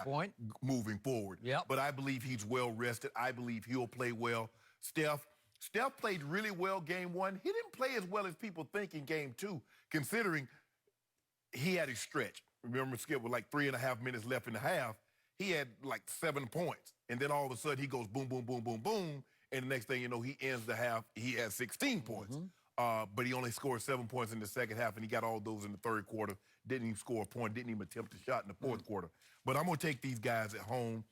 point moving forward. Yep. But I believe he's well rested. I believe he'll play well. Steph played really well game one. He didn't play as well as people think in game two, considering he had a stretch. Remember, Skip, with like 3.5 minutes left in the half, he had like 7 points. And then all of a sudden he goes boom, boom, boom, boom, boom. And the next thing you know, he ends the half, he has 16 points. But he only scored 7 points in the second half, and he got all those in the third quarter. Didn't even score a point, didn't even attempt a shot in the fourth quarter. But I'm going to take these guys at home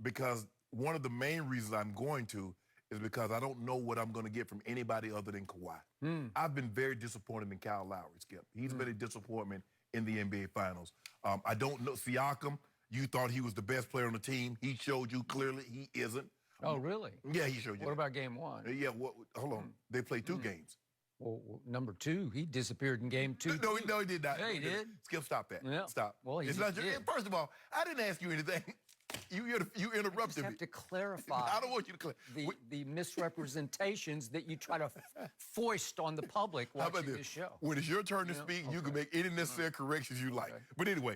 because one of the main reasons I'm going to is because I don't know what I'm going to get from anybody other than Kawhi. I've been very disappointed in Kyle Lowry, Skip. He's been a disappointment in the NBA Finals. I don't know. Siakam, you thought he was the best player on the team. He showed you clearly he isn't. Oh, really? Yeah, he showed you. What about game one? Yeah, hold on. They played 2 games. Well, number 2, he disappeared in game 2. No, he did not. Yeah, he did. Skip, stop that. Yeah. Stop. Well, he it's just not your, did. First of all, I didn't ask you anything. You interrupted I just have me. to clarify. I don't want you to clarify. The misrepresentations that you try to foist on the public watching this show. When it's your turn to speak, you can make any necessary corrections you like. But anyway,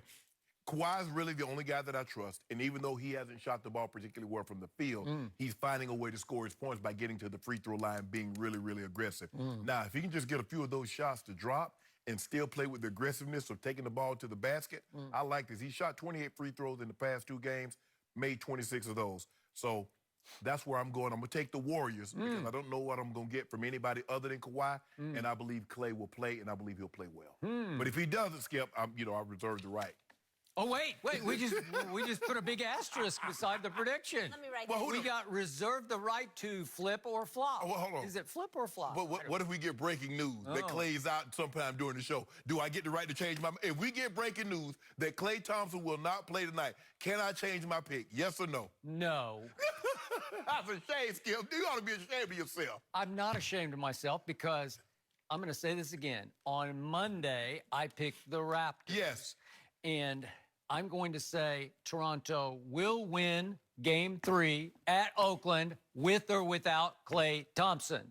Kawhi's really the only guy that I trust, and even though he hasn't shot the ball particularly well from the field, he's finding a way to score his points by getting to the free throw line, being really, really aggressive. Now, if he can just get a few of those shots to drop and still play with the aggressiveness of taking the ball to the basket, I like this. He shot 28 free throws in the past 2 games, made 26 of those. So that's where I'm going. I'm going to take the Warriors because I don't know what I'm going to get from anybody other than Kawhi, and I believe Klay will play, and I believe he'll play well. But if he doesn't, Skip, I reserve the right. Oh, wait, we just put a big asterisk beside the prediction. Let me write that. We got reserved the right to flip or flop. Well, hold on. Is it flip or flop? But what if we get breaking news that Klay's out sometime during the show? Do I get the right to change my... If we get breaking news that Klay Thompson will not play tonight, can I change my pick? Yes or no? No. That's a shame, Skip. You ought to be ashamed of yourself. I'm not ashamed of myself because I'm going to say this again. On Monday, I picked the Raptors. Yes. And I'm going to say Toronto will win Game 3 at Oakland with or without Klay Thompson.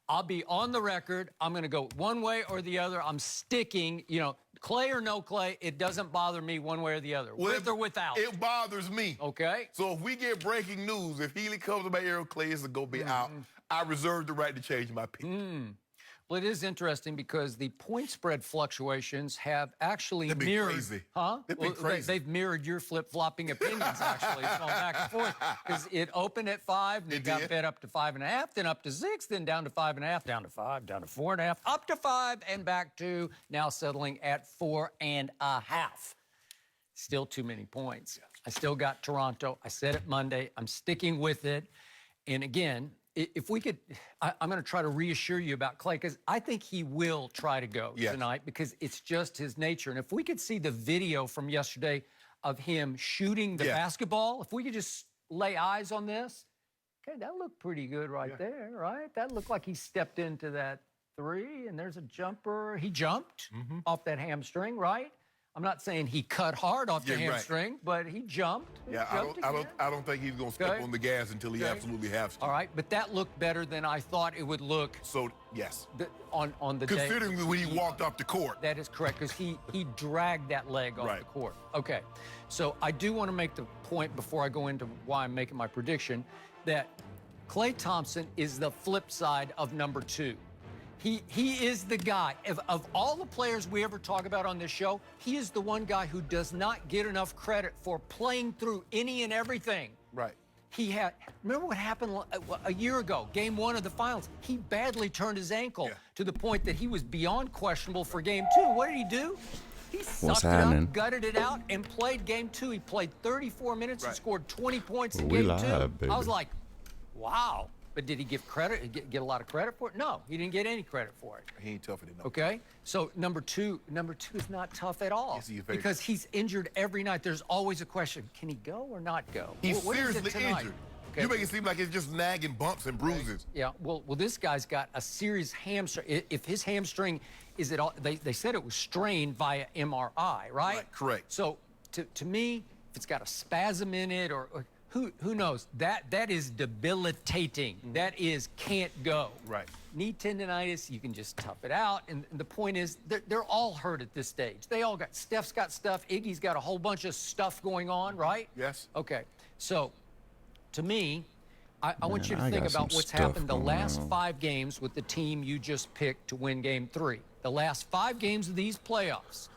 I'll be on the record. I'm going to go one way or the other. I'm sticking, Klay or no Klay, it doesn't bother me one way or the other, with or without. It bothers me. Okay. So if we get breaking news, if Healy comes to my ear, Klay is going to be out, I reserve the right to change my pick. Well, it is interesting because the point spread fluctuations have actually They've been mirrored. crazy. Huh? They've been crazy. They've mirrored your flip-flopping opinions, actually. It's gone back and forth. Because it opened at 5, and it got fed up to 5.5, then up to 6, then down to 5.5, down to 5, down to 4.5, up to 5, and back to now settling at 4.5. Still too many points. I still got Toronto. I said it Monday. I'm sticking with it. And again, if we could, I'm going to try to reassure you about Klay because I think he will try to go tonight because it's just his nature. And if we could see the video from yesterday of him shooting the basketball, if we could just lay eyes on this, okay, that looked pretty good right there, right? That looked like he stepped into that 3, and there's a jumper. He jumped off that hamstring, right? I'm not saying he cut hard off the hamstring, but he jumped. I don't think he's going to step on the gas until he absolutely has to. All right, but that looked better than I thought it would look. So, yes. On the day. Considering when he walked off the court. That is correct, because he dragged that leg off the court. Okay, so I do want to make the point before I go into why I'm making my prediction that Klay Thompson is the flip side of number 2. He is the guy. Of all the players we ever talk about on this show, he is the one guy who does not get enough credit for playing through any and everything. Right. Remember what happened a year ago, Game 1 of the finals? He badly turned his ankle to the point that he was beyond questionable for Game 2. What did he do? He sucked it up, gutted it out, and played Game 2. He played 34 minutes and scored 20 points in Game 2. Baby. I was like, wow. But did he give credit? Get a lot of credit for it? No, he didn't get any credit for it. He ain't tough enough. Okay, so number two is not tough at all because he's injured every night. There's always a question: can he go or not go? He's seriously injured. Okay. You make it seem like it's just nagging bumps and bruises. Yeah. Well, this guy's got a serious hamstring. If his hamstring is at all, they said it was strained via MRI, right? Correct. So to me, if it's got a spasm in it or who knows? That is debilitating. That is can't go. Right. Knee tendonitis, you can just tough it out. And the point is, they're all hurt at this stage. They all got, Steph's got stuff, Iggy's got a whole bunch of stuff going on, right? Yes. Okay, so to me, I want you to think about what's happened the last 5 games with the team you just picked to win Game 3. The last 5 games of these playoffs,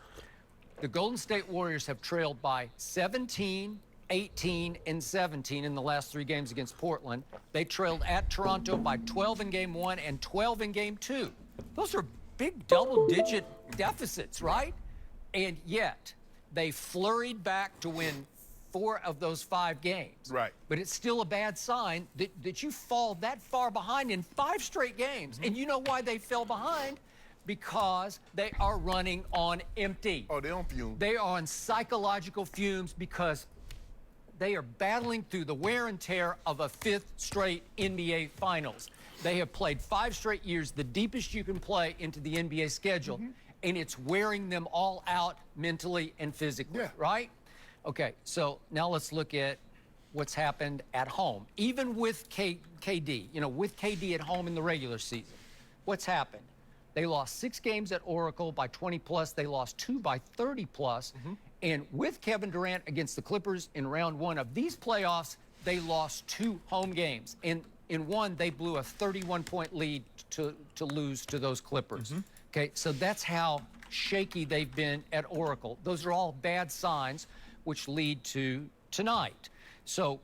the Golden State Warriors have trailed by 17, 18, and 17 in the last 3 games against Portland. They trailed at Toronto by 12 in Game 1 and 12 in Game 2. Those are big double-digit deficits, right? And yet, they flurried back to win 4 of those 5 games. Right. But it's still a bad sign that you fall that far behind in 5 straight games. And you know why they fell behind? Because they are running on empty. Oh, they're on fumes. They are on psychological fumes because they are battling through the wear and tear of a 5th straight NBA Finals. They have played 5 straight years, the deepest you can play into the NBA schedule, and it's wearing them all out mentally and physically, right? Okay, so now let's look at what's happened at home. Even with KD, you know, with KD at home in the regular season, what's happened? They lost 6 games at Oracle by 20+. They lost 2 by 30+. And with Kevin Durant against the Clippers in round 1 of these playoffs, they lost 2 home games. And in one, they blew a 31-point lead to lose to those Clippers. Okay, so that's how shaky they've been at Oracle. Those are all bad signs, which lead to tonight. So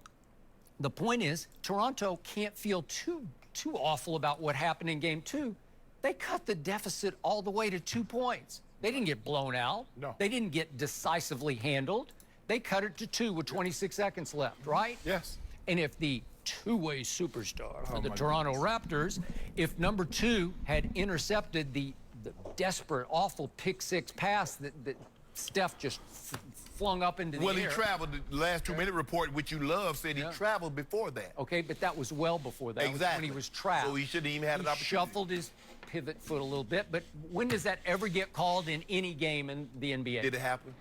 the point is, Toronto can't feel too awful about what happened in Game 2. They cut the deficit all the way to 2 points. They didn't get blown out. No. They didn't get decisively handled. They cut it to 2 with 26 seconds left, right? Yes. And if the two-way superstar for the Toronto Raptors, if number 2 had intercepted the desperate, awful pick-6 pass that Steph just flung up into the air. Well, he traveled. The last 2-minute report, which you love, said he traveled before that. Okay, but that was well before that. Exactly. When he was trapped. So he shouldn't even had an opportunity. Shuffled his pivot foot a little bit, but when does that ever get called in any game in the NBA? Did it happen?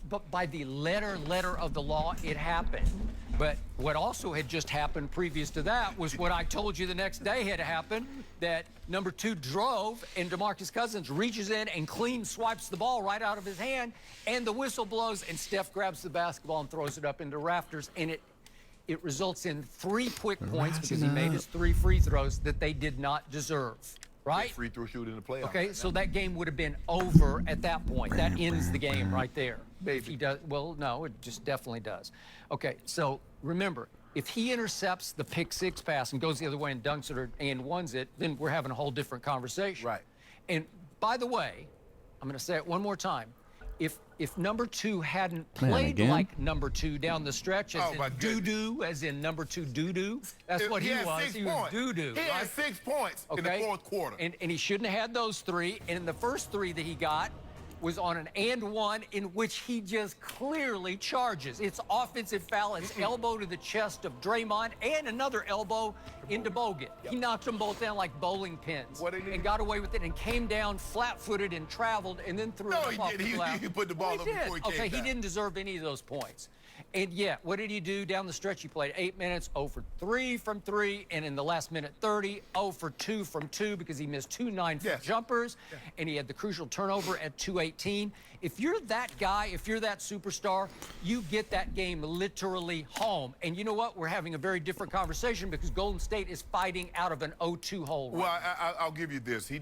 But by the letter of the law, it happened. But what also had just happened previous to that was what I told you the next day had happened, that number 2 drove and DeMarcus Cousins reaches in and clean swipes the ball right out of his hand, and the whistle blows and Steph grabs the basketball and throws it up into rafters, and it results in 3 quick points because he made his 3 free throws that they did not deserve. Right? Free throw shooter in the playoffs. Okay, so that game would have been over at that point. That ends the game right there. If he does, well, no, it just definitely does. Okay, so remember, if he intercepts the pick-6 pass and goes the other way and dunks it and wins it, then we're having a whole different conversation. Right. And by the way, I'm going to say it one more time. If number 2 hadn't played like number 2 down the stretch, as in doo-doo, as in number 2 doo-doo, that's what he was. He was doo-doo. He had 6 points in the 4th quarter. And he shouldn't have had those 3. And in the first 3 that he got was on an and-one in which he just clearly charges. It's offensive foul. It's elbow to the chest of Draymond and another elbow into Bogut. He knocked them both down like bowling pins and got away with it and came down flat-footed and traveled and then threw it up off the glass. He put the ball up before he came down. Okay, he didn't deserve any of those points. And yet, what did he do down the stretch? He played 8 minutes, 0 for 3 from 3, and in the last minute 30, 0 for 2 from 2 because he missed 2 9-foot jumpers, and he had the crucial turnover at 2:18. If you're that guy, if you're that superstar, you get that game literally home. And you know what? We're having a very different conversation because Golden State is fighting out of an 0-2 hole. Well, I'll give you this. He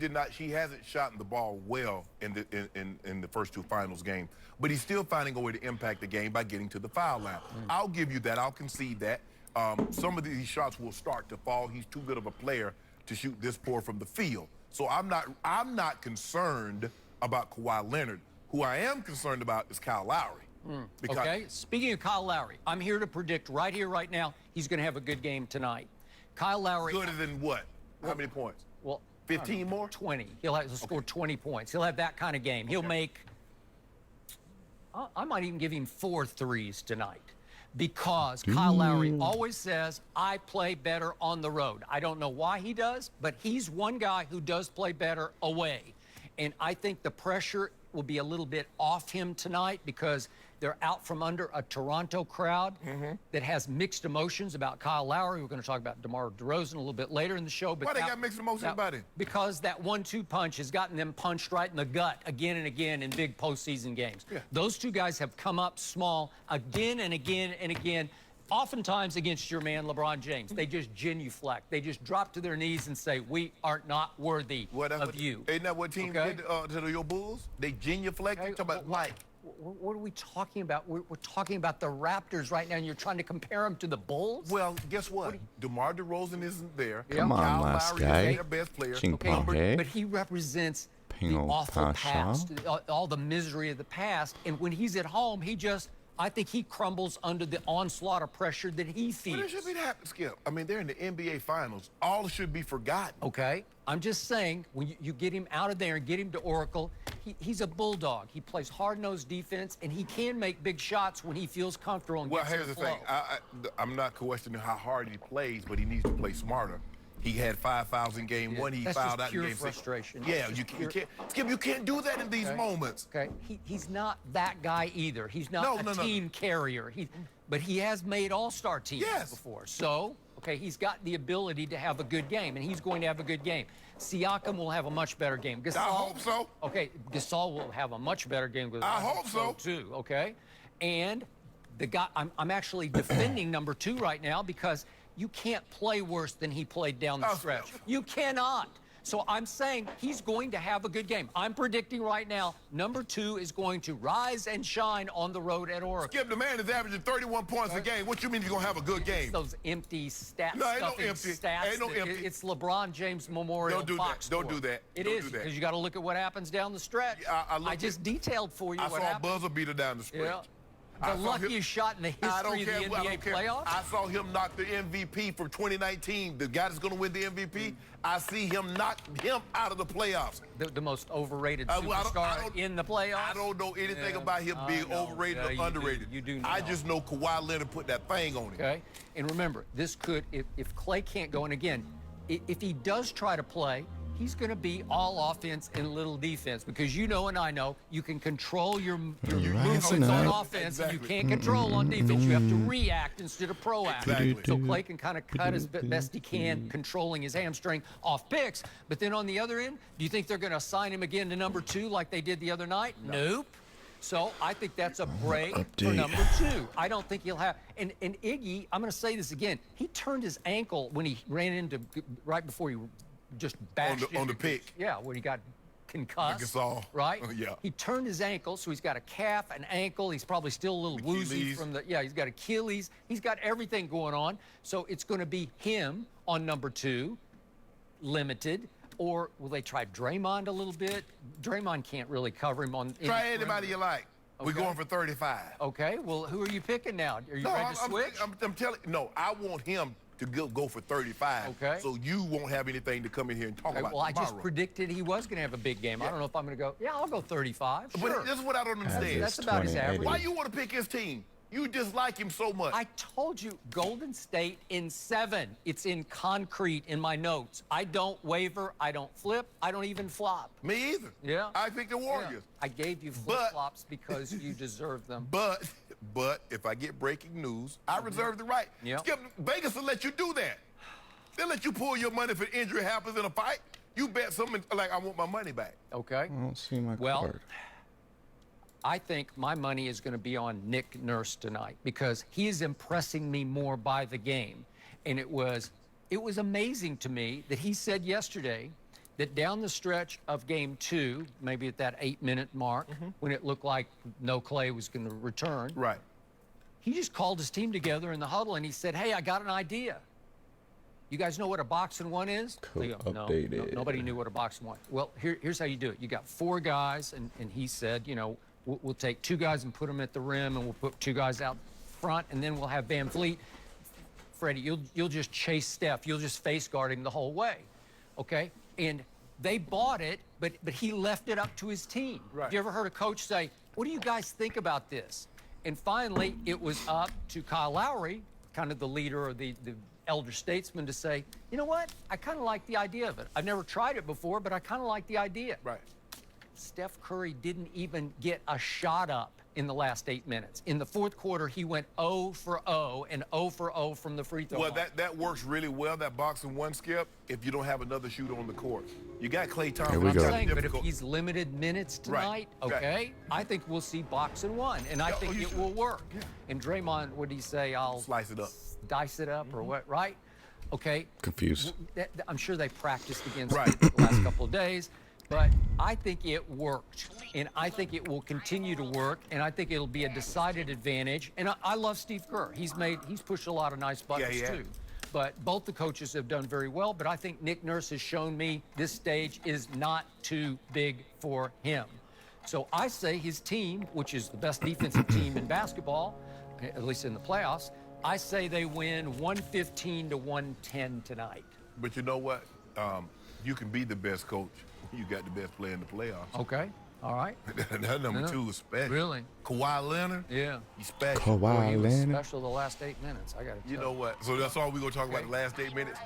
hasn't shot the ball well in the first 2 finals games, but he's still finding a way to impact the game by getting to the foul line. I'll give you that. I'll concede that. Some of these shots will start to fall. He's too good of a player to shoot this poor from the field. So I'm not concerned about Kawhi Leonard. Who I am concerned about is Kyle Lowry. Okay, speaking of Kyle Lowry, I'm here to predict right here, right now, he's going to have a good game tonight. Kyle Lowry. Gooder than what? How many points? Well, 15 more? 20. He'll have to score 20 points. He'll have that kind of game. He'll make, I might even give him 4 threes tonight because Kyle Lowry always says, I play better on the road. I don't know why he does, but he's one guy who does play better away. And I think the pressure will be a little bit off him tonight because They're out from under a Toronto crowd that has mixed emotions about Kyle Lowry. We're going to talk about DeMar DeRozan a little bit later in the show. But Why they got mixed emotions about him? Because that 1-2 punch has gotten them punched right in the gut again and again in big postseason games. Yeah. Those two guys have come up small again and again and again. Oftentimes against your man, LeBron James. They just genuflect. They just drop to their knees and say, we are not worthy of you. Isn't that what teams did to your Bulls? They genuflect. Okay, Talk about like. What are we talking about? We're talking about the Raptors right now, and you're trying to compare them to the Bulls? Well, guess what? DeMar DeRozan isn't there. Come on, Kyle last Lowry guy. is their best player. Okay. But he represents the Pingo awful Pasha. past, all the misery of the past. And when he's at home, I think he crumbles under the onslaught of pressure that he feels. Well, it should be that, Skip. I mean, they're in the NBA Finals. All should be forgotten. Okay? I'm just saying, when you get him out of there and get him to Oracle, he's a bulldog. He plays hard-nosed defense, and he can make big shots when he feels comfortable and Well, gets in here's the flow. thing. I'm not questioning how hard he plays, but he needs to play smarter. He had 5 fouls in game one. He That's fouled just out in pure game 6. frustration. Yeah, That's you just pure- can't. Skip, you can't do that in these moments. Okay, he's not that guy either. He's not a team carrier. But he has made all-star teams before. So, okay, he's got the ability to have a good game, and he's going to have a good game. Siakam will have a much better game. Gasol, I hope so. Okay, Gasol will have a much better game. I hope so too. Okay, and the guy I'm actually defending number 2 right now because you can't play worse than he played down the stretch. You cannot. So I'm saying he's going to have a good game. I'm predicting right now number 2 is going to rise and shine on the road at Oracle. Skip, the man is averaging 31 points a game. What you mean he's going to have a good game? It's those empty stats. No, ain't no empty. Stats. Ain't no empty. It's LeBron James Memorial Don't do Fox that. Don't score. do that. It Don't is do that. because you got to look at what happens down the stretch. Yeah, I just detailed for you I what saw a happened. buzzer beater down the stretch. Yeah. The luckiest shot in the history of the NBA playoffs? I saw him knock the MVP for 2019. The guy that's going to win the MVP, I see him knock him out of the playoffs. The most overrated I superstar in the playoffs? I don't know anything about him being overrated or underrated. You do know. I just know Kawhi Leonard put that thing on him. Okay? And remember, this could, if Clay can't go, and again, if he does try to play, he's going to be all offense and little defense because you know and I know you can control your movements on offense and you can't control on defense. You have to react instead of proact. Exactly. So Clay can kind of cut as best he can, controlling his hamstring off picks. But then on the other end, do you think they're going to assign him again to number 2 like they did the other night? Nope. So I think that's a break for number 2. I don't think he'll have. And Iggy, I'm going to say this again. He turned his ankle when he ran into right before he just bashed on the pick. Yeah, where he got concussed. Gasol. Right? Yeah. He turned his ankle, so he's got a calf, an ankle. He's probably still a little woozy from the. Yeah, he's got Achilles. He's got everything going on. So it's going to be him on number 2, limited. Or will they try Draymond a little bit? Draymond can't really cover him on. Try anybody you like. We're going for 35. Okay. Well, who are you picking now? Are you ready to switch? I'm telling you. No, I want him to go for 35. Okay. So you won't have anything to come in here and talk about Well, I just tomorrow. predicted he was going to have a big game. I don't know if I'm going to go, I'll go 35. But Sure. this is what I don't understand. That's about his average. Why you want to pick his team? You dislike him so much. I told you, Golden State in 7. It's in concrete in my notes. I don't waver. I don't flip. I don't even flop. Me either. Yeah. I picked the Warriors. Yeah. I gave you flip-flops because you deserve them. But if I get breaking news, I reserve the right. Yep. Skip, Vegas will let you do that. They'll let you pull your money if an injury happens in a fight. You bet something like I want my money back. Okay. I don't see my card. I think my money is going to be on Nick Nurse tonight because he is impressing me more by the game. And it was amazing to me that he said yesterday that down the stretch of game 2, maybe at that 8-minute mark, when it looked like no Clay was going to return, Right. he just called his team together in the huddle and he said, hey, I got an idea. You guys know what a box and 1 is? They go, no, nobody knew what a box and 1. Well, here's how you do it. You got 4 guys, and he said, you know, we'll take 2 guys and put them at the rim, and we'll put 2 guys out front, and then we'll have Van Fleet. Freddie, you'll just chase Steph. You'll just face guard him the whole way, okay? And they bought it, but he left it up to his team. Right. Have you ever heard a coach say, what do you guys think about this? And finally, it was up to Kyle Lowry, kind of the leader or the elder statesman, to say, you know what? I kind of like the idea of it. I've never tried it before, but I kind of like the idea. Right. Steph Curry didn't even get a shot up in the last 8 minutes. In the fourth quarter, he went 0 for 0 and 0 for 0 from the free throw line. That works really well, that boxing one, Skip, if you don't have another shooter on the court. You got Klay Thompson. Here we go. I'm saying, but if he's limited minutes tonight, okay, I think we'll see boxing one, and I think it will work. Yeah. And Draymond, what did he say? I'll slice it up. Dice it up or what, right? Okay. Confused. I'm sure they practiced against it the last couple of days. But I think it worked, and I think it will continue to work, and I think it'll be a decided advantage. And I love Steve Kerr. He's pushed a lot of nice buckets too. But both the coaches have done very well. But I think Nick Nurse has shown me this stage is not too big for him. So I say his team, which is the best defensive team in basketball, at least in the playoffs, I say they win 115 to 110 tonight. But you know what? You can be the best coach. You got the best player in the playoffs. Okay. All right. That number 2 is special. Really? Kawhi Leonard? Yeah. He's special. Kawhi He was Leonard. special the last 8 minutes. I got to tell you. You know what? So that's all we're going to talk about the last 8 minutes.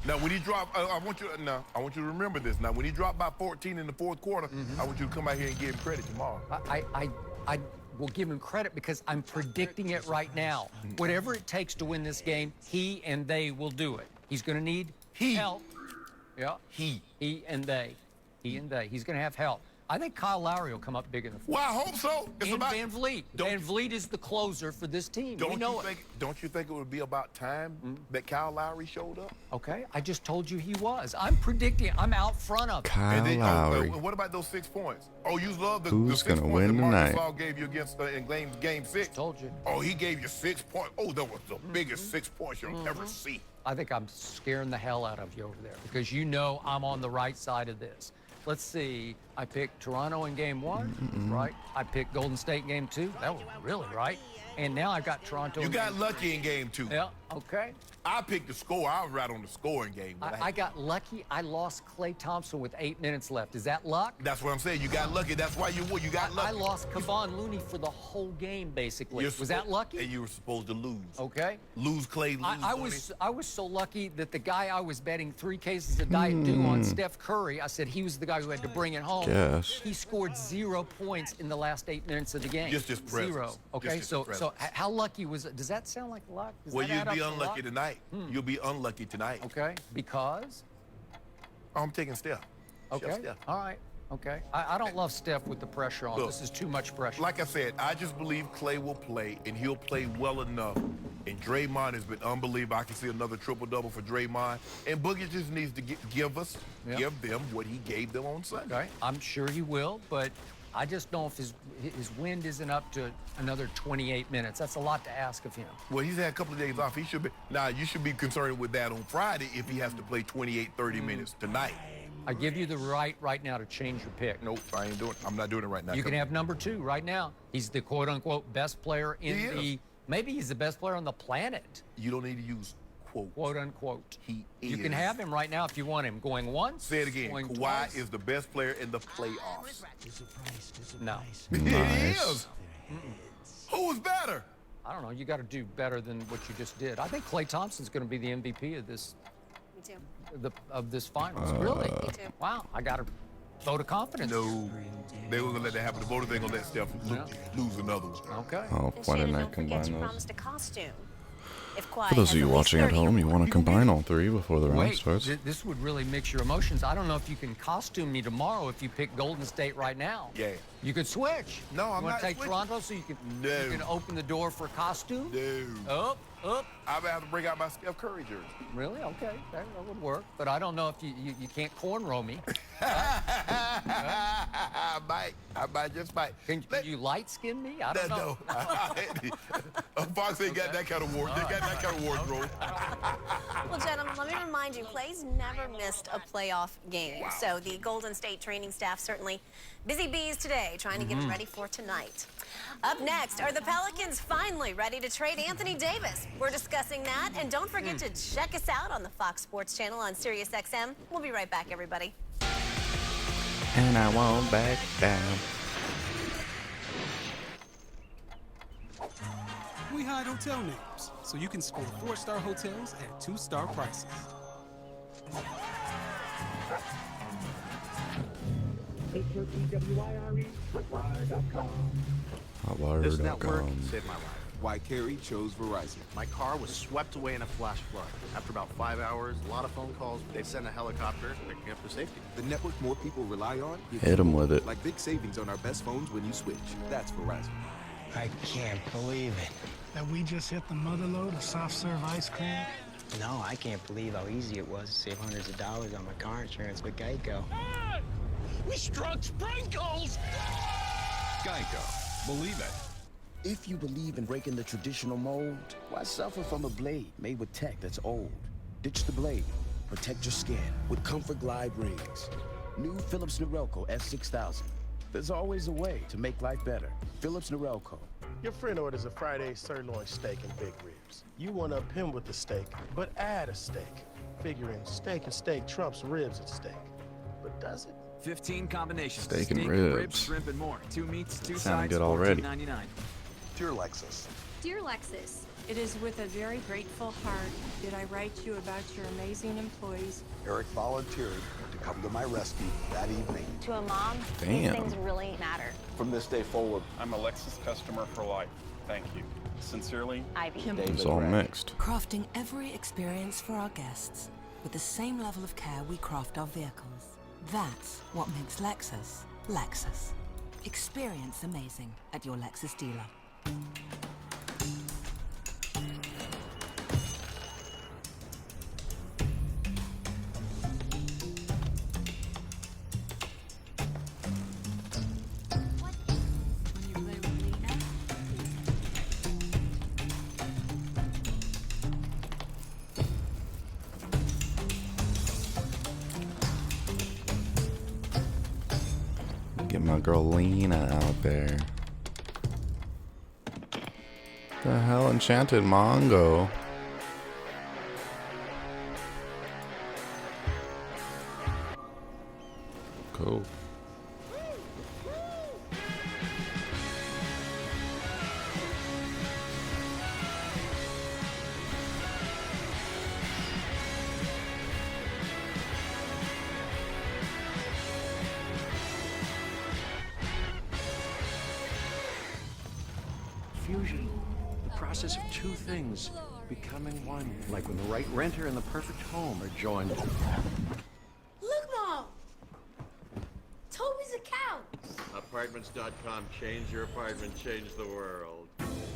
Now, when he dropped, I want you to remember this. Now, when he dropped by 14 in the fourth quarter, I want you to come out here and give him credit tomorrow. I will give him credit because I'm predicting it right now. Whatever it takes to win this game, he and they will do it. He's going to need help. Yeah. He and they. He and they. He's going to have help. I think Kyle Lowry will come up big in the fourth. Well, I hope so. It's and about Van Vliet. Van Vliet is the closer for this team. Don't you think it would be about time that Kyle Lowry showed up? Okay, I just told you he was. I'm predicting. I'm out front of him. Kyle Lowry. What about those 6 points? Oh, you love the Who's 6 gonna points win that Marcus tonight? All gave you against in game 6. Told you. Oh, he gave you 6 points. Oh, that was the biggest 6 points you'll ever see. I think I'm scaring the hell out of you over there because you know I'm on the right side of this. Let's see. I picked Toronto in game 1, right? I picked Golden State in game 2. That was really right. And now I've got Toronto. You got lucky in game 2. Yeah, okay. I picked the score. I was right on the scoring game. I got lucky. I lost Klay Thompson with 8 minutes left. Is that luck? That's what I'm saying. You got lucky. That's why you won. You got lucky. I lost Kevon Looney for the whole game, basically. Was that lucky? And you were supposed to lose. Okay. Lose Klay, lose I was so lucky that the guy I was betting 3 cases of Diet Dew on, Steph Curry, I said he was the guy who had to bring it home. Yes. He scored 0 points in the last 8 minutes of the game. Just his presence. 0. Okay, so how lucky was it? Does that sound like luck? Well, you'll be unlucky tonight. You'll be unlucky tonight. Okay, because? I'm taking Steph. Okay, Steph. all right, okay. I don't love Steph with the pressure on. This is too much pressure. Like I said, I just believe Klay will play, and he'll play well enough. And Draymond has been unbelievable. I can see another triple-double for Draymond. And Boogie just needs to give them what he gave them on Sunday. Okay, I'm sure he will, but I just know if his wind isn't up to another 28 minutes. That's a lot to ask of him. Well, he's had a couple of days off. He should be. Now, you should be concerned with that on Friday if he has to play 28, 30 minutes tonight. I give you the right now to change your pick. Nope, I ain't doing it. I'm not doing it right now. You can have number 2 right now. He's the quote-unquote best player in the... Maybe he's the best player on the planet. You don't need to use quote. Quote-unquote. He is. You can have him right now if you want him. Going once. Say it again. Going Kawhi twice. is the best player in the playoffs. No. He Nice. is. Who is better? I don't know. You got to do better than what you just did. I think Klay Thompson's going to be the MVP of this. Me too. Of this finals. Really? Me too. Wow. I got a vote of confidence. No. They were going to let that happen. The voters ain't going to let Steph lose another one. Okay. Oh, And why Shannon, didn't I don't forget combine you those? promised a costume. If Kawhi For those has of you at least watching at 30 home, you want to combine all 3 before the round Wait, starts. this would really mix your emotions. I don't know if you can costume me tomorrow if you pick Golden State right now. Yeah. You could switch. No, I'm you want not to take switching. Toronto so you can open the door for costume? No. Up. I'm going to have to bring out my Steph Curry jersey. Really? Okay, that would work. But I don't know if you can't cornrow me. I might, just might. Can you light skin me? I don't know. No. Fox ain't got that kind of wardrobe. They got that kind of wardrobe. Well, gentlemen, let me remind you, Clay's never missed a playoff game. Wow. So the Golden State training staff certainly busy bees today trying to get ready for tonight. Up next, are the Pelicans finally ready to trade Anthony Davis? We're discussing that, and don't forget to check us out on the Fox Sports channel on SiriusXM. We'll be right back, everybody. And I won't back down. We hide hotel names, so you can score 4-star hotels at 2-star prices. This network Hotwire.com. saved my life. Why Carrie chose Verizon. My car was swept away in a flash flood. After about 5 hours, a lot of phone calls, they sent a helicopter to pick me up to safety. The network more people rely on. gives Hit 'em you with it. Like big savings on our best phones when you switch. That's Verizon. I can't believe it. That we just hit the mother load of soft serve ice cream? No, I can't believe how easy it was to save hundreds of dollars on my car insurance with Geico. We struck sprinkles! Geico. Believe it. If you believe in breaking the traditional mold, why suffer from a blade made with tech that's old? Ditch the blade. Protect your skin with Comfort Glide rings. New Philips Norelco S6000. There's always a way to make life better. Philips Norelco. Your friend orders a Friday sirloin steak and big ribs. You want to up him with the steak, but add a steak. Figuring steak and steak trumps ribs and steak. But does it? 15 combinations. Steak and ribs. shrimp, and more. 2 meats, 2 Sounding sides, good already. $14.99. Dear Lexus. Dear Lexus, it is with a very grateful heart that I write you about your amazing employees. Eric volunteered to come to my rescue that evening. To a mom, Damn. these things really matter. From this day forward, I'm a Lexus customer for life. Thank you. Sincerely, Ivy. It's all mixed. Crafting every experience for our guests with the same level of care we craft our vehicles. That's what makes Lexus, Lexus. Experience amazing at your Lexus dealer. Get my girl Lena out there. The hell, Enchanted Mongo. Cool. Fusion. The process of two things becoming one. Like when the right renter and the perfect home are joined. Look, Mom! Toby's a cow! Apartments.com. Change your apartment, change the world.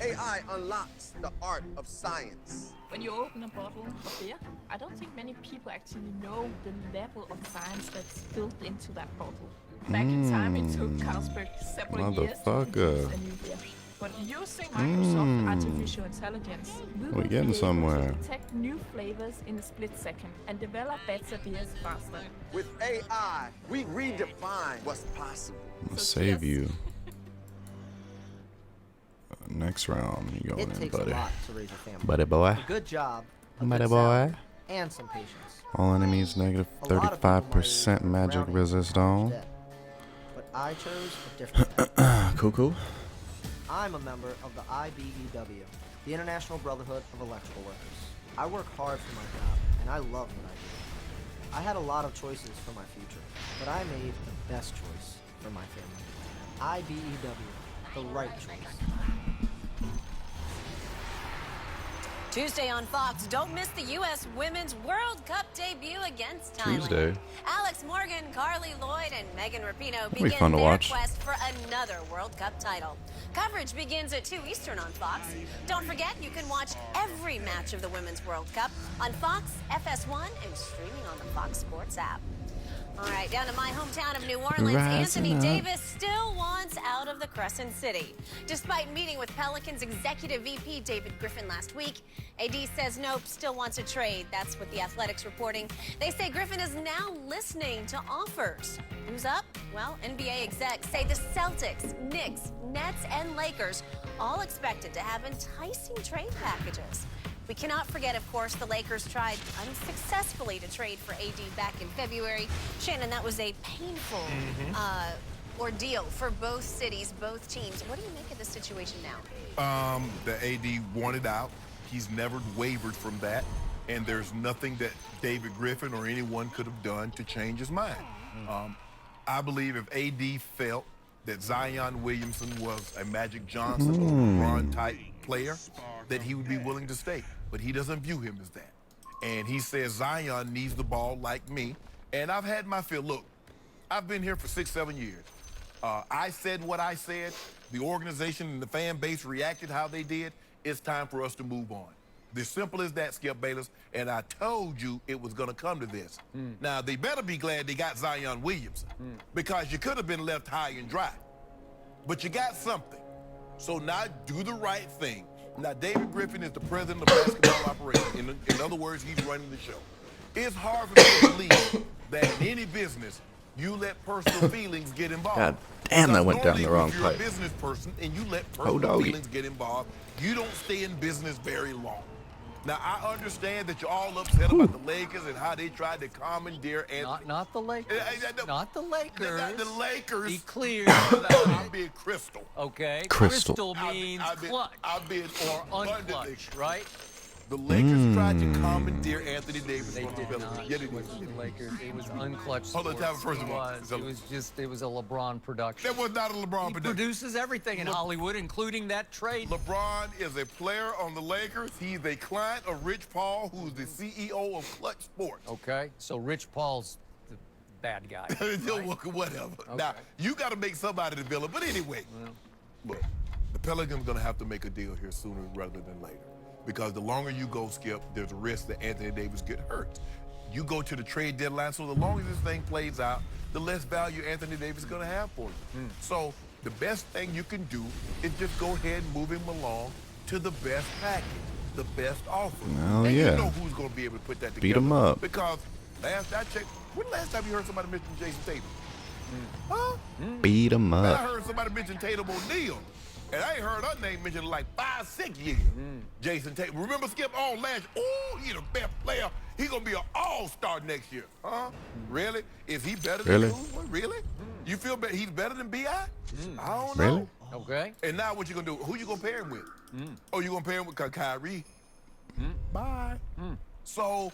AI unlocks the art of science. When you open a bottle of beer, I don't think many people actually know the level of science that's built into that bottle. Back in time, it took Carlsberg several years to Motherfucker. produce a new beer. But using Microsoft artificial intelligence, We're getting somewhere. to detect new flavors in a split second and develop better beers faster. With AI, we redefine what's possible. I'm gonna save you. Next round, you going in, buddy. to raise a family. Buddy boy. Good job, Buddy boy. and some patience. All enemies negative 35% magic resist on. But I chose a different path. Cool. I'm a member of the IBEW, the International Brotherhood of Electrical Workers. I work hard for my job, and I love what I do. I had a lot of choices for my future, but I made the best choice for my family. IBEW, the right choice. Tuesday on Fox, don't miss the U.S. Women's World Cup debut against Thailand. Tuesday. Alex Morgan, Carly Lloyd, and Megan Rapinoe be begin fun to their watch. quest for another World Cup title. Coverage begins at 2 Eastern on Fox. Don't forget, you can watch every match of the Women's World Cup on Fox, FS1, and streaming on the Fox Sports app. All right, down to my hometown of New Orleans, Rising Anthony up. Davis still wants out of the Crescent City. Despite meeting with Pelicans executive VP David Griffin last week, AD says nope, still wants a trade. That's what the Athletics reporting. They say Griffin is now listening to offers. Who's up? Well, NBA execs say the Celtics, Knicks, Nets, and Lakers all expected to have enticing trade packages. We cannot forget, of course, the Lakers tried unsuccessfully to trade for AD back in February. Shannon, that was a painful ordeal for both cities, both teams. What do you make of the situation now? The AD wanted out. He's never wavered from that. And there's nothing that David Griffin or anyone could have done to change his mind. I believe if AD felt that Zion Williamson was a Magic Johnson or LeBron type player, that he would be willing to stay. But he doesn't view him as that. And he says Zion needs the ball like me. And I've had my fill. Look, I've been here for 6-7 years. I said what I said. The organization and the fan base reacted how they did. It's time for us to move on. The simple as that, Skip Bayless. And I told you it was going to come to this. Now, they better be glad they got Zion Williamson because you could have been left high and dry. But you got something. So now do the right thing. Now, David Griffin is the president of basketball operations. In other words, he's running the show. It's hard for me to believe that in any business, you let personal feelings get involved. God damn, that went down the wrong if you're pipe. a business person and you let personal feelings get involved, you don't stay in business very long. Now, I understand that you're all upset about the Lakers and how they tried to commandeer Anthony. Not the Lakers. Not the Lakers. Not the Lakers. Be clear. I'm being crystal. Okay. Crystal. Means clutch. I'm being or unclutch, right? The Lakers tried to commandeer Anthony Davis. They did not. Yeah, they It wasn't the Lakers. It was unclutched. Hold on, time first It of all. it was a LeBron production. That was not a LeBron He production. produces everything in Hollywood, including that trade. LeBron is a player on the Lakers. He's a client of Rich Paul, who's the CEO of Clutch Sports. Okay, so Rich Paul's the bad guy. Whatever. Okay. Now, you got to make somebody the villain. But anyway, look, the Pelicans going to have to make a deal here sooner rather than later. Because the longer you go, Skip, there's a risk that Anthony Davis get hurt. You go to the trade deadline, so the longer this thing plays out, the less value Anthony Davis is going to have for you. So the best thing you can do is just go ahead and move him along to the best package, the best offer. Oh, and yeah. you know who's going to be able to put that together. Beat him up. Because last I checked, when the last time you heard somebody mention Jason Tatum? Huh? Beat him I up. heard somebody mention Tatum O'Neal. And I ain't heard her name mentioned in like 5-6 years. Jason Tatum. Remember Skip? Oh, he's the best player. He's going to be an all-star next year. Huh? Really? Is he better than Kuzma? Really? You feel he's better than B.I.? I don't know. Really? Okay. And now what you going to do? Who you going to pair him with? Oh, you going to pair him with Kyrie? Bye. So,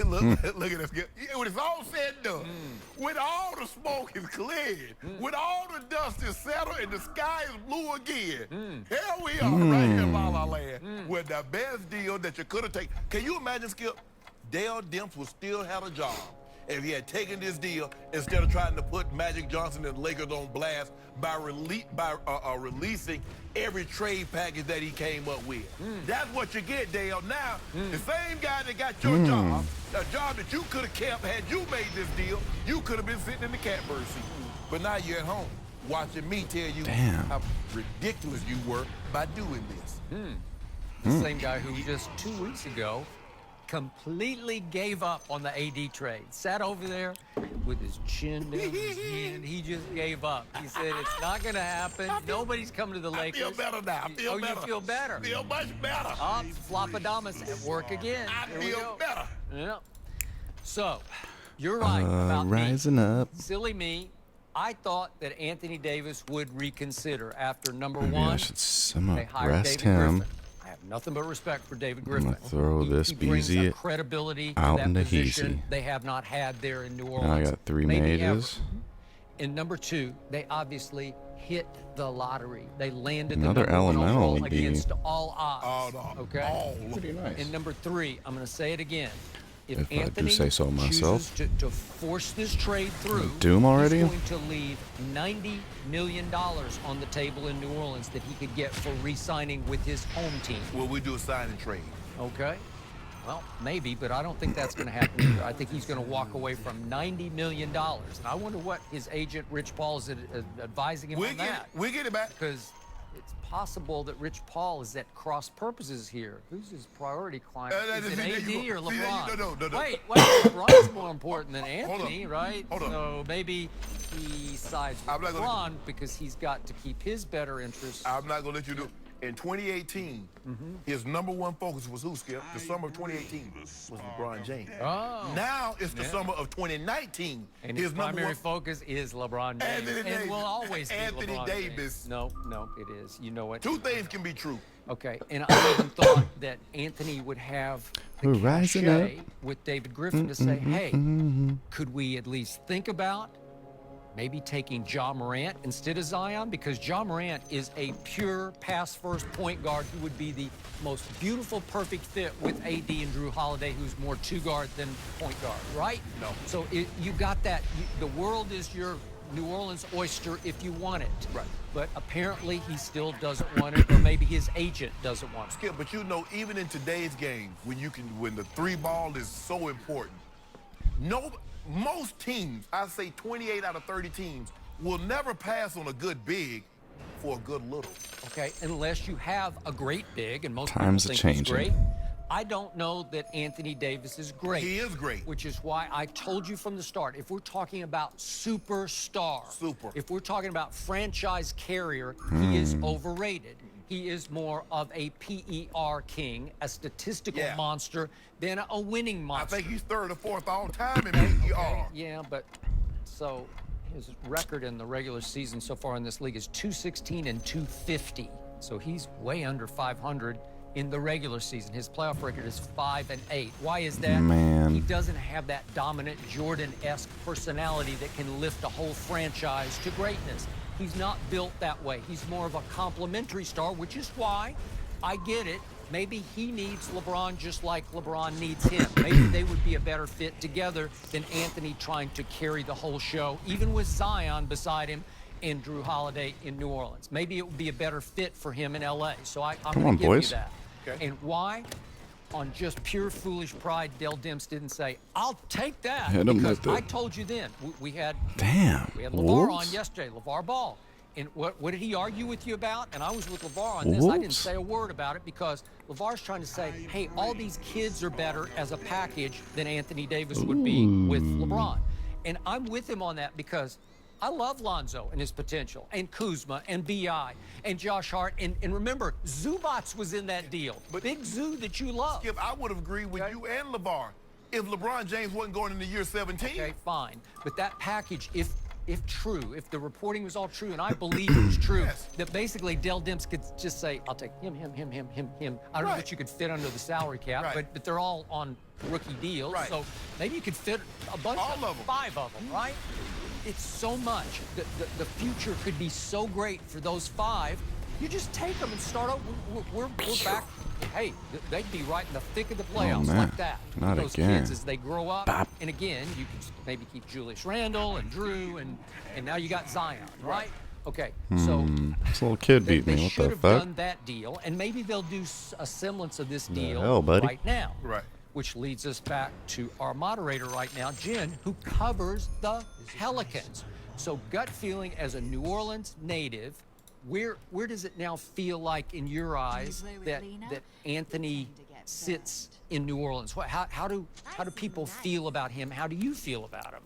look at this. When it's all said and done, when all the smoke is cleared, when all the dust is settled and the sky is blue again, here we are right here in La La Land with the best deal that you could have taken. Can you imagine, Skip? Dale Demps would still have a job if he had taken this deal instead of trying to put Magic Johnson and the Lakers on blast by releasing every trade package that he came up with. That's what you get, Dale. Now, the same guy that got your job, a job that you could have kept had you made this deal, you could have been sitting in the catbird seat. But now you're at home watching me tell you how ridiculous you were by doing this. The same guy who just 2 weeks ago completely gave up on the AD trade. Sat over there with his chin down his hand. He just gave up. He said, it's not going to happen. Nobody's coming to the Lakers. I feel better now. I feel better. You feel better? I feel much better. Flopadamus at work again. I feel better. Yeah. So, you're right about rising me. up. Silly me. I thought that Anthony Davis would reconsider after number Maybe one. I should somehow they hired rest David him. Griffin. I have nothing but respect for David I'm Griffin. gonna throw this He brings Beezy a credibility out to in that the position Heezy. they have not had there in New Orleans. Now I got 3 maybe mages. ever. And number two, they obviously hit the lottery. They landed Another the number one elemental overall would be against all odds. Okay. Pretty nice. And number three, I'm going to say it again. If I do Anthony say so myself. chooses to force this trade through, Doom already? he's going to leave $90 million on the table in New Orleans that he could get for re-signing with his home team. Well, we do a sign and trade. Okay. Well, maybe, but I don't think that's going to happen either. I think he's going to walk away from $90 million. And I wonder what his agent, Rich Paul, is advising him on that. We get it back. Because it's possible that Rich Paul is at cross purposes here. Who's his priority client? Is it AD or LeBron? No. Wait, LeBron's more important than Hold Anthony, on. right? Hold on. So maybe he sides with LeBron because he's got to keep his better interests. I'm not going to let you do it. In 2018, his number one focus was who, Skip? The summer of 2018 was LeBron James. Oh. Now it's the summer of 2019. And his primary focus is LeBron James. Anthony and Davis. will always be Anthony LeBron Davis. James. No, it is. You know what? Two things can be true. Okay, and I even thought that Anthony would have the We're rising cachet up. with David Griffin to say, hey, could we at least think about maybe taking Ja Morant instead of Zion, because Ja Morant is a pure pass-first point guard who would be the most beautiful, perfect fit with AD and Drew Holiday, who's more two-guard than point guard, right? No. So you got that. The world is your New Orleans oyster if you want it. Right. But apparently he still doesn't want it, or maybe his agent doesn't want it. Skip, but you know, even in today's game, when the three ball is so important, most teams, I say 28 out of 30 teams, will never pass on a good big for a good little. Okay, unless you have a great big, and most Times people are think he's changing. great. I don't know that Anthony Davis is great. He is great. Which is why I told you from the start, if we're talking about superstar, if we're talking about franchise carrier, he is overrated. He is more of a PER king, a statistical monster, than a winning monster. I think he's third or fourth all time in PER. Okay, yeah, but so his record in the regular season so far in this league is 216 and 250. So he's way under 500 in the regular season. His playoff record is 5-8. Why is that? Man. He doesn't have that dominant Jordan-esque personality that can lift a whole franchise to greatness. He's not built that way. He's more of a complimentary star, which is why I get it. Maybe he needs LeBron just like LeBron needs him. Maybe they would be a better fit together than Anthony trying to carry the whole show, even with Zion beside him and Drew Holiday in New Orleans. Maybe it would be a better fit for him in LA. So I'm going to give you that. Okay. And why? On just pure foolish pride, Dell Demps didn't say, I'll take that. Hit him Because with it. I told you then. We had LeVar Wolves? on yesterday, LeVar Ball. And what did he argue with you about? And I was with LeVar on this. I didn't Wolves? say a word about it because LeVar's trying to say, hey, all these kids are better as a package than Anthony Davis would be with LeBron. And I'm with him on that because I love Lonzo and his potential, and Kuzma, and B.I., and Josh Hart. And remember, Zubats was in that deal. But Big Zoo that you love. Skip, I would have agreed with you and LeVar if LeBron James wasn't going into year 17. Okay, fine. But that package, if true, if the reporting was all true, and I believe it was true, that basically Dell Demps could just say, I'll take him. I don't know that you could fit under the salary cap, but they're all on rookie deals. So maybe you could fit a bunch of them, 5 of them, right? It's so much. The future could be so great for those 5. You just take them and start out. We're back. Hey, they'd be right in the thick of the playoffs like that. Not those again. kids as they grow up. And again, you can maybe keep Julius Randle and Drew, and now you got Zion, right? Okay, so This little kid beat they me. What should the have fuck? done that deal, and maybe they'll do a semblance of this deal hell, buddy? right now. Right. Which leads us back to our moderator right now, Jen, who covers the Pelicans. So gut feeling as a New Orleans native, where does it now feel like in your eyes that Anthony sits in New Orleans? How do people feel about him? How do you feel about him?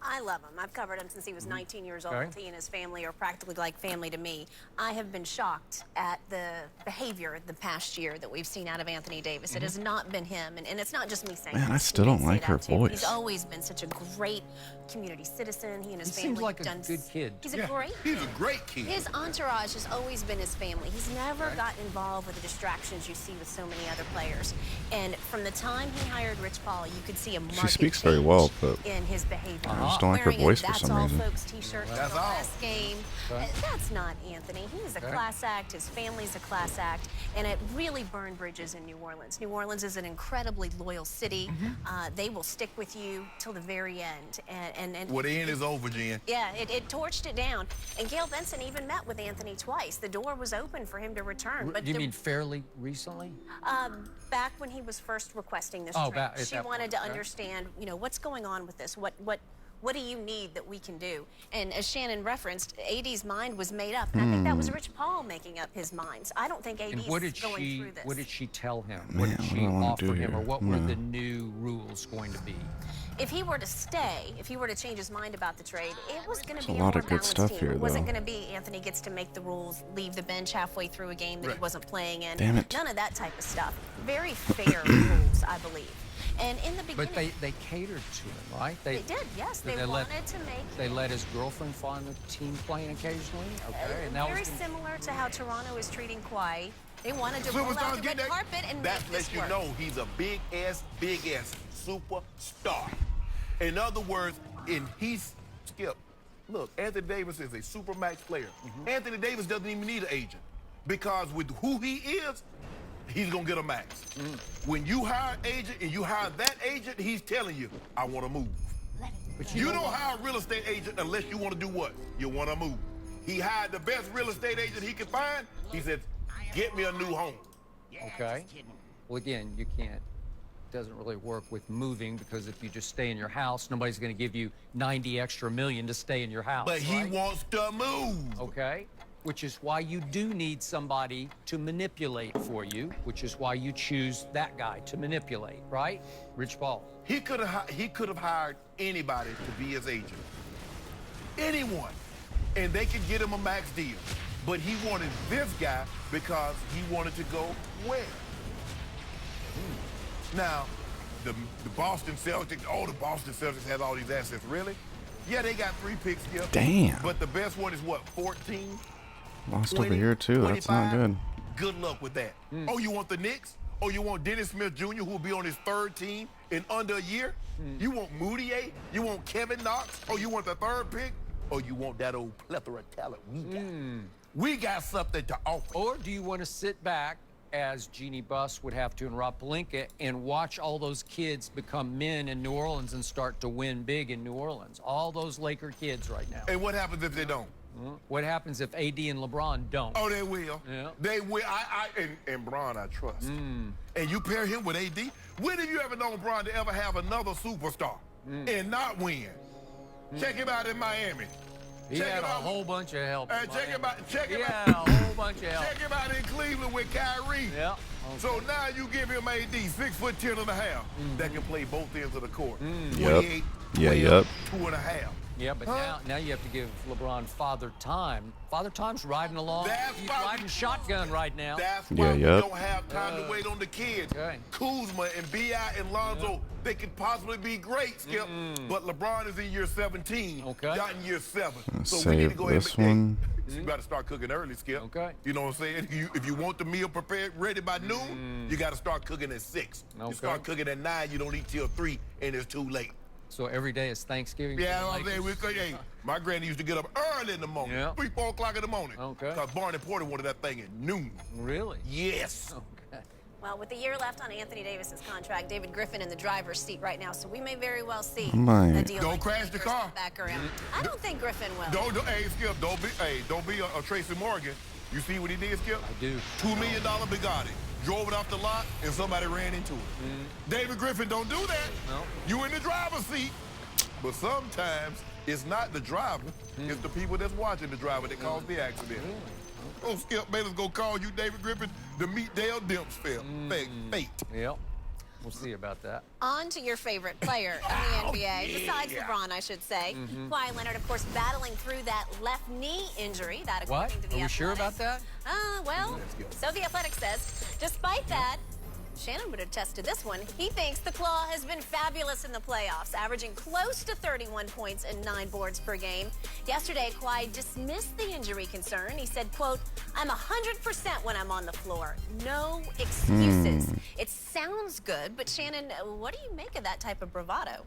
I love him. I've covered him since he was 19 years old. Okay. He and his family are practically like family to me. I have been shocked at the behavior the past year that we've seen out of Anthony Davis. It has not been him, and it's not just me saying Man, that. I still You don't say like that her too. voice. He's always been such a great community citizen. He and his He family seems like have a done good kid. He's a great He's a great kid. His entourage has always been his family. He's never gotten involved with the distractions you see with so many other players. And from the time he hired Rich Paul, you could see a marked speaks very well, change but in his behavior. I just don't like her Wearing a voice for That's some all reason. folks t-shirt for That's the all. last game. That's not Anthony. He's a class act. His family's a class act. And it really burned bridges in New Orleans. New Orleans is an incredibly loyal city. They will stick with you till the very end. And Well, the end is over, Jen. yeah, it torched it down. And Gail Benson even met with Anthony twice. The door was open for him to return. But Do you mean fairly recently? back when he was first requesting this Oh, trip, back at she that wanted point, to okay. understand, you know, what's going on with this? What do you need that we can do? And as Shannon referenced, AD's mind was made up. And I think that was Rich Paul making up his mind. I don't think AD's And what did going she through this. what did she tell him? Man, what did what she do I wanna offer do him, or here? what were No. the new rules going to be? If he were to stay, if he were to change his mind about the trade, it was going There's to a be a lot more of good balanced stuff team. here, It wasn't though. going to be Anthony gets to make the rules, leave the bench halfway through a game that he Right. wasn't playing in. Damn it. None of that type of stuff. Very fair rules, I believe. And in the beginning, But they catered to him, right? they did, yes. They let- wanted to make They let his girlfriend fly on the team plane occasionally. Okay, and that very was similar to how Toronto is treating Kawhi. They wanted to roll out Superstars the get red that. carpet and That make this lets you work. know he's a big S superstar. In other words, Skip, look, Anthony Davis is a supermax player. Anthony Davis doesn't even need an agent because with who he is, he's going to get a max. When you hire an agent and you hire that agent, he's telling you, I want to move. But you don't hire a real estate agent unless you want to do what? You want to move. He hired the best real estate agent he could find. He said, get me a new home. Okay. Well, again, you can't. Doesn't really work with moving because if you just stay in your house, nobody's going to give you 90 extra million to stay in your house. But he wants to move. Okay. Which is why you do need somebody to manipulate for you, which is why you choose that guy to manipulate, right? Rich Paul. He could have hired anybody to be his agent. Anyone. And they could get him a max deal. But he wanted this guy because he wanted to go where? Now, the Boston Celtics, the Boston Celtics has all these assets, really? Yeah, they got 3 picks here. Damn. But the best one is what, 14? Lost over here, too. That's not good. Good luck with that. Oh, you want the Knicks? Oh, you want Dennis Smith Jr., who will be on his 3rd team in under a year? You want Moutier? You want Kevin Knox? Oh, you want the 3rd pick? Or you want that old plethora of talent we got? We got something to offer. Or do you want to sit back, as Jeannie Buss would have to and Rob Pelinka, and watch all those kids become men in New Orleans and start to win big in New Orleans? All those Laker kids right now. And what happens if they don't? What happens if AD and LeBron don't? Oh, they will. Yeah. They will. And Bron, I trust. And you pair him with AD. When have you ever known Bron to ever have another superstar and not win? Check him out in Miami. He had a whole bunch of help. Check him out. A whole bunch of help. Check him out in Cleveland with Kyrie. Yeah. So now you give him AD, 6'10" and a half, that can play both ends of the court. Yep. 28, Yeah, 12, yep. 2.5. Yeah, but now you have to give LeBron Father Time. Father Time's riding along. He's riding shotgun right now. That's why we don't have time to wait on the kids. Okay. Kuzma and B.I. and Lonzo, they could possibly be great, Skip. But LeBron is in year 17. Okay. Y'all in year 7. Let's So we need to save go ahead this and one. you got to start cooking early, Skip. Okay. You know what I'm saying? If you want the meal prepared, ready by noon, you got to start cooking at 6. Okay. You start cooking at 9, you don't eat till 3, and it's too late. So every day is Thanksgiving. Yeah, I'm saying, hey, my granny used to get up early in the morning, 3, 4 o'clock in the morning. Okay. Because Barney Porter wanted that thing at noon. Really? Yes. Okay. Well, with a year left on Anthony Davis's contract, David Griffin in the driver's seat right now, so we may very well see a deal. Don't crash the car. Back around. I don't think Griffin will. Hey, Skip, don't be a Tracy Morgan. You see what he did, Skip? I do. $2 million Bugatti. Drove it off the lot, and somebody ran into it. David Griffin, don't do that. No. You in the driver's seat. But sometimes it's not the driver, it's the people that's watching the driver that caused the accident. Oh, Skip Baylor's gonna call you, David Griffin, to meet Dale Dempsfeld. Fate. Yep. We'll see about that. On to your favorite player in the NBA, besides LeBron, I should say. Kawhi Leonard, of course, battling through that left knee injury. That according to the Are we Athletic. sure about that? Well, so the Athletic says, despite that, Shannon would attest to this one. He thinks the Claw has been fabulous in the playoffs, averaging close to 31 points and 9 boards per game. Yesterday, Kawhi dismissed the injury concern. He said, quote, I'm 100% when I'm on the floor. No excuses. It sounds good, but Shannon, what do you make of that type of bravado?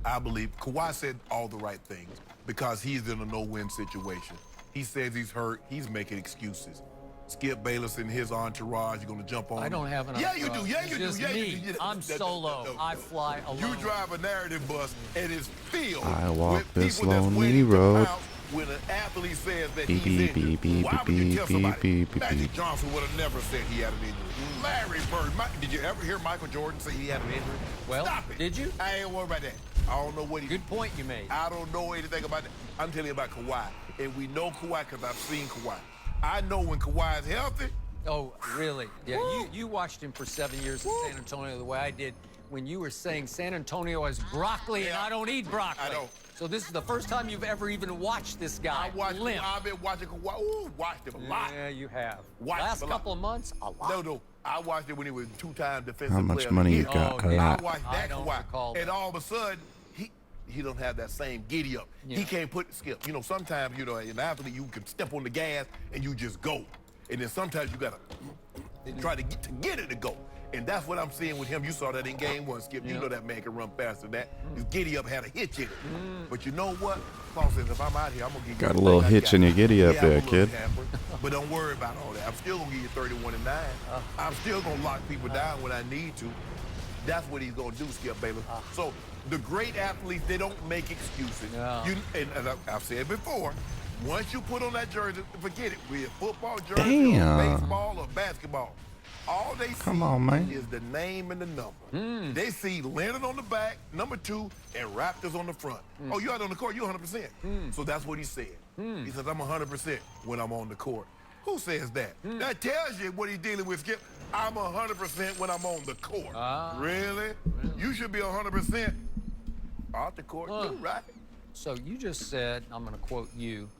I believe Kawhi said all the right things because he's in a no-win situation. He says he's hurt. He's making excuses. Skip Bayless and his entourage are going to jump on. I don't have an Yeah, you do. Yeah, you do. Just Yeah, me. you do. I'm solo. I fly alone. You drive a narrative bus and it's filled I walk with this people that's lonely waiting to road. pounce when an athlete says that Beep, he's beep, injured. beep, Why would you tell beep, somebody? beep, beep, Magic beep. Johnson would have never said he had an injury. Larry Bird. Did you ever hear Michael Jordan say he had an injury? Well, Stop it. did you? I ain't worried about that. I don't know what he... Good point you made. I don't know anything about that. I'm telling you about Kawhi. And we know Kawhi because I've seen Kawhi. I know when Kawhi is healthy. Oh, really? Yeah, you watched him for 7 years in San Antonio the way I did when you were saying San Antonio has broccoli and I don't eat broccoli. I know. So this is the first time you've ever even watched this guy limp. I've been watching Kawhi. Ooh, watched him a lot. Yeah, you have. Watched Last him a lot. couple of months, a lot. No. I watched it when he was two-time defensive How much player money of the you year. got? Oh, A yeah. lot. I watched I that don't Kawhi. recall And that. all of a sudden, he don't have that same giddy up. Yeah. He can't Skip. You know, sometimes, an athlete, you can step on the gas and you just go. And then sometimes you got to and try to get it to go. And that's what I'm seeing with him. You saw that in game 1, Skip. You know that man can run faster than that. His giddy up had a hitch in it. But you know what? Paul says, if I'm out here, I'm going to give you Got a little hitch in your giddy up there, kid. But don't worry about all that. I'm still going to give you 31 and 9. I'm still going to lock people down when I need to. That's what he's going to do, Skip, baby. So the great athletes, they don't make excuses. And I've said before, once you put on that jersey, forget it. Be it football jersey or baseball or basketball. All they see is the name and the number. They see Leonard on the back, number 2, and Raptors on the front. Oh, you out on the court, you're 100%. So that's what he said. He says, I'm 100% when I'm on the court. Who says that? That tells you what he's dealing with, Skip. I'm 100% when I'm on the court. Really? You should be 100% off the court. You're right. So you just said, I'm going to quote you,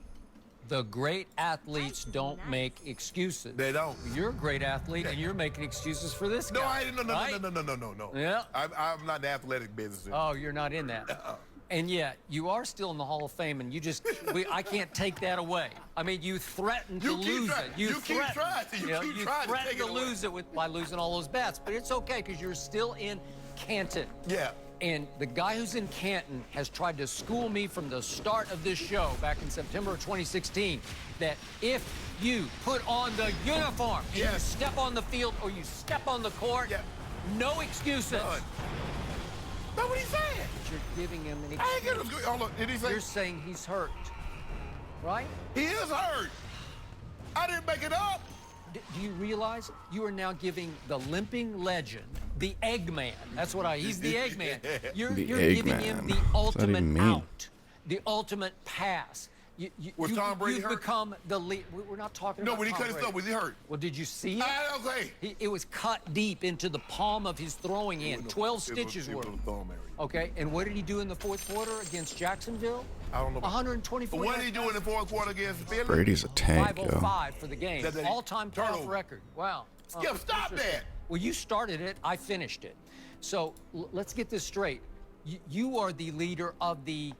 the great athletes don't make excuses. They don't. You're a great athlete, and you're making excuses for this guy. No, I didn't. No. Yeah. I'm not in the athletic business. Oh, you're not in that. And yet, you are still in the Hall of Fame, and you just, I can't take that away. I mean, you threatened to lose it. You keep trying to lose it by losing all those bets. But it's okay, because you're still in Canton. Yeah. And the guy who's in Canton has tried to school me from the start of this show back in September of 2016 that if you put on the uniform and you step on the field or you step on the court, no excuses. That's what he's saying. But you're giving him an I ain't excuse. giving him. Hold on. Did he say? You're saying he's hurt, right? He is hurt. I didn't make it up. Do you realize you are now giving the limping legend, the Eggman? That's what he's the Eggman. You're giving him the ultimate out, the ultimate pass. Was Tom Brady you've hurt? become the lead. We're not talking No, about when he Tom cut his Brady. thumb, was he hurt? Well, did you see it? Okay. It was cut deep into the palm of his throwing hand. 12 stitches worth. Okay, and what did he do in the fourth quarter against Jacksonville? I don't know. 124. What did he do in the fourth quarter against Philly? Brady's a tank, yo. 505 for the game. All-time playoff record. Wow. Skip, stop that. Well, you started it. I finished it. So let's get this straight. You are the leader of the,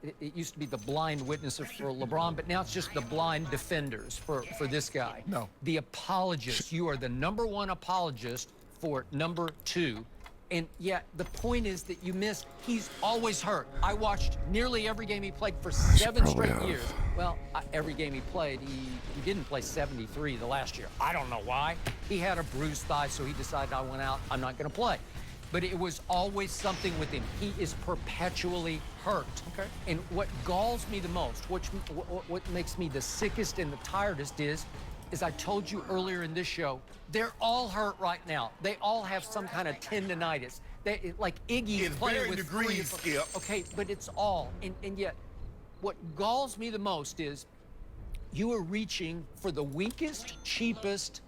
it used to be the blind witnesses for LeBron, but now it's just the blind defenders for this guy. No. The apologist. You are the #1 apologist for number 2. And yet, the point is that you missed. He's always hurt. I watched nearly every game he played for 7 straight years. Well, every game he played, he didn't play 73 the last year. I don't know why. He had a bruised thigh, so he decided I went out. I'm not going to play. But it was always something with him. He is perpetually hurt. Okay. And what galls me the most, what makes me the sickest and the tiredest is I told you earlier in this show, they're all hurt right now. They all have some kind of tendinitis. Like Iggy's playing with degrees, Skip. Okay, but it's all. And yet, what galls me the most is you are reaching for the weakest, cheapest,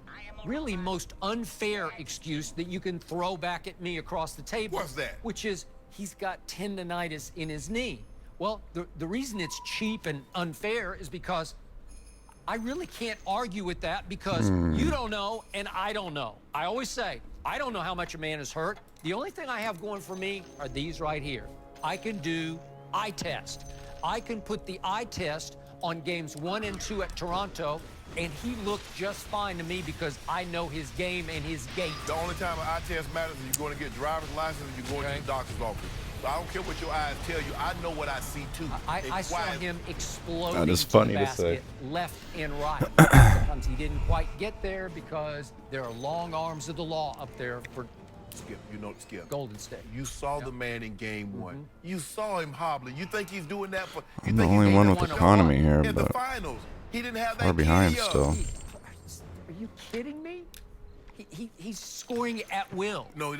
really most unfair excuse that you can throw back at me across the table. What's that? Which is he's got tendinitis in his knee. Well, the reason it's cheap and unfair is because I really can't argue with that because you don't know and I don't know. I always say, I don't know how much a man is hurt. The only thing I have going for me are these right here. I can do eye test. I can put the eye test on games 1 and 2 at Toronto, and he looked just fine to me because I know his game and his gait. The only time an eye test matters is you're going to get driver's license and you're going to the doctor's office. So I don't care what your eyes tell you. I know what I see, too. I saw him exploding That is funny to the to say. basket, left and right. Sometimes he didn't quite get there because there are long arms of the law up there for Skip, you know, Skip. Golden State. You saw the man in game 1. You saw him hobbling. You think he's doing that for... I'm the only one with economy here, in the but finals, he didn't have that far behind giddy up. still. Are you kidding me? He's scoring at will. No.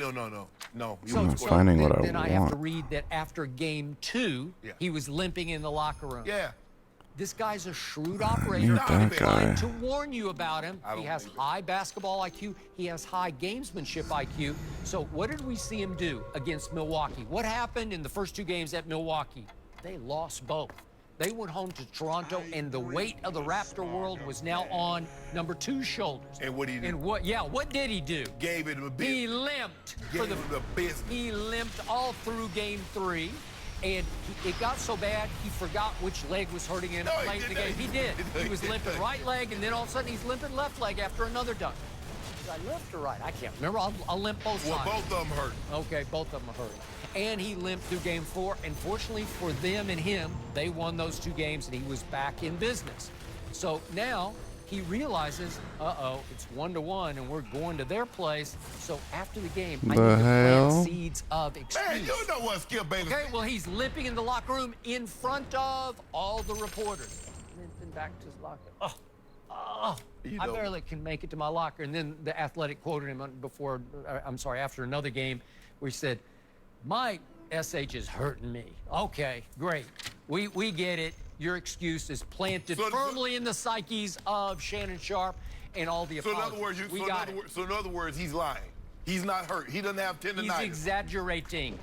I'm finding what I then I have to want. read that after game 2, he was limping in the locker room. Yeah. This guy's a shrewd operator. Not that I'm guy. trying to warn you about him. I don't He has believe it. high basketball IQ. He has high gamesmanship IQ. So what did we see him do against Milwaukee? What happened in the first 2 games at Milwaukee? They lost both. They went home to Toronto, and the weight of the Raptor world was now on number 2's shoulders. And what did he do? And what did he do? Gave it a bit. He limped. Gave him the business. He limped all through game 3. And it got so bad, he forgot which leg was hurting him late in the game. He did. He was limping right leg, and then all of a sudden he's limping left leg after another dunk. side, left or right? I can't remember. I'll limp both Well, sides. both of them hurt. Okay, both of them are hurting. And he limped through game 4. And fortunately for them and him, they won those 2 games, and he was back in business. So now he realizes, uh-oh, it's 1-1, and we're going to their place. So after the game, I need to plant seeds of excuse. Man, you know what Skip Bayless. Okay, well, he's limping in the locker room in front of all the reporters. Limping back to his locker. I barely can make it to my locker. And then the Athletic quoted him after another game, where he said, my SH is hurting me. Okay, great. We get it. Your excuse is planted firmly in the psyches of Shannon Sharp and all the opponents. So in other words, he's lying. He's not hurt. He doesn't have tendonitis. He's exaggerating.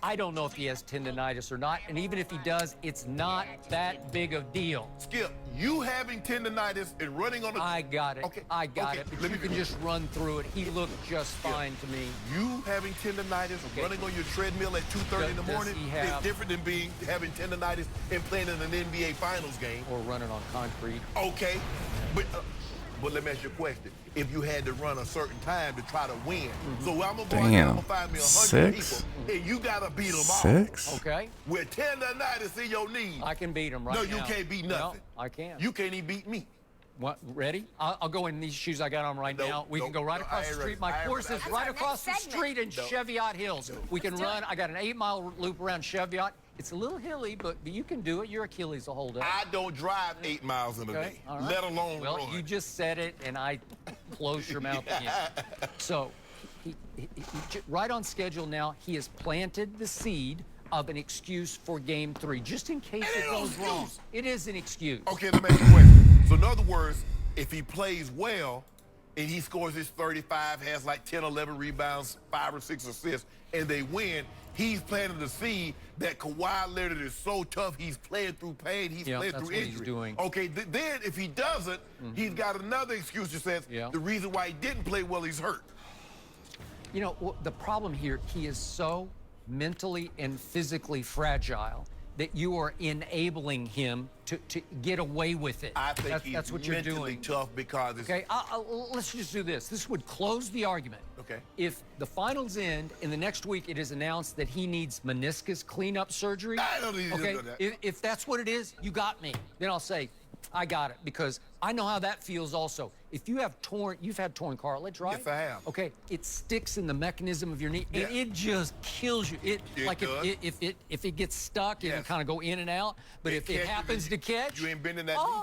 I don't know if he has tendonitis or not, and even if he does, it's not that big of a deal. Skip, you having tendonitis and running on the... I got it. Okay. I got it. But you can just run through it. He looked just fine to me. You having tendonitis, running on your treadmill at 2:30 in the morning is different than having tendonitis and playing in an NBA Finals game. Or running on concrete. Okay. But let me ask you a question. If you had to run a certain time to try to win, so I'm going to go out there, I'm going to find me 100 people, and you got to beat them all. 6? Okay. With tendonitis in your knees. I can beat them right now. No, you can't beat nothing. No, I can't. You can't even beat me. What? Ready? I'll go in these shoes I got on right now. We can go right across the street. My course is right across the street in Cheviot Hills. We can run. I got an 8-mile loop around Cheviot. It's a little hilly, but you can do it. Your Achilles will hold up. I don't drive 8 miles in a day, let alone run. Well, you just said it, and I closed your mouth again. So, he right on schedule now, he has planted the seed of an excuse for game 3, just in case it goes wrong. It is an excuse. Okay, let me ask you a question. So in other words, if he plays well and he scores his 35, has like 10, 11 rebounds, 5 or 6 assists, and they win, he's planting the seed that Kawhi Leonard is so tough, he's playing through pain, he's playing through injury. He's doing. Okay, then if he doesn't, he's got another excuse that says the reason why he didn't play well, he's hurt. You know, the problem here, he is so mentally and physically fragile that you are enabling him to get away with it. I think that's what you're doing. Tough because it's... Okay, let's just do this. This would close the argument. Okay. If the finals end and the next week it is announced that he needs meniscus cleanup surgery, I don't need to know that. If that's what it is, you got me. Then I'll say, I got it, because I know how that feels also. If you have you've had torn cartilage, right? Yes, I have. Okay, it sticks in the mechanism of your knee, and it just kills you. If it gets stuck, it'll kind of go in and out. But if it happens to catch, you ain't been in that knee.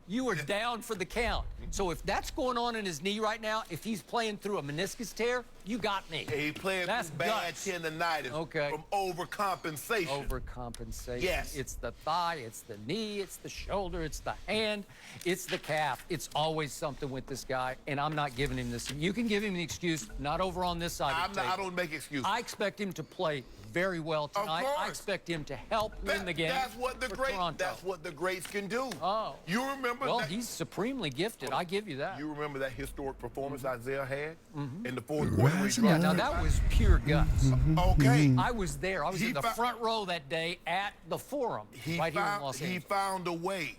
You are down for the count. So if that's going on in his knee right now, if he's playing through a meniscus tear, you got me. He playing through bad tendonitis from overcompensation. Overcompensation. Yes. It's the thigh, it's the knee, it's the shoulder, it's the hand, it's the calf. It's always something with this guy, and I'm not giving him this. You can give him the excuse, not over on this side of the table. I don't make excuses. I expect him to play very well tonight. I expect him to help win the game. That's what the greats can do. Oh. You remember that? He's supremely gifted. I give you that. You remember that historic performance Isaiah had in the fourth quarter? Yeah, now that was pure guts. Okay. I was there. I was in the front row that day at the Forum right here in Los Angeles. He found a way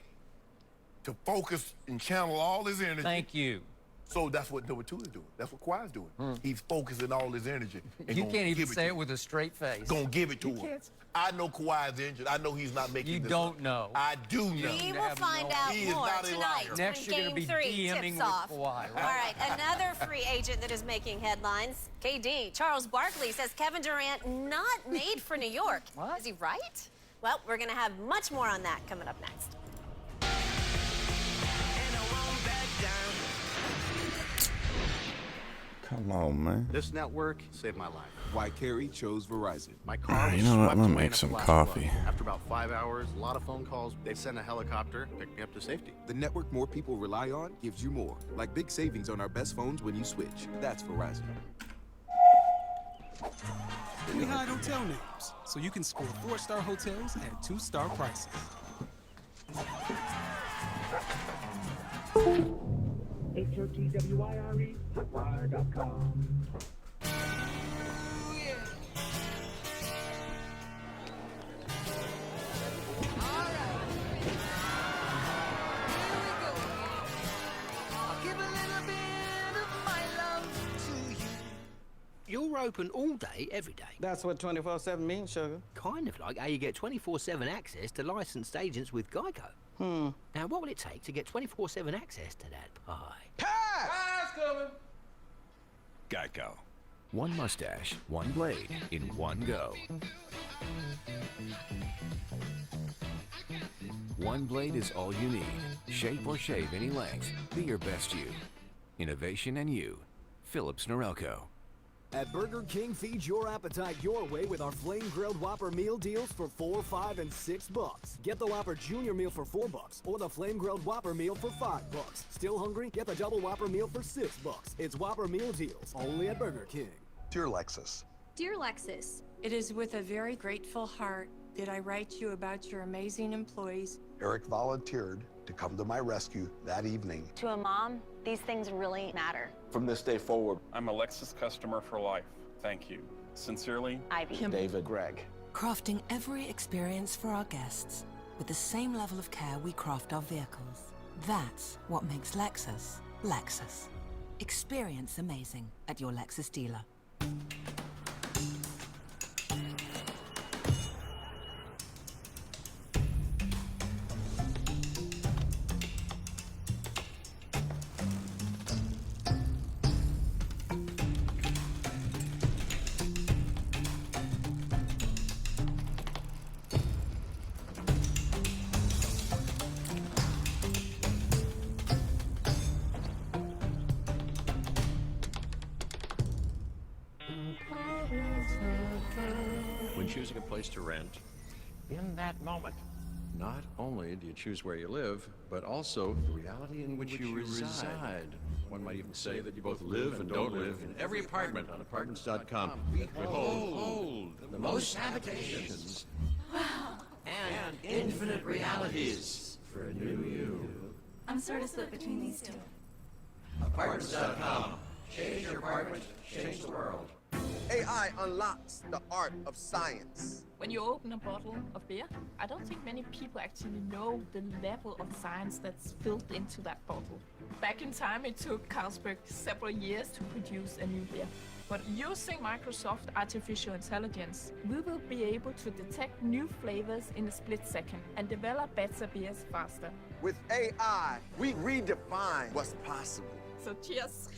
to focus and channel all his energy. Thank you. So that's what number 2 is doing. That's what Kawhi's doing. He's focusing all his energy. You can't even say it with a straight face. Gonna give it to him. I know Kawhi's injured. I know he's not making this don't know. I do know. We will find out more tonight. Next, you're going to be DMing with Kawhi, right? All right, another free agent that is making headlines. KD, Charles Barkley says Kevin Durant not made for New York. What? Is he right? Well, we're going to have much more on that coming up next. Come on, man. This network saved my life. Why Carrie chose Verizon. My car was you know what? swept I'm gonna away make in a some flash coffee. flood. After about 5 hours, a lot of phone calls, they sent a helicopter, picked me up to safety. The network more people rely on gives you more. Like big savings on our best phones when you switch. That's Verizon. We hide hotel names, so you can score 4-star hotels at 2-star prices. HOTWIRE, hotwire.com. Give a little bit open all day, every day. That's what 24/7 means, sugar. Kind of like how you get 24/7 access to licensed agents with Geico. Now, what will it take to get 24/7 access to that pie? Pie's coming! Geico. One mustache, one blade, in one go. One blade is all you need. Shape or shave any length. Be your best you. Innovation and you. Phillips Norelco. At Burger King, feed your appetite your way with our flame grilled Whopper meal deals for $4, $5, and $6. Get the Whopper Junior meal for $4 or the flame grilled Whopper meal for $5. Still hungry? Get the double Whopper meal for $6. It's Whopper meal deals only at Burger King. Dear Lexus. Dear Lexus, it is with a very grateful heart that I write you about your amazing employees. Eric volunteered to come to my rescue that evening. To a mom, these things really matter. From this day forward, I'm a Lexus customer for life. Thank you. Sincerely, Ivy. David. Greg. Crafting every experience for our guests with the same level of care we craft our vehicles. That's what makes Lexus, Lexus. Experience amazing at your Lexus dealer. When choosing a place to rent, in that moment, not only do you choose where you live, but also the reality in which you reside. One might even say that you both live and don't live in every apartment on apartments.com. Behold the most habitations and infinite realities for a new you. I'm sort of split between these two. Apartments.com. Change your apartment, change the world. AI unlocks the art of science. When you open a bottle of beer, I don't think many people actually know the level of science that's filled into that bottle. Back in time, it took Carlsberg several years to produce a new beer. But using Microsoft Artificial Intelligence, we will be able to detect new flavors in a split second and develop better beers faster. With AI, we redefine what's possible. So cheers.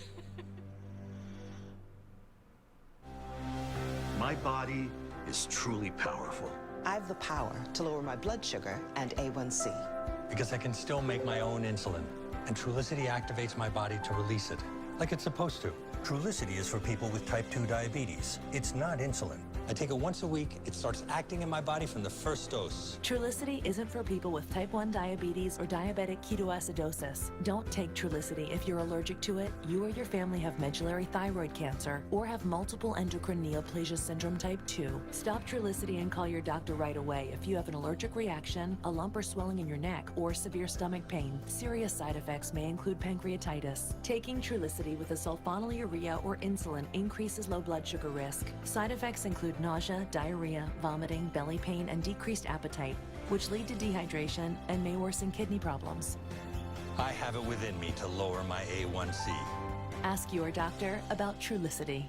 My body is truly powerful. I have the power to lower my blood sugar and A1C. Because I can still make my own insulin. And Trulicity activates my body to release it, like it's supposed to. Trulicity is for people with type 2 diabetes. It's not insulin. I take it once a week. It starts acting in my body from the first dose. Trulicity isn't for people with type 1 diabetes or diabetic ketoacidosis. Don't take Trulicity if you're allergic to it, you or your family have medullary thyroid cancer, or have multiple endocrine neoplasia syndrome type 2. Stop Trulicity and call your doctor right away if you have an allergic reaction, a lump or swelling in your neck, or severe stomach pain. Serious side effects may include pancreatitis. Taking Trulicity with a sulfonylurea or insulin increases low blood sugar risk. Side effects include nausea, diarrhea, vomiting, belly pain, and decreased appetite, which lead to dehydration and may worsen kidney problems. I have it within me to lower my A1C. Ask your doctor about Trulicity.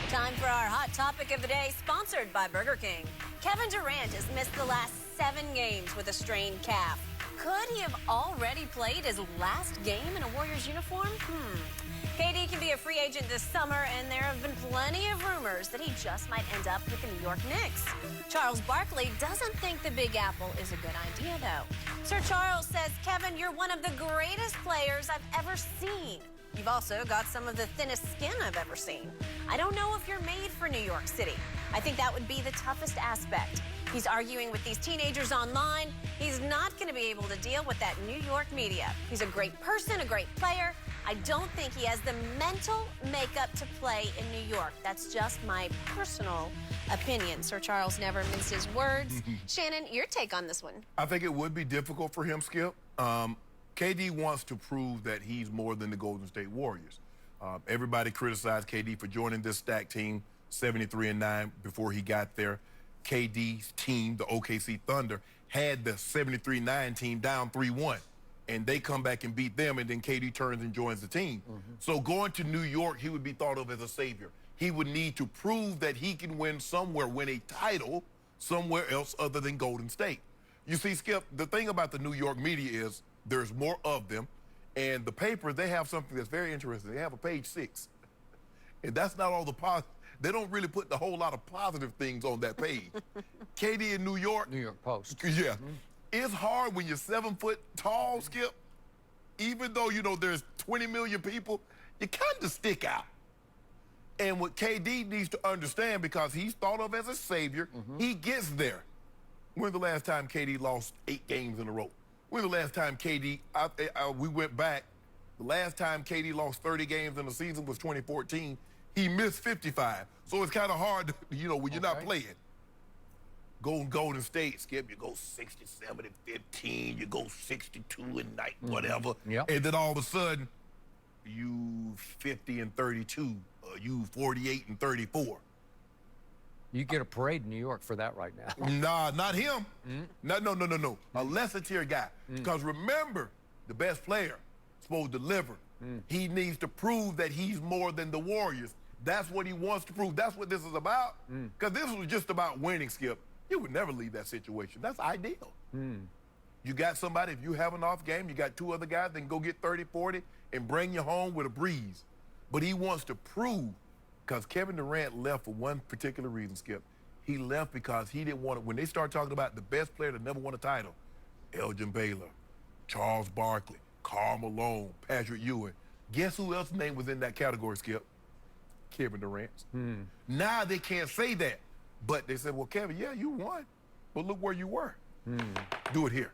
Time for our hot topic of the day, sponsored by Burger King. Kevin Durant has missed the last 7 games with a strained calf. Could he have already played his last game in a Warriors uniform? KD can be a free agent this summer, and there have been plenty of rumors that he just might end up with the New York Knicks. Charles Barkley doesn't think the Big Apple is a good idea, though. Sir Charles says, Kevin, you're one of the greatest players I've ever seen. You've also got some of the thinnest skin I've ever seen. I don't know if you're made for New York City. I think that would be the toughest aspect. He's arguing with these teenagers online. He's not going to be able to deal with that New York media. He's a great person, a great player. I don't think he has the mental makeup to play in New York. That's just my personal opinion. Sir Charles never minces words. Shannon, your take on this one? I think it would be difficult for him, Skip. KD wants to prove that he's more than the Golden State Warriors. Everybody criticized KD for joining this stacked team, 73-9 before he got there. KD's team, the OKC Thunder, had the 73-9 team down 3-1. and they come back and beat them, and then KD turns and joins the team. So going to New York, he would be thought of as a savior. He would need to prove that he can win somewhere, win a title somewhere else other than Golden State. You see, Skip, the thing about the New York media is there's more of them, and the paper, they have something that's very interesting. They have a page 6, and that's not all the positive. They don't really put the whole lot of positive things on that page. KD in New York. New York Post. Yeah. It's hard when you're 7 foot tall, Skip. Even though, you know, there's 20 million people, you kind of stick out. And what KD needs to understand, because he's thought of as a savior, he gets there. When's the last time KD lost 8 games in a row? When's the last time KD, we went back, the last time KD lost 30 games in a season was 2014. He missed 55. So it's kind of hard, you know, when you're not playing. Golden State, Skip, you go 67 and 15, you go 62 and 9, whatever. And then all of a sudden, you 50 and 32, you 48 and 34. You get a parade in New York for that right now. Nah, not him. No. A lesser tier guy. Because remember, the best player is supposed to deliver. He needs to prove that he's more than the Warriors. That's what he wants to prove. That's what this is about. Because this was just about winning, Skip. You would never leave that situation. That's ideal. You got somebody, if you have an off game, you got 2 other guys that can go get 30, 40 and bring you home with a breeze. But he wants to prove, because Kevin Durant left for one particular reason, Skip. He left because he didn't want to, when they start talking about the best player that never won a title, Elgin Baylor, Charles Barkley, Karl Malone, Patrick Ewing. Guess who else's name was in that category, Skip? Kevin Durant's. Now they can't say that. But they said, well, Kevin, yeah, you won. But look where you were. Do it here.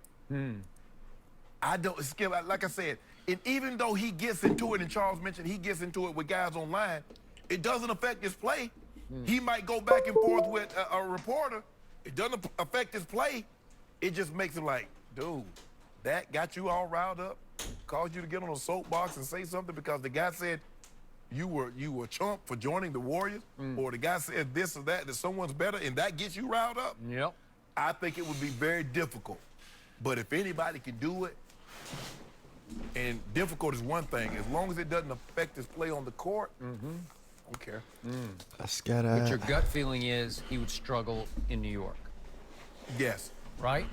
I don't, Skip, like I said, and even though he gets into it, and Charles mentioned he gets into it with guys online, it doesn't affect his play. He might go back and forth with a reporter. It doesn't affect his play. It just makes him like, dude, that got you all riled up, caused you to get on a soapbox and say something because the guy said you were a chump for joining the Warriors, or the guy said this or that someone's better, and that gets you riled up. I think it would be very difficult. But if anybody can do it, and difficult is one thing, as long as it doesn't affect his play on the court, I don't care. But your gut feeling is he would struggle in New York. Yes. Right?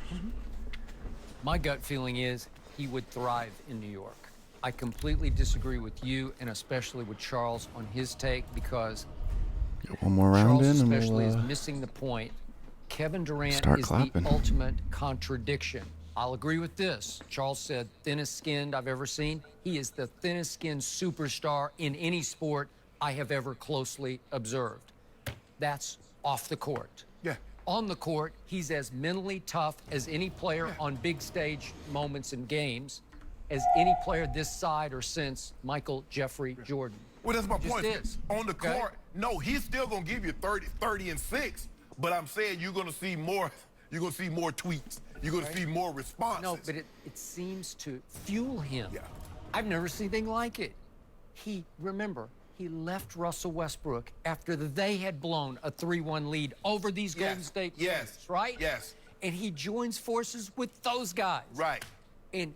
My gut feeling is he would thrive in New York. I completely disagree with you, and especially with Charles on his take, because Get one more round Charles in and especially we'll is missing the point. Kevin Durant start is clapping. the ultimate contradiction. I'll agree with this. Charles said, thinnest skinned I've ever seen. He is the thinnest skinned superstar in any sport I have ever closely observed. That's off the court. Yeah. On the court, he's as mentally tough as any player on big stage moments in games, as any player this side or since Michael Jeffrey Jordan. Well, that's my Just point. is. On the court, no, he's still gonna give you 30 and 6. But I'm saying you're gonna see more. You're gonna see more tweets. You're gonna see more responses. No, but it seems to fuel him. I've never seen anything like it. Remember, he left Russell Westbrook after they had blown a 3-1 lead over these Golden State players, right? Yes. And he joins forces with those guys. Right. And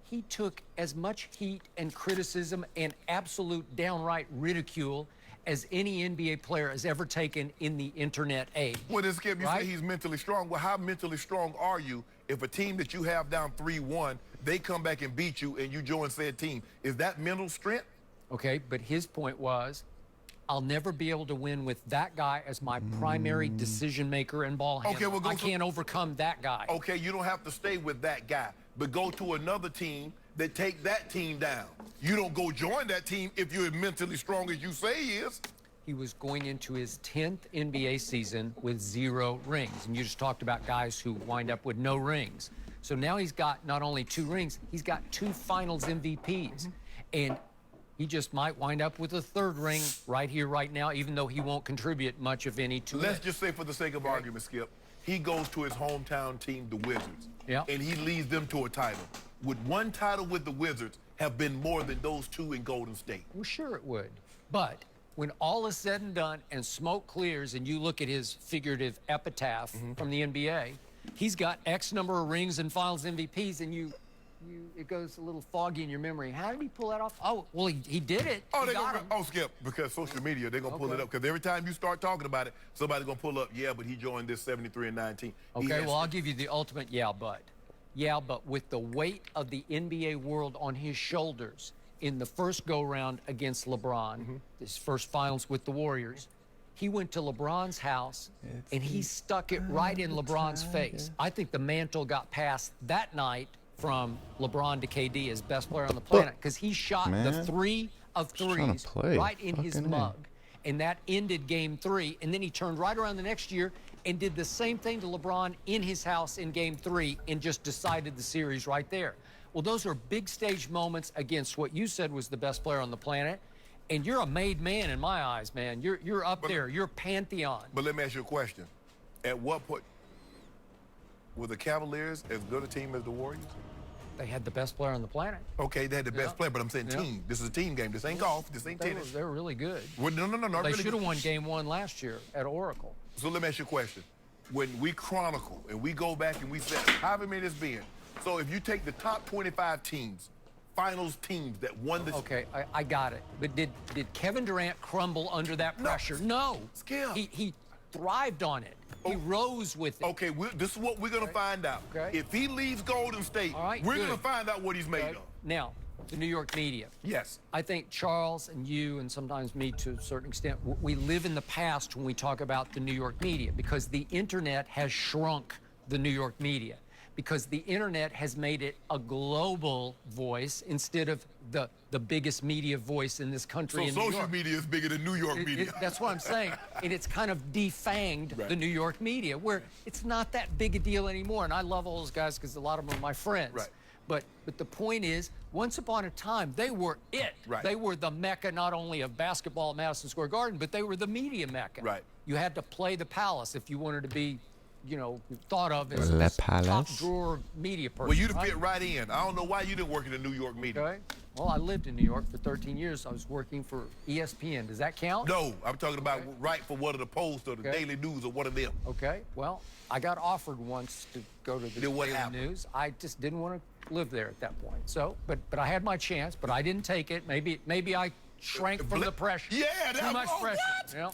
he took as much heat and criticism and absolute downright ridicule as any NBA player has ever taken in the internet age. Well, this Skip, you say he's mentally strong. Well, how mentally strong are you if a team that you have down 3-1, they come back and beat you and you join said team? Is that mental strength? Okay, but his point was, I'll never be able to win with that guy as my primary decision maker and ball handler. Okay, well, I can't overcome that guy. Okay, you don't have to stay with that guy, but go to another team that take that team down. You don't go join that team if you're as mentally strong as you say he is. He was going into his 10th NBA season with 0 rings. And you just talked about guys who wind up with no rings. So now he's got not only 2 rings, he's got 2 finals MVPs. And he just might wind up with a 3rd ring right here, right now, even though he won't contribute much, if any, to Let's just say, for the sake of argument, Skip, he goes to his hometown team, the Wizards, and he leads them to a title. Would one title with the Wizards have been more than those 2 in Golden State? Well, sure it would. But when all is said and done and smoke clears and you look at his figurative epitaph from the NBA, he's got X number of rings and finals MVPs, and you it goes a little foggy in your memory. How did he pull that off? Oh, well, he did it. Oh, He got him. Skip, because social media, they're gonna pull it up. Because every time you start talking about it, somebody's gonna pull up. Yeah, but he joined this 73-19. Okay, well, I'll give you the ultimate yeah, but. Yeah, but with the weight of the NBA world on his shoulders in the first go-round against LeBron, his first finals with the Warriors, he went to LeBron's house and he stuck it right in LeBron's face. I think the mantle got passed that night from LeBron to KD as best player on the planet because he shot the 3 of threes right in his mug. And that ended game 3. And then he turned right around the next year and did the same thing to LeBron in his house in game 3 and just decided the series right there. Well, those are big stage moments against what you said was the best player on the planet. And you're a made man in my eyes, man. You're up there. You're pantheon. But let me ask you a question. At what point were the Cavaliers as good a team as the Warriors? They had the best player on the planet. Okay, they had the best player, but I'm saying team. This is a team game. This ain't golf. This ain't tennis. They were really good. Well, no. They should have won game 1 last year at Oracle. So let me ask you a question. When we chronicle and we go back and we say, however many it's been, so if you take the top 25 teams, finals teams that won this. Okay, I got it. But did Kevin Durant crumble under that pressure? No. Skip. He thrived on it. He rose with it. Okay, this is what we're going to find out. Okay. If he leaves Golden State, we're going to find out what he's made of. Now, the New York media. Yes. I think Charles and you, and sometimes me to a certain extent, we live in the past when we talk about the New York media because the internet has shrunk the New York media. Because the internet has made it a global voice instead of the biggest media voice in this country. So social media is bigger than New York media. That's what I'm saying. And it's kind of defanged the New York media, where it's not that big a deal anymore. And I love all those guys because a lot of them are my friends. Right. But the point is, once upon a time, they were it. Right. They were the mecca not only of basketball at Madison Square Garden, but they were the media mecca. Right. You had to play the Palace if you wanted to be, thought of as Le this top Palace. drawer media person. Well, you'd fit right in. I don't know why you didn't work in the New York media. Okay. Well, I lived in New York for 13 years. I was working for ESPN. Does that count? No, I'm talking about right for one of the Post or the Daily News or one of them. Okay. Well, I got offered once to go to the Daily News. I just didn't want to live there at that point. So, but I had my chance, but I didn't take it. Maybe I shrank from the pressure. Yeah, too much pressure. What? Yeah.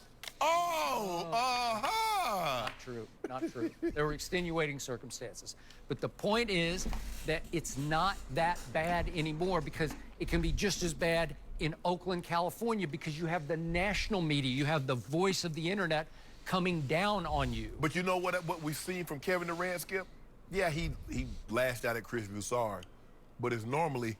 Not true. Not true. There were extenuating circumstances. But the point is that it's not that bad anymore because it can be just as bad in Oakland, California, because you have the national media, you have the voice of the internet coming down on you. But you know what we've seen from Kevin Durant, Skip? Yeah, he lashed out at Chris Broussard, but it's normally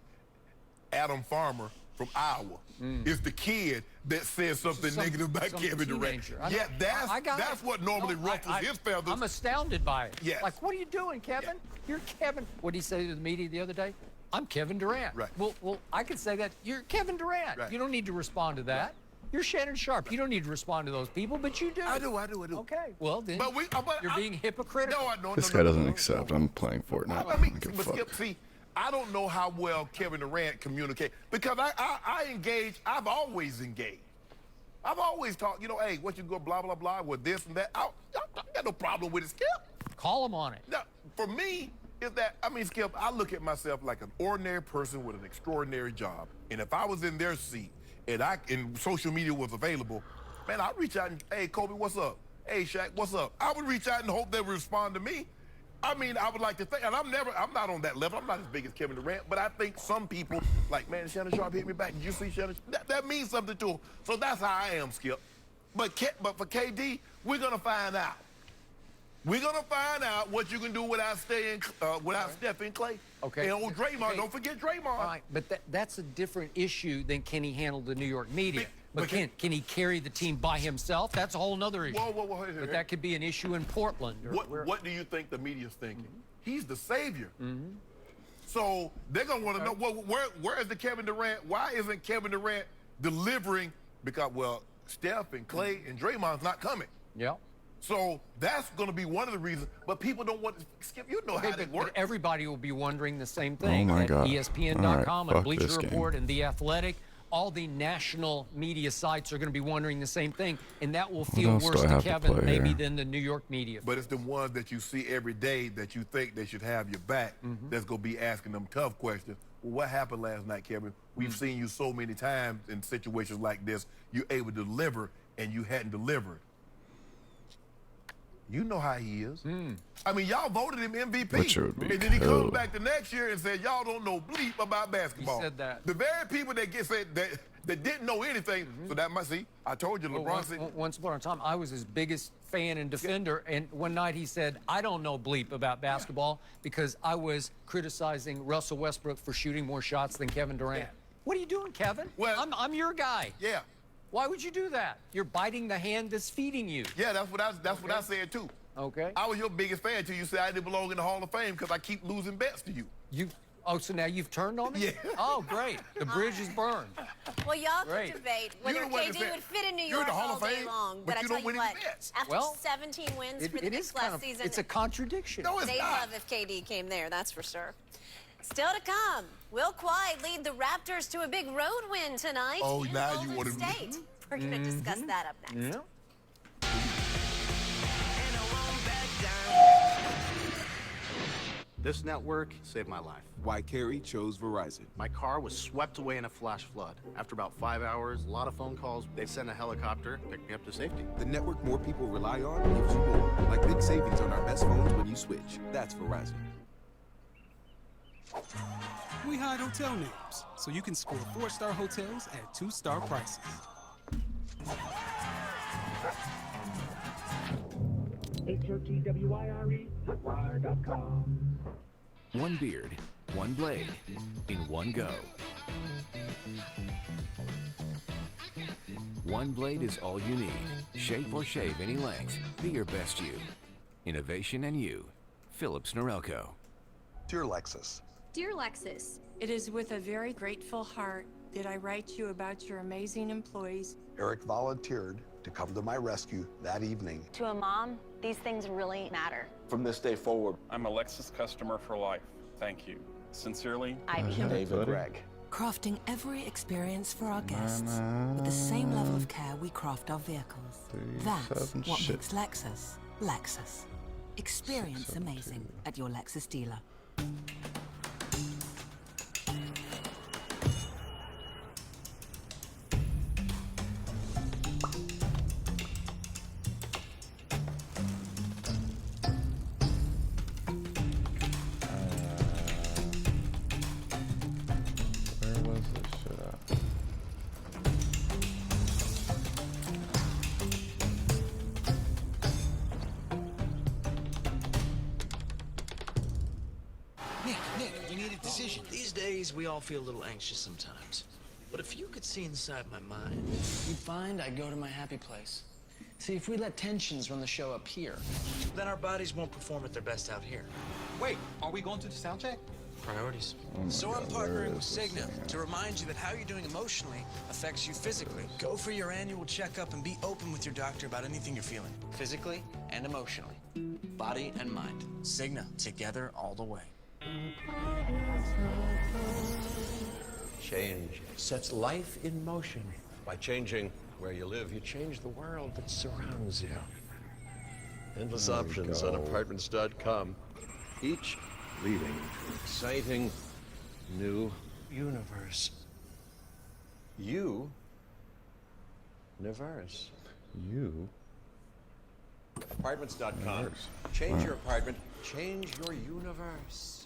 Adam Farmer from Iowa. It's the kid that says something negative about Kevin Durant. Yeah, that's what normally ruffles his feathers. I'm astounded by it. Yes. Like, what are you doing, Kevin? You're Kevin. What did he say to the media the other day? I'm Kevin Durant. Right. Well, I could say that. You're Kevin Durant. Right. You don't need to respond to that. Right. You're Shannon Sharp. You don't need to respond to those people, but you do. I do. Okay. Well, then you're being hypocritical. This guy doesn't accept. I'm playing Fortnite. I mean, I don't give a but fuck. Skip, see, I don't know how well Kevin Durant communicates because I engage. I've always engaged. I've always talked. Hey, what you go blah blah blah with this and that. I got no problem with it, Skip. Call him on it. Now, for me, is that Skip, I look at myself like an ordinary person with an extraordinary job, and if I was in their seat and social media was available, man, I'd reach out and, hey, Kobe, what's up? Hey, Shaq, what's up? I would reach out and hope they would respond to me. I mean, I would like to think, and I'm not on that level. I'm not as big as Kevin Durant, but I think some people, like, man, Shannon Sharp hit me back. Did you see Shannon? That means something to him. So that's how I am, Skip. But for KD, we're going to find out. We're going to find out what you can do without Steph and Clay. Okay. And old Draymond, don't forget Draymond. All right, but that's a different issue than can he handle the New York media. But can he carry the team by himself? That's a whole nother issue. Whoa. But that could be an issue in Portland. What do you think the media's thinking? He's the savior. So they're going to want to know, where is the Kevin Durant? Why isn't Kevin Durant delivering? Because, Steph and Clay and Draymond's not coming. Yeah. So that's going to be one of the reasons. But people don't want to skip. You know how that works. But everybody will be wondering the same thing. Oh my at God. ESPN.com All right, and Bleacher fuck this Report game. and The Athletic. all the national media sites are going to be wondering the same thing, and that will feel else do worse I to have to Kevin play maybe here? than the New York media. But it's the ones that you see every day that you think they should have your back that's going to be asking them tough questions. Well, what happened last night, Kevin? We've seen you so many times in situations like this. You're able to deliver, and you hadn't delivered. You know how he is. I mean, y'all voted him MVP. Which would be and then he comes cool. back the next year and said, y'all don't know bleep about basketball. He said that. The very people that get said that didn't know anything, so that must see. I told you, LeBron said. Once upon a time, I was his biggest fan and defender, and one night he said, I don't know bleep about basketball because I was criticizing Russell Westbrook for shooting more shots than Kevin Durant. What are you doing, Kevin? Well, I'm your guy. Yeah. Why would you do that? You're biting the hand that's feeding you. Yeah, that's what I said too. Okay. I was your biggest fan till you said I didn't belong in the Hall of Fame because I keep losing bets to you. So now you've turned on me? Yeah. Oh, great. The bridge is burned. Well, y'all Great. can debate whether You're the one that KD said, would fit in New you're in York the Hall all of day Fame, long. but But I you tell don't you win what, any bets. after Well, 17 wins for the it Knicks is kind last of, season, it's a contradiction. No, it's they'd not. love if KD came there, that's for sure. Still to come, will Kawhi lead the Raptors to a big road win tonight Oh, in now you Golden want to- State? We're going to discuss that up next. Yeah. This network saved my life. Why Carey chose Verizon. My car was swept away in a flash flood. After about 5 hours, a lot of phone calls, they sent a helicopter, picked me up to safety. The network more people rely on gives you more. Like big savings on our best phones when you switch. That's Verizon. We hide hotel names, so you can score 4-star hotels at 2-star prices. HOTWIRE.com. One beard, one blade, in one go. One blade is all you need. Shape or shave any length. Be your best you. Innovation and you. Philips Norelco. Dear Lexus, Dear Lexus, it is with a very grateful heart that I write you about your amazing employees. Eric volunteered to come to my rescue that evening. To a mom, these things really matter. From this day forward, I'm a Lexus customer for life. Thank you. Sincerely, David Greg. Crafting every experience for our guests with the same level of care we craft our vehicles. That's what makes Lexus, Lexus. Experience amazing at your Lexus dealer. Where was this shit at? Nick, we need a decision. These days, we all feel a little anxious sometimes. But if you could see inside my mind, you'd find I go to my happy place. See, if we let tensions run the show up here, then our bodies won't perform at their best out here. Wait, are we going to the sound check? Priorities. So I'm partnering with Cigna to remind you that how you're doing emotionally affects you physically. Go for your annual checkup and be open with your doctor about anything you're feeling, physically and emotionally, body and mind. Cigna, together all the way. Change sets life in motion. By changing where you live, you change the world that surrounds you. Endless There we options go. on apartments.com, each leading to an exciting new universe. Universe. You. Apartments.com. Change your apartment, change your universe.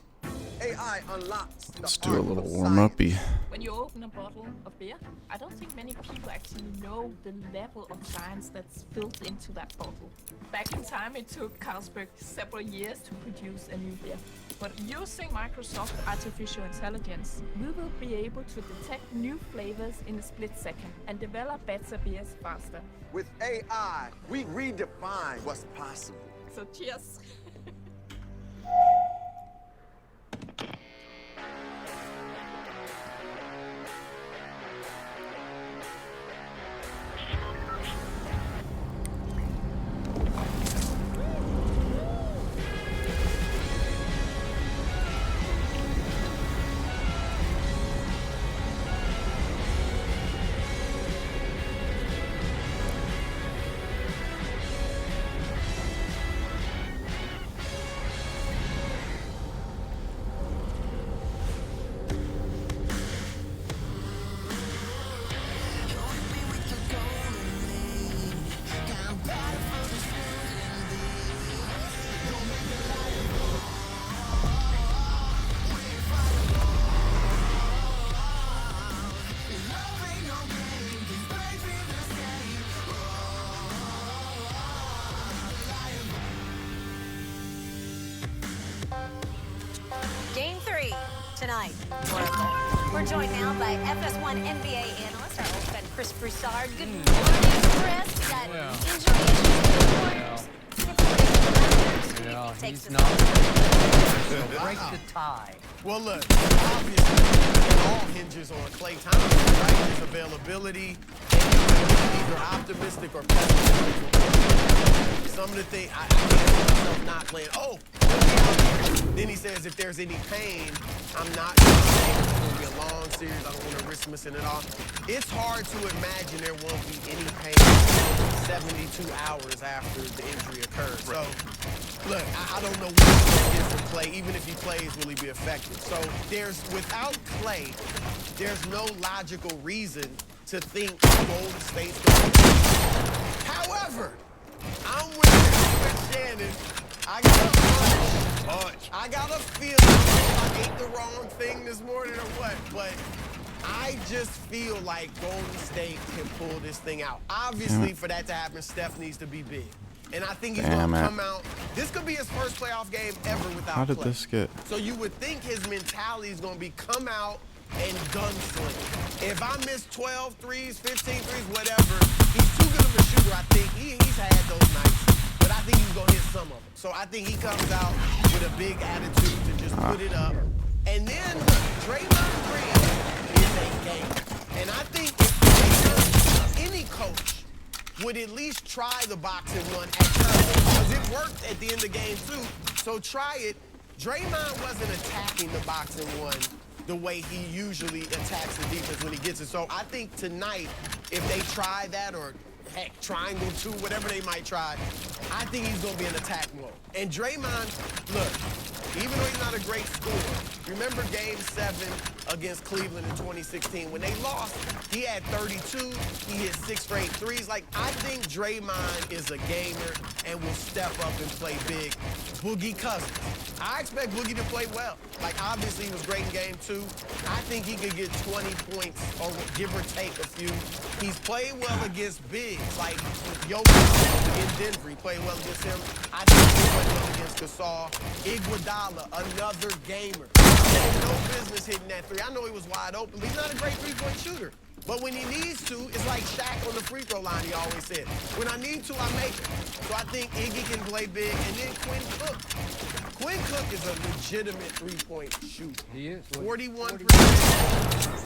AI unlocks the Let's do a art little of warm-uppy. When you open a bottle of beer, I don't think many people actually know the level of science that's filled into that bottle. Back in time, it took Carlsberg several years to produce a new beer. But using Microsoft Artificial Intelligence, we will be able to detect new flavors in a split second and develop better beers faster. With AI, we redefine what's possible. So cheers! tonight. We're joined now by FS1 NBA analyst, our old friend Chris Broussard. Good morning, Chris. We got injury issues with the Warriors. Yeah, takes he's this not. one. Break the tie. Well, look, obviously, it all hinges on Klay Thompson, right? His availability. And either optimistic or pessimistic. Some of the things, I can't see myself not playing. Oh, then he says if there's any pain, I'm not going to play. It's going to be a long series. I don't want to risk missing it all. It's hard to imagine there won't be any pain 72 hours after the injury occurs. So, look, I don't know what he's going to get from Klay. Even if he plays, will he be effective? So without Klay, there's no logical reason to think Golden State's going to win. However, I'm with Shannon. I got a feeling I ate the wrong thing this morning or what, but I just feel like Golden State can pull this thing out. Obviously, for that to happen, Steph needs to be big. And I think he's going to come out. This could be his first playoff game ever without How did Klay. this get? So you would think his mentality is going to be come out and gunsling. If I miss 12 threes, 15 threes, whatever, he's too good of a shooter, I think. He's had those nights. But I think he's going to hit some of them. So I think he comes out with a big attitude to just put it up. And then Draymond Green is a game. And I think if any coach would at least try the boxing one at times, because it worked at the end of game 2. So try it. Draymond wasn't attacking the boxing one the way he usually attacks the defense when he gets it. So I think tonight, if they try that, or heck, triangle 2, whatever they might try, I think he's going to be in attack mode. And Draymond, look, even though he's not a great scorer, remember Game 7 against Cleveland in 2016? When they lost, he had 32. He hit 6 straight threes. Like, I think Draymond is a gamer and will step up and play big. Boogie Cousins. I expect Boogie to play well. Like, obviously, he was great in Game 2. I think he could get 20 points or give or take a few. He's played well against bigs, like Jokic in Denver. He played well against him. I think he played well against Gasol. Iguodala, another gamer. He had no business hitting that three. I know he was wide open, but he's not a great three-point shooter. But when he needs to, it's like Shaq on the free throw line, he always said. When I need to, I make it. So I think Iggy can play big. And then Quinn Cook. Quinn Cook is a legitimate three-point shooter. He is. 41%,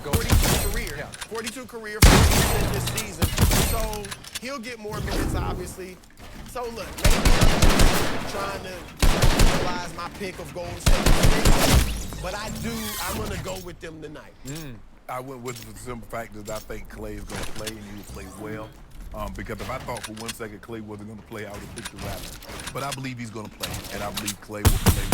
42 career. Yeah. 42 career, 40% this season. So he'll get more minutes, obviously. So look, maybe I'm trying to utilize my pick of Golden State. But I'm going to go with them tonight. I went with the simple fact that I think Klay is going to play, and he will play well. Because if I thought for 1 second Klay wasn't going to play, I would have picked the Raptors. But I believe he's going to play, and I believe Klay will play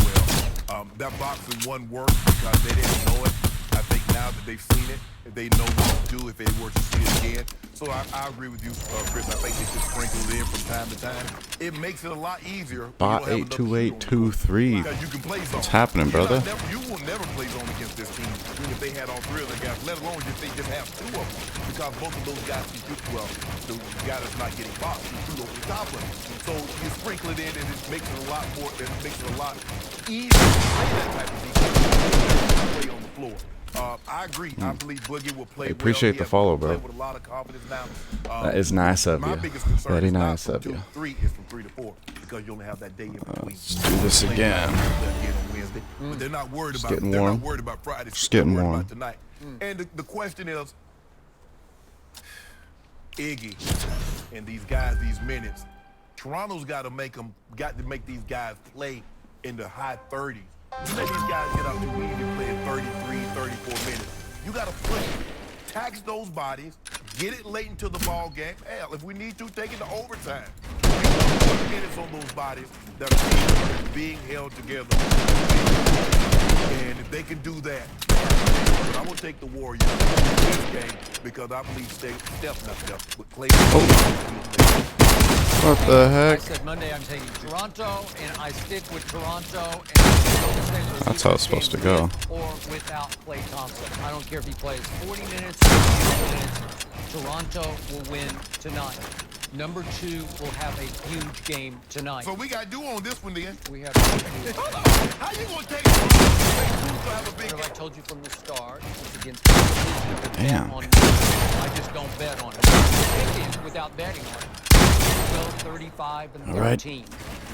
well. That boxing one worked because they didn't know it. I think now that they've seen it, they know what to do if they were to see it again. So I agree with you, Chris. I think they should sprinkle it in from time to time. It makes it a lot easier. Bot 82823. What's happening, brother? You will never play zone against this team if they had all 3 of the guys, let alone if they just have 2 of them. Because both of those guys can shoot well. The guy that's not getting boxed can shoot over the top of him. So you sprinkle it in, and it makes it a lot more. It makes it a lot easier to play that type of defense. Play on the floor. I agree. I believe Boogie will play. I appreciate the follow, bro. With a lot of confidence now. That is nice of you. Very nice of you. 3 is from 3 to 4 because you only have that day in between. Let's do this again. But they're not worried about. Getting they're warm. not worried about Friday. Just getting they're worried warm. about tonight. And the question is, Iggy and these guys, these minutes. Toronto's got to make these guys play in the high 30s. You let these guys get out to win and play in 33, 34 minutes. You got to push it. Tax those bodies. Get it late into the ball game. Hell, if we need to, take it to overtime. Put minutes on those bodies that are being held together. And if they can do that, but I'm going to take the Warriors in this game because I believe Steph, but Klay. What the heck? I said Monday I'm taking Toronto, and I stick with Toronto. That's how it's supposed to go. Or without Klay Thompson. I don't care if he plays 40 minutes or 60 minutes. Toronto will win tonight. Number 2 will have a huge game tonight. So we got to do on this one then. We have. How you gonna take it? Have a big I told you from the start, it's against Damn. on I just don't bet on it. Pick it without betting on it. 35 and 13.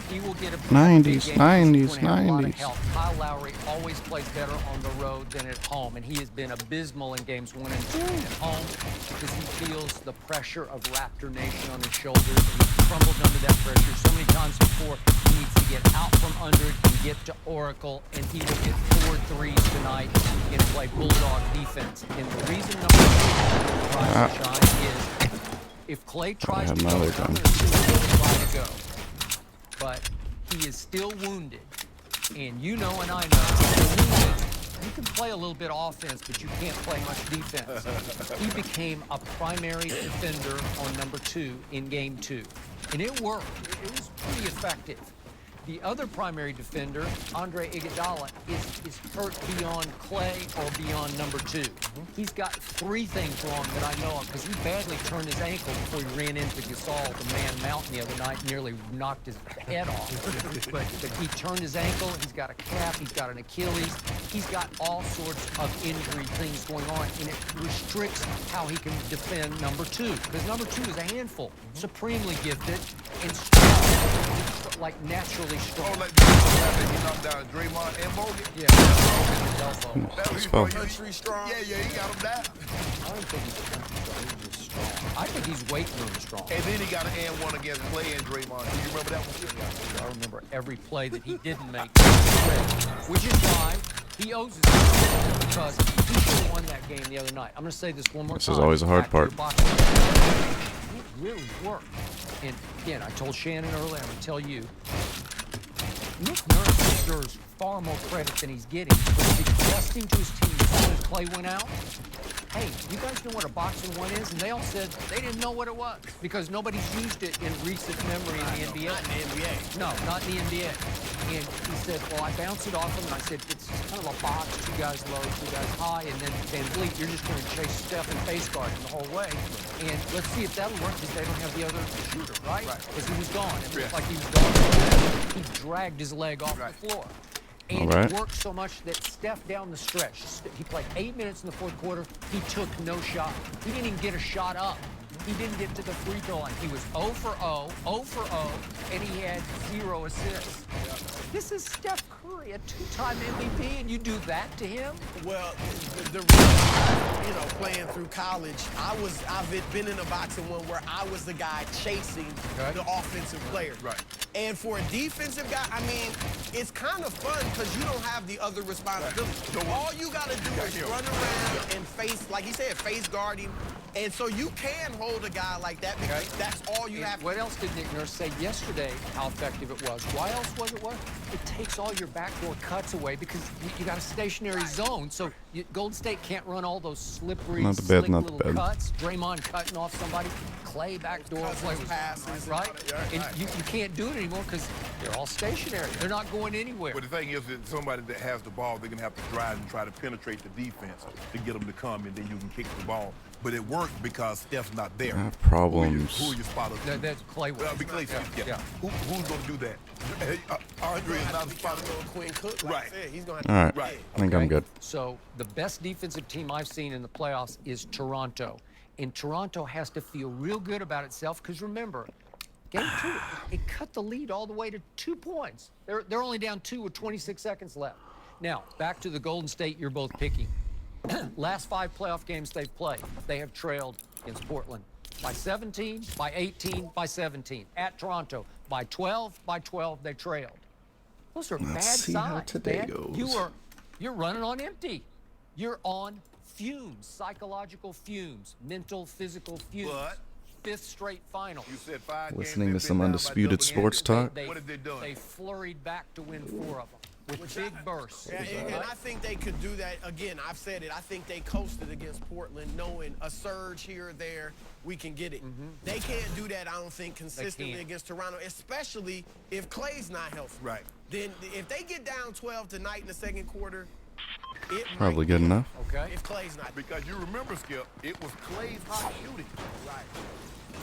He will get a 90s, big game. 90s, He's gonna have a lot of 90s. help. Kyle Lowry always plays better on the road than at home, and he has been abysmal in games 1 and 2 at home because he feels the pressure of Raptor Nation on his shoulders, and he's crumbled under that pressure so many times before. He needs to get out from under it and get to Oracle, and he will get 4 threes tonight and play Bulldog defense. And the reason number 2 tries to shine is if Clay tries to go, I'm going to try to go. But he is still wounded. And you know and I know, wounded, you can play a little bit of offense, but you can't play much defense. He became a primary defender on number 2 in game 2. And it worked. It was pretty effective. The other primary defender, Andre Iguodala, is hurt beyond Clay or beyond number 2. He's got 3 things wrong that I know of because he badly turned his ankle before he ran into Gasol, the man mountain, the other night, nearly knocked his head off. but he turned his ankle. He's got a calf. He's got an Achilles. He's got all sorts of injury things going on, and it restricts how he can defend number 2 because number 2 is a handful, supremely gifted, and strong, like naturally strong. Oh, like he knocked down Draymond and Bogut? Yeah. Country strong? Yeah, he got him down. I don't think he's country strong. He's just strong. I think he's weight room strong. And then he got an and 1 against Clay and Draymond. Do you remember that one? Yeah, I remember every play that he didn't make. Which is why he owes it because he should have won that game the other night. I'm going to say this one more time. This is always the hard part. It really worked. And again, I told Shannon earlier, I'm going to tell you, Nick Nurse deserves far more credit than he's getting for suggesting to his team as soon as Clay went out, hey, you guys know what a boxing 1 is? And they all said they didn't know what it was because nobody's used it in recent memory in the NBA. Not in the NBA. No, not in the NBA. And he said, well, I bounced it off him, and I said, it's just kind of a box, 2 guys low, 2 guys high, and then Van Vliet, you're just going to chase Steph and face guard him the whole way. And let's see if that'll work because they don't have the other shooter, right? Because he was gone. It looked like he was gone. He dragged his leg off the floor. And it worked so much that Steph down the stretch, he played 8 minutes in the 4th quarter. He took no shot. He didn't even get a shot up. He didn't get to the free throw line. He was 0 for 0, 0 for 0, and he had 0 assists. This is Steph Curry, a 2-time MVP, and you do that to him? Well, the reason, playing through college, I've been in a boxing 1 where I was the guy chasing the offensive player. Right. And for a defensive guy, I mean, it's kind of fun because you don't have the other responsibility. Right. All you got to do is run around and face, like he said, face guard him. And so you can hold a guy like that because that's all you have to do. What else did Nick Nurse say yesterday how effective it was? Why else was it? It takes all your backdoor cuts away because you got a stationary zone. So Golden State can't run all those slippery, slick little cuts. Draymond cutting off somebody. Clay backdoor play passes, right? And you can't do it anymore because they're all stationary. They're not going anywhere. But the thing is that somebody that has the ball, they're going to have to drive and try to penetrate the defense to get them to come, and then you can kick the ball. But it worked because Steph's not there. I have problems. Who are your spotters? That's Clay. Clay. Who's going to do that? Andre is not a spotter. Quinn Cook, like I said, he's going to All have to right. I think I'm good. So the best defensive team I've seen in the playoffs is Toronto. And Toronto has to feel real good about itself because remember, game 2, it cut the lead all the way to 2 points. They're only down 2 with 26 seconds left. Now, back to the Golden State you're both picking. Last 5 playoff games they've played, they have trailed against Portland by 17, by 18, by 17. At Toronto, by 12, they trailed. Those are bad see how signs, today man. goes. You're running on empty. You're on fumes, psychological fumes, mental, physical fumes. But 5th straight final. You said 5 Listening games, to some undisputed sports talk. What have they done? They flurried back to win 4 of them with big bursts. And I think they could do that. Again, I've said it. I think they coasted against Portland knowing a surge here or there, we can get it. They can't do that, I don't think, consistently against Toronto, especially if Clay's not healthy. Right. Then if they get down 12 tonight in the 2nd quarter, Probably good enough. Okay. If Clay's not. Because you remember, Skip, it was Clay's hot shooting. Right.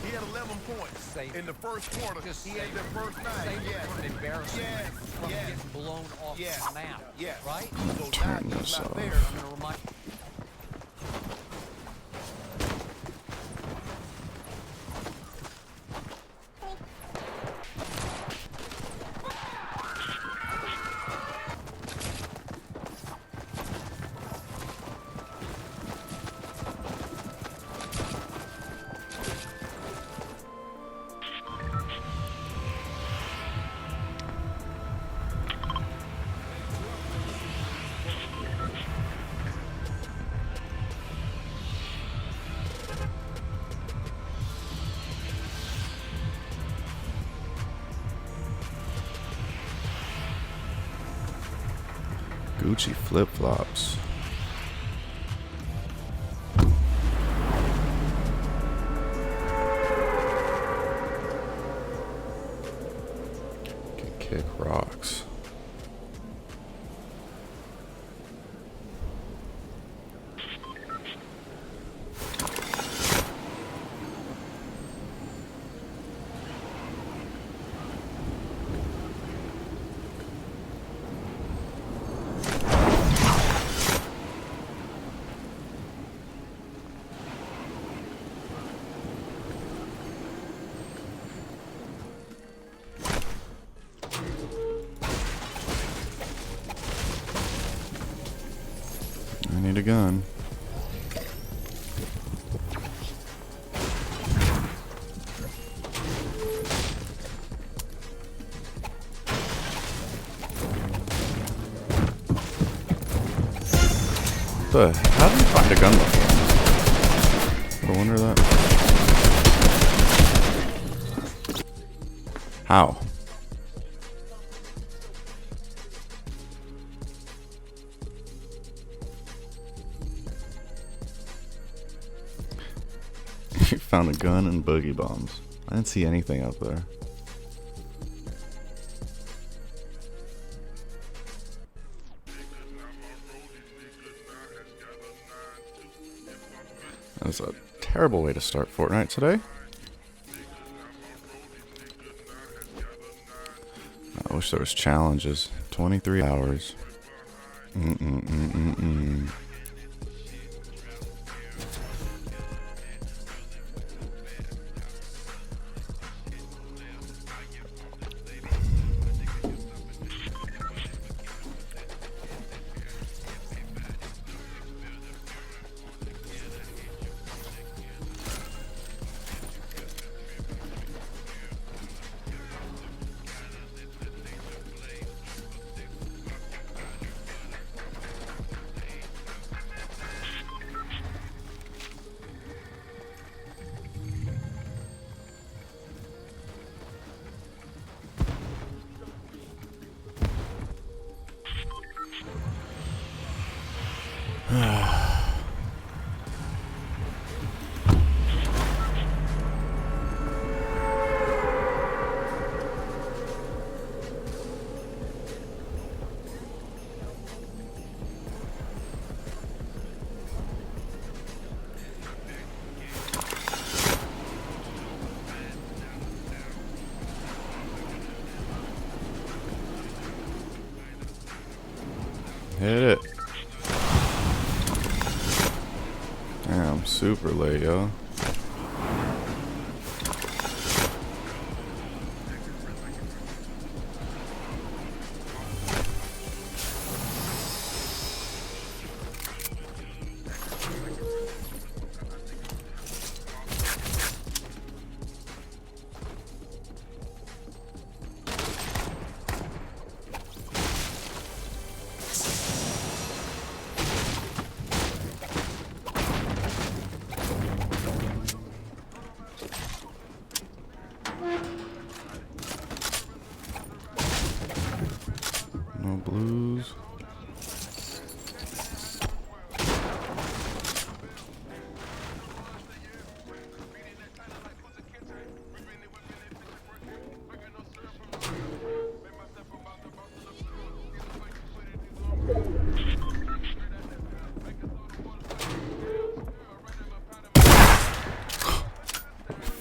He had 11 points in the first quarter. Just he had the first 9. Yes. From an embarrassment. From getting blown off the map. Yes. Right? So Turn now this he's not off. there. I'm going to remind Gucci flip-flops. Can kick rocks. I need a gun. How do you find a gun before? I wonder that. How? You found a gun and boogie bombs. I didn't see anything up there. That's a terrible way to start Fortnite today. I wish there was challenges. 23 hours. Hit it. Damn, super late, yo.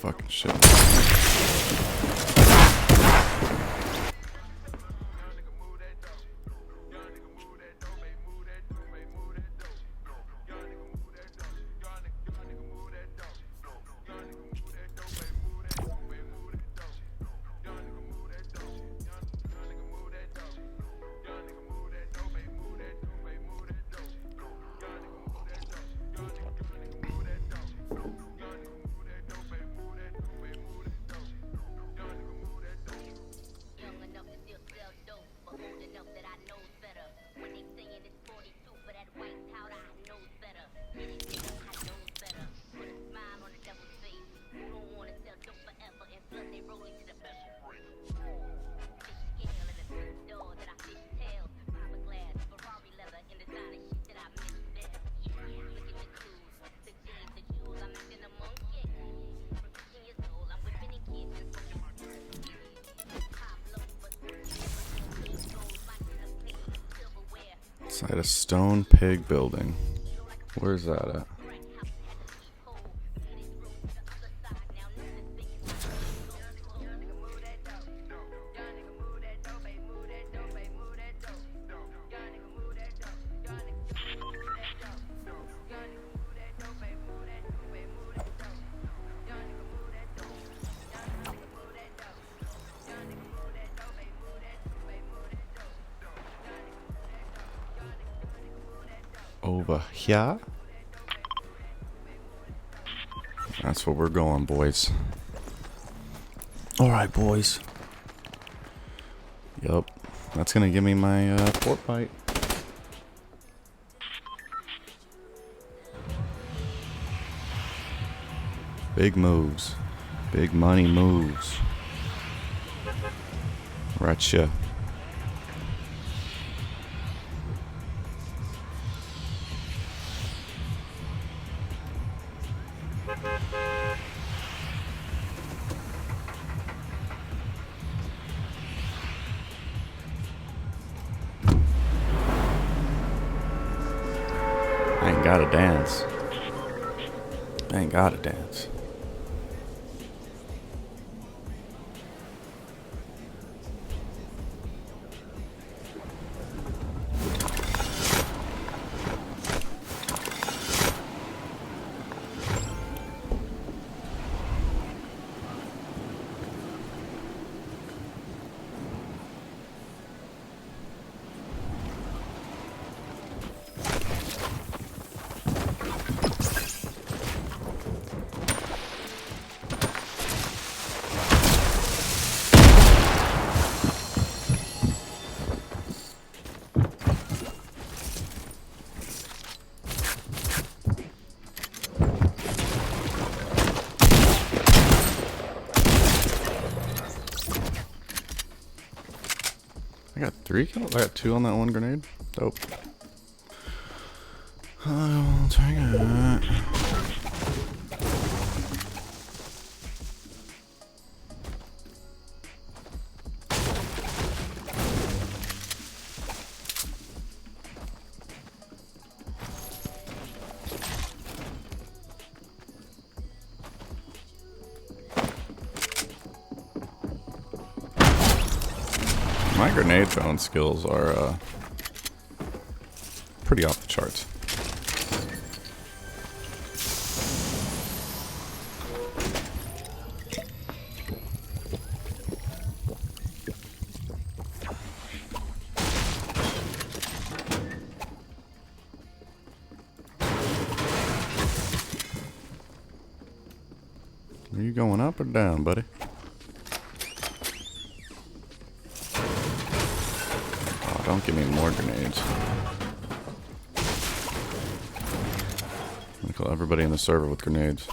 fucking shit. Inside a stone pig building. Where's that at? Over here. That's where we're going, boys. Alright, boys. Yup. That's gonna give me my port pipe. Big moves. Big money moves. Gotcha. I ain't gotta dance. I ain't gotta dance. I got 3 kills. I got 2 on that one grenade. Dope. I'll take it. My grenade throwing skills are pretty off the charts. Are you going up or down, buddy? Don't give me more grenades. I'm gonna kill everybody in the server with grenades.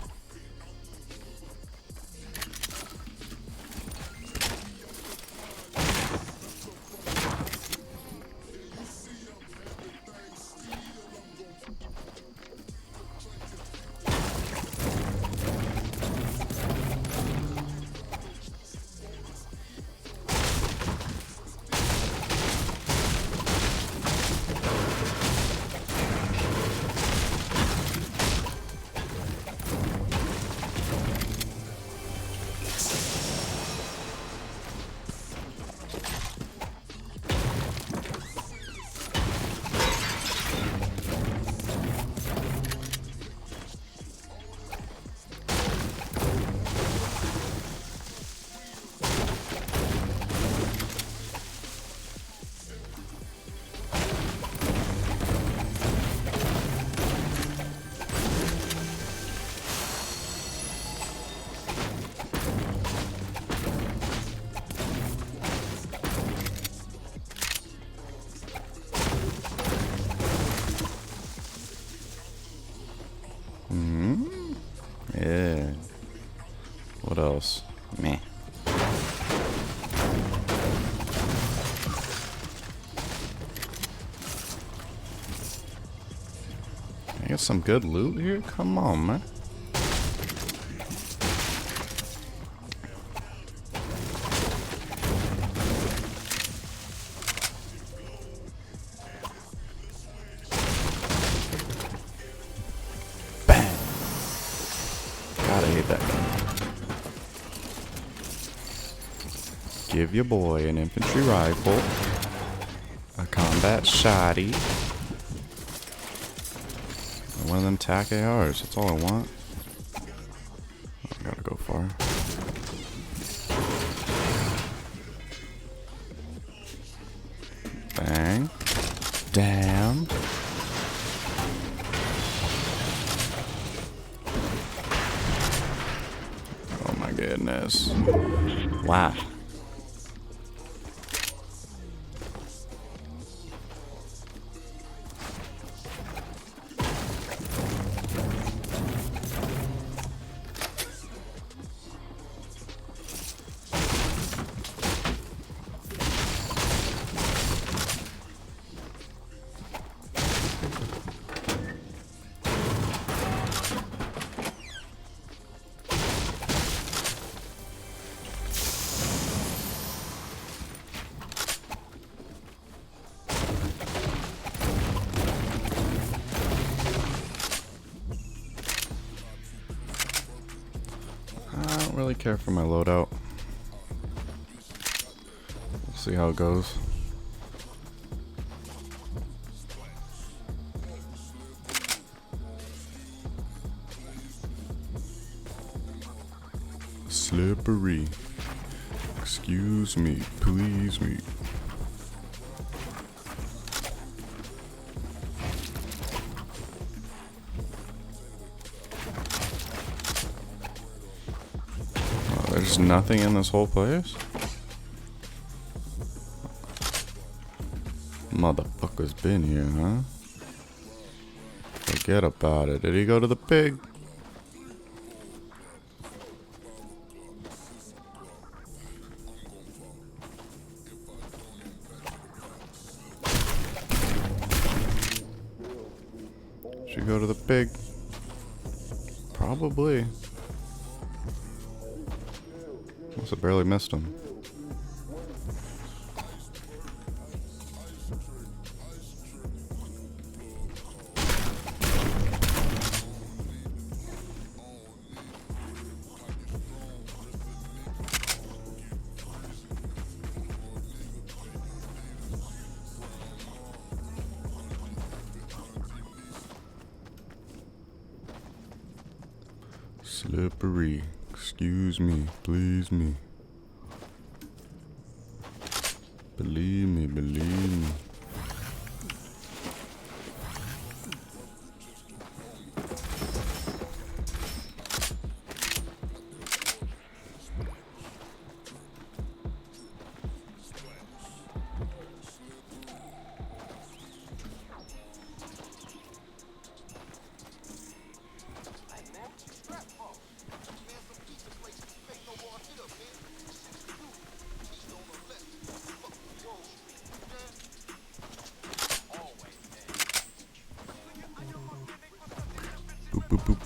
What else? Meh. I get some good loot here? Come on, man. Bang! Gotta hate that gun. Give your boy an infantry rifle, a combat shotty, and one of them TAC ARs. That's all I want. I gotta go far. Bang. Damn. Oh my goodness. Wow. I don't really care for my loadout. We'll see how it goes. Slippery. Excuse me, please me. There's nothing in this whole place? Motherfucker's been here, huh? Forget about it. Did he go to the pig? Should he go to the pig? Probably. Must have barely missed him. Slippery. Excuse me, please me. Believe me, believe me. Boop, boop, boop.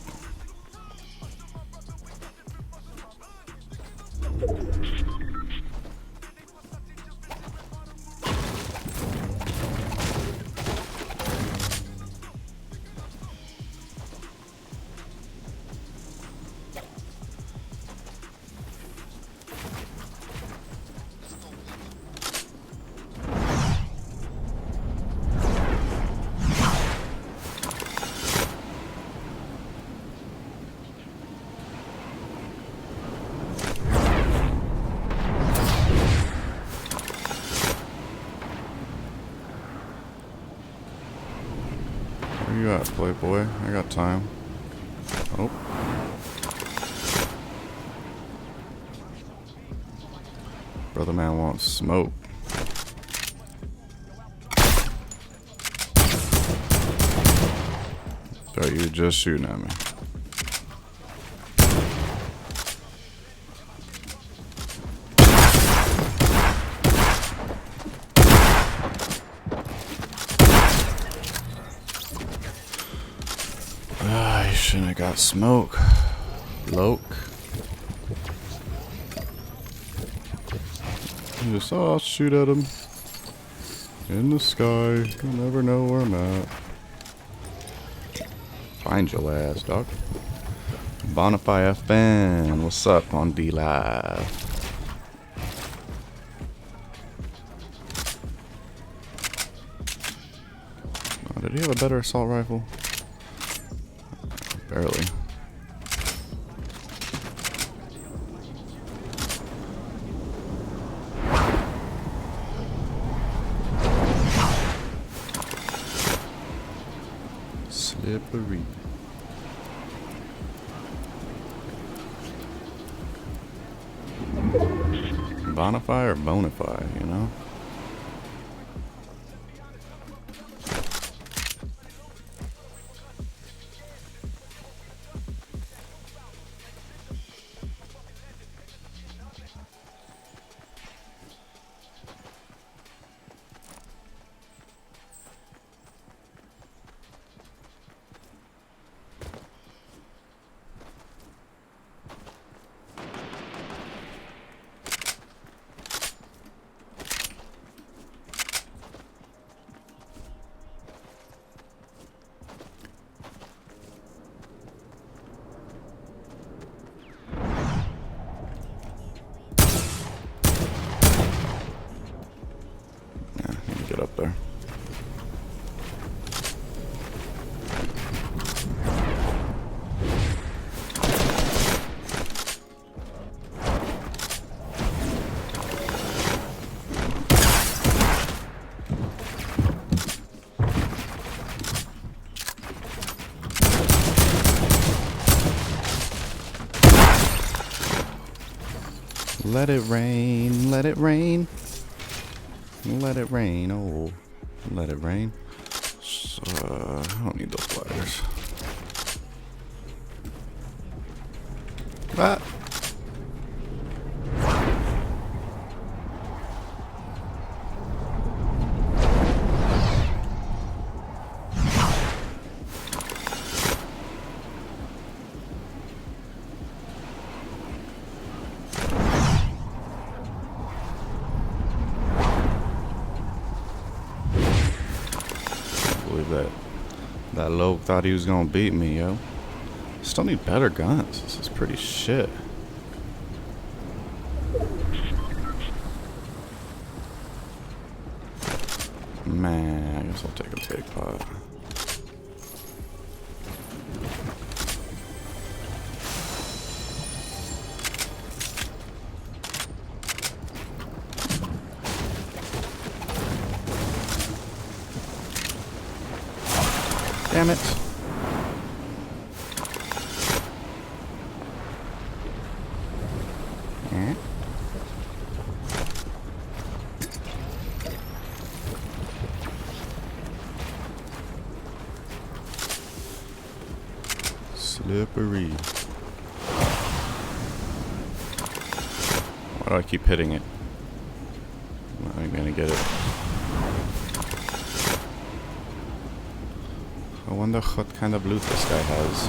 Where you at, Playboy? I got time. Oh. Brother man wants smoke. Thought you were just shooting at me. got smoke. Loke. You just, oh, I'll shoot at him. In the sky. You'll never know where I'm at. Find your ass, dog. Bonafide FN. What's up on D Live? Oh, did he have a better assault rifle? Barely. Slippery. Bonafide or Bonafide, you know? Get up there. Let it rain, let it rain. Let it rain, oh, let it rain. So, I don't need those flaggers. Ah. That Loke thought he was gonna beat me, yo. Still need better guns. This is pretty shit. Man, I guess I'll take a take pot. Damn it. Slippery. Why do I keep hitting it? I'm not gonna get it. I wonder what kind of loot this guy has.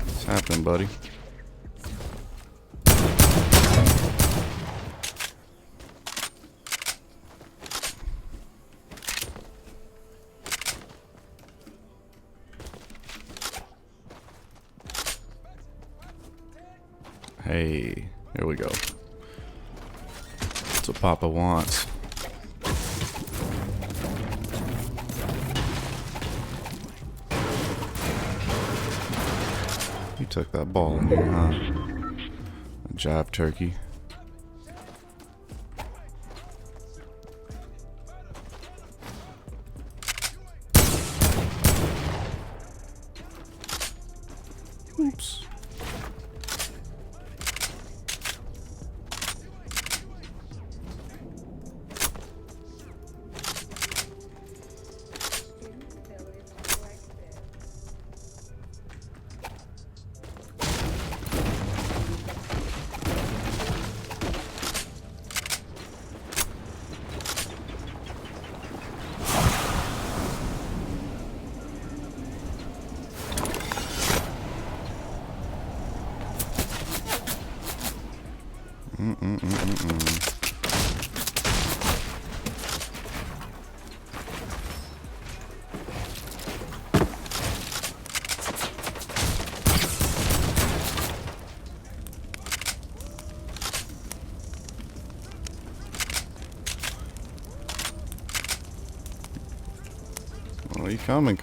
What's happening, buddy? Hey, here we go. That's what Papa wants. You took that ball in here, huh? Jive turkey. Oops. Coming.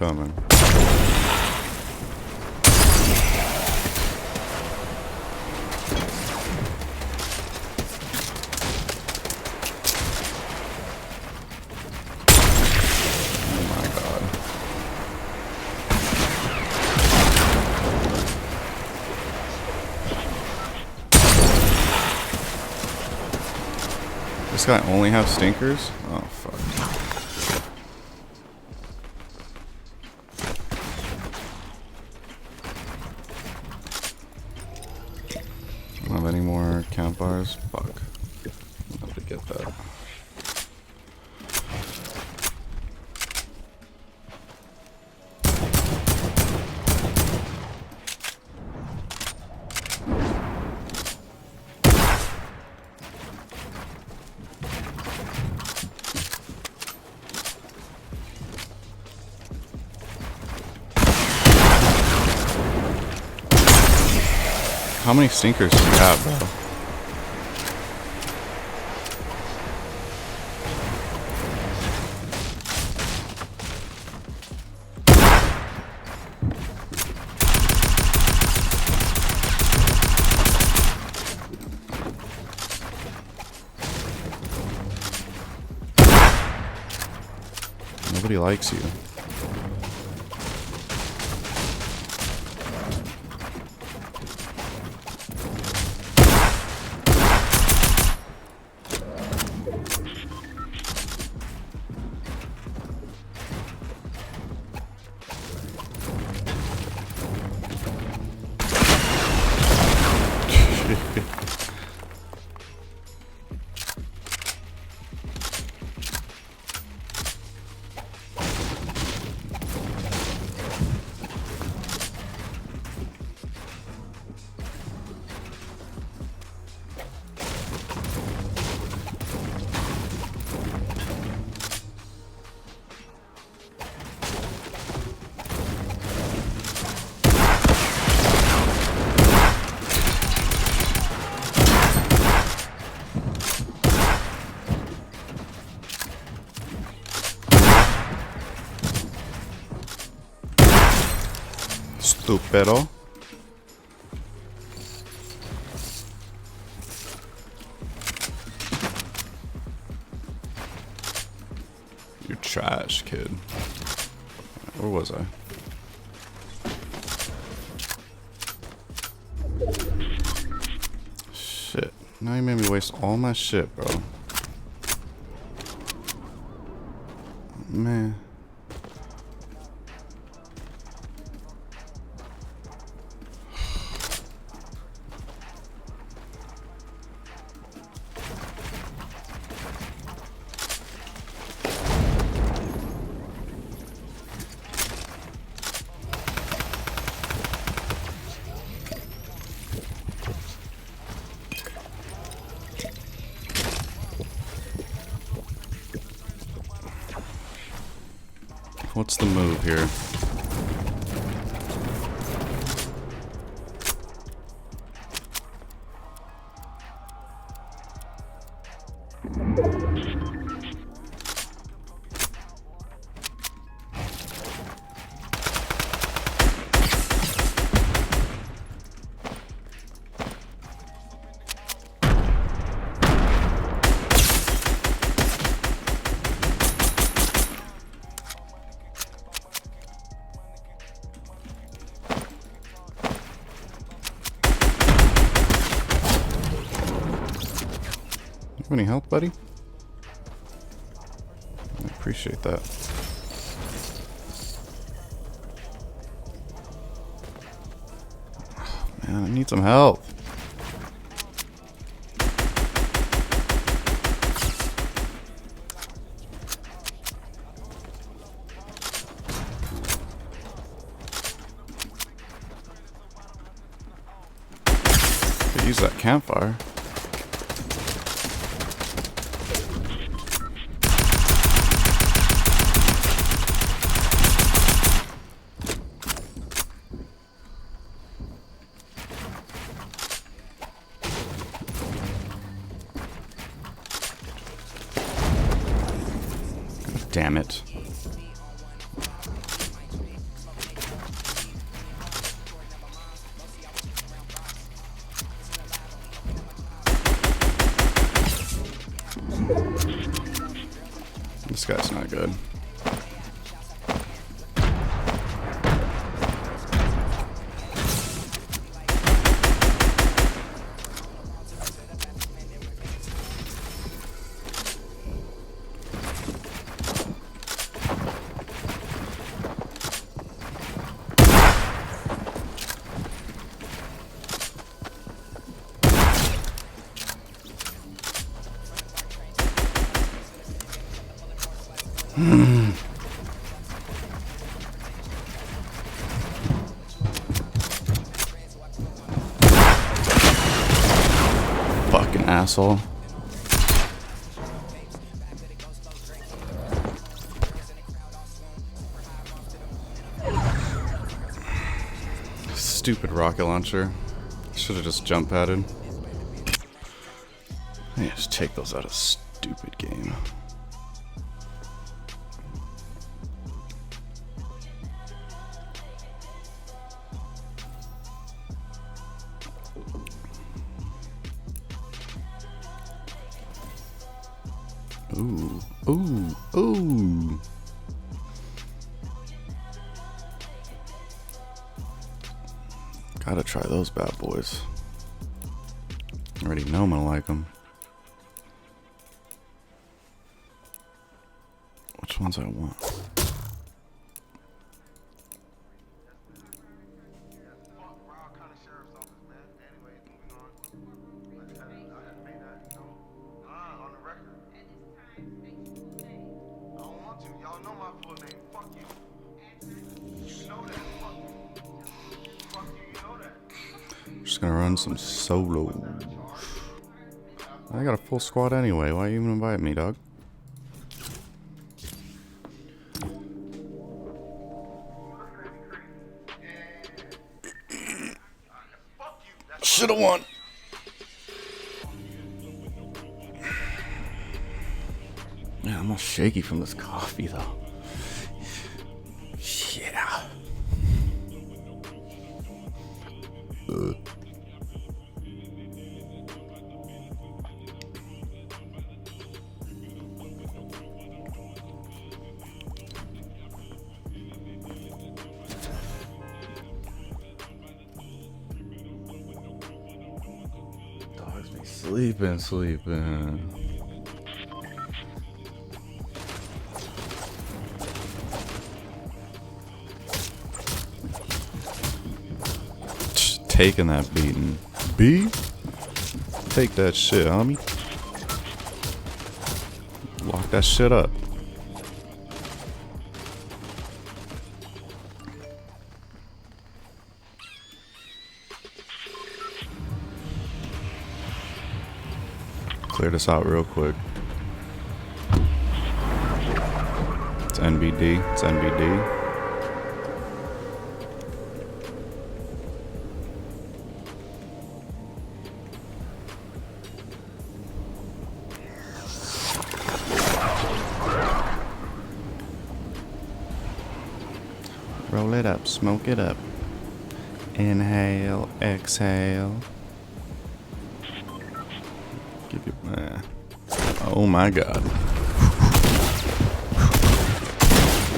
This guy only have stinkers? Oh, fuck. Don't have any more count bars? Fuck. I'll have to get that. How many stinkers do you have, bro? Nobody likes you. Stupido. You're trash, kid. Where was I? Shit. Now you made me waste all my shit, bro. Man. What's the move here? Any help, buddy? I appreciate that. Oh, man, I need some help. Could use that campfire. Damn it. This guy's not good. Fucking asshole. Stupid rocket launcher. Should have just jump padded. I just take those out of stupid game. Ooh, ooh, ooh. Gotta try those bad boys. Already know I'm gonna like them. Which ones I want? Just gonna run some solo. I got a full squad anyway. Why you even invite me, dog? Should've won. Yeah, I'm all shaky from this coffee though. Yeah. Dogs be sleeping. Just taking that beating. B? Take that shit, homie. Lock that shit up. Clear this out real quick. It's NBD. It's NBD. Roll it up, smoke it up. Inhale, exhale. Give you. Oh my god.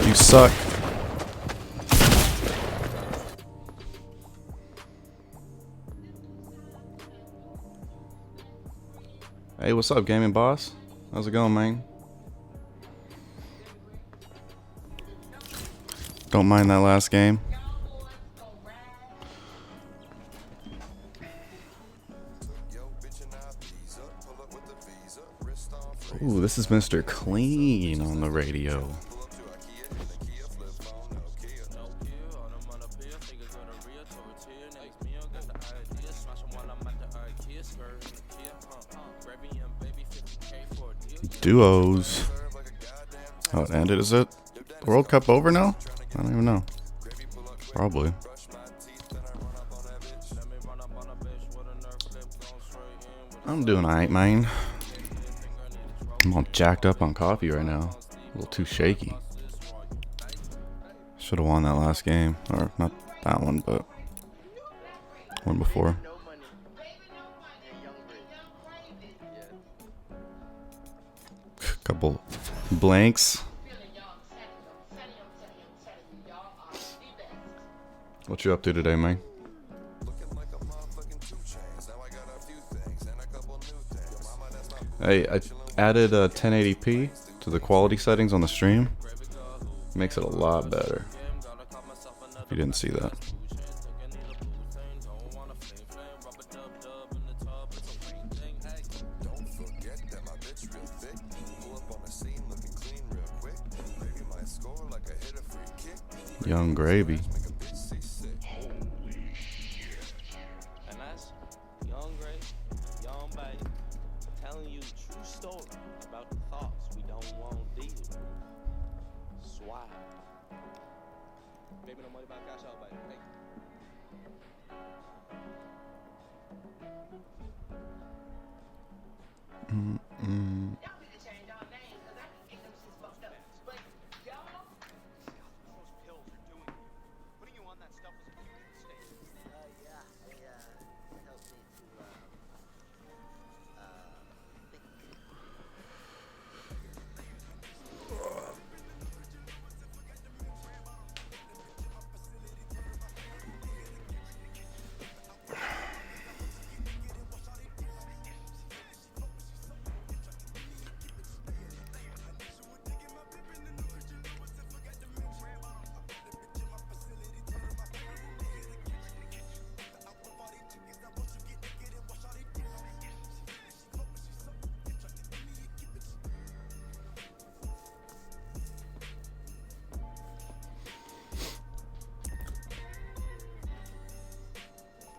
You suck. Hey, what's up, gaming boss? How's it going, man? Don't mind that last game. Ooh, this is Mr. Clean on the radio. Duos. Oh, it ended, is it? The World Cup over now? I don't even know. Probably. I'm doing alright, man. I'm all jacked up on coffee right now. A little too shaky. Should have won that last game. Or not that one, but one before. Couple Blanks. What you up to today, man? Hey, I added 1080p to the quality settings on the stream. Makes it a lot better. If you didn't see that. Young Gravy. And that's Young Gravy, Young Baby, telling you the true story about the thoughts we don't want to deal with. Swag. Baby, no money about cash out, baby. Hey.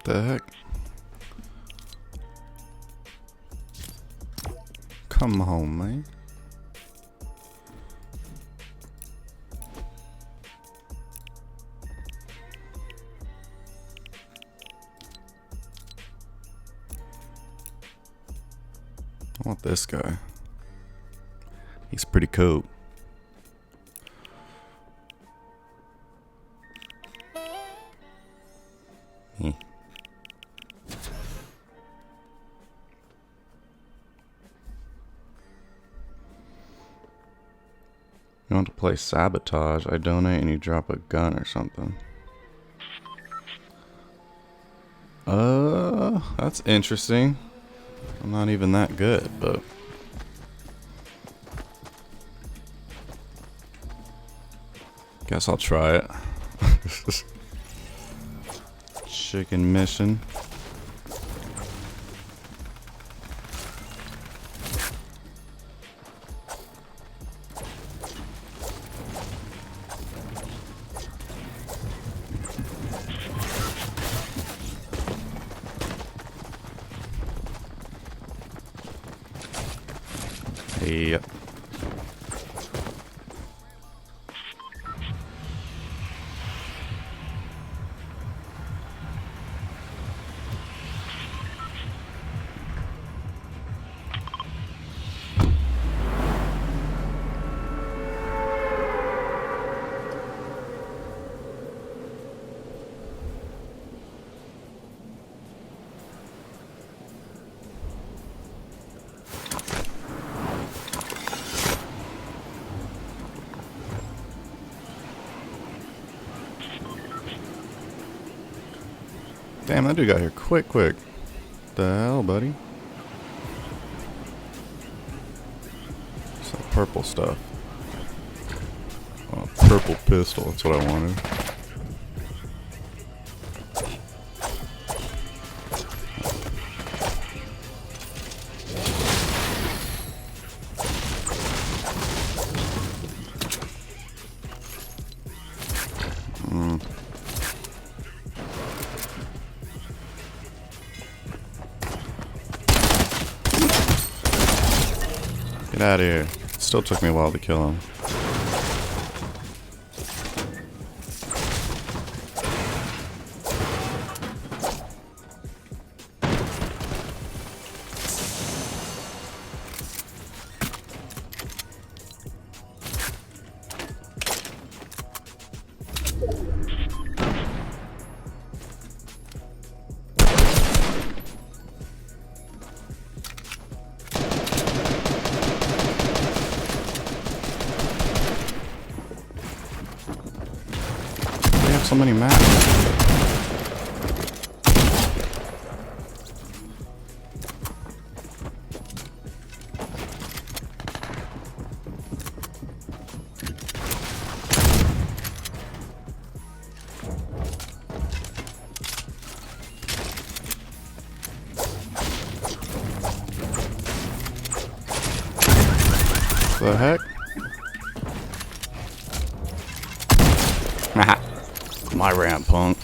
The heck? Come home, man. I want this guy. He's pretty cool. Eh. You want to play Sabotage? I donate and you drop a gun or something. That's interesting. I'm not even that good, but guess I'll try it. Chicken mission. Yep. Damn, that dude got here quick. The hell, buddy? Some purple stuff. Oh, purple pistol, that's what I wanted. Get out of here. Still took me a while to kill him. so many maps. The heck? My ramp, punk.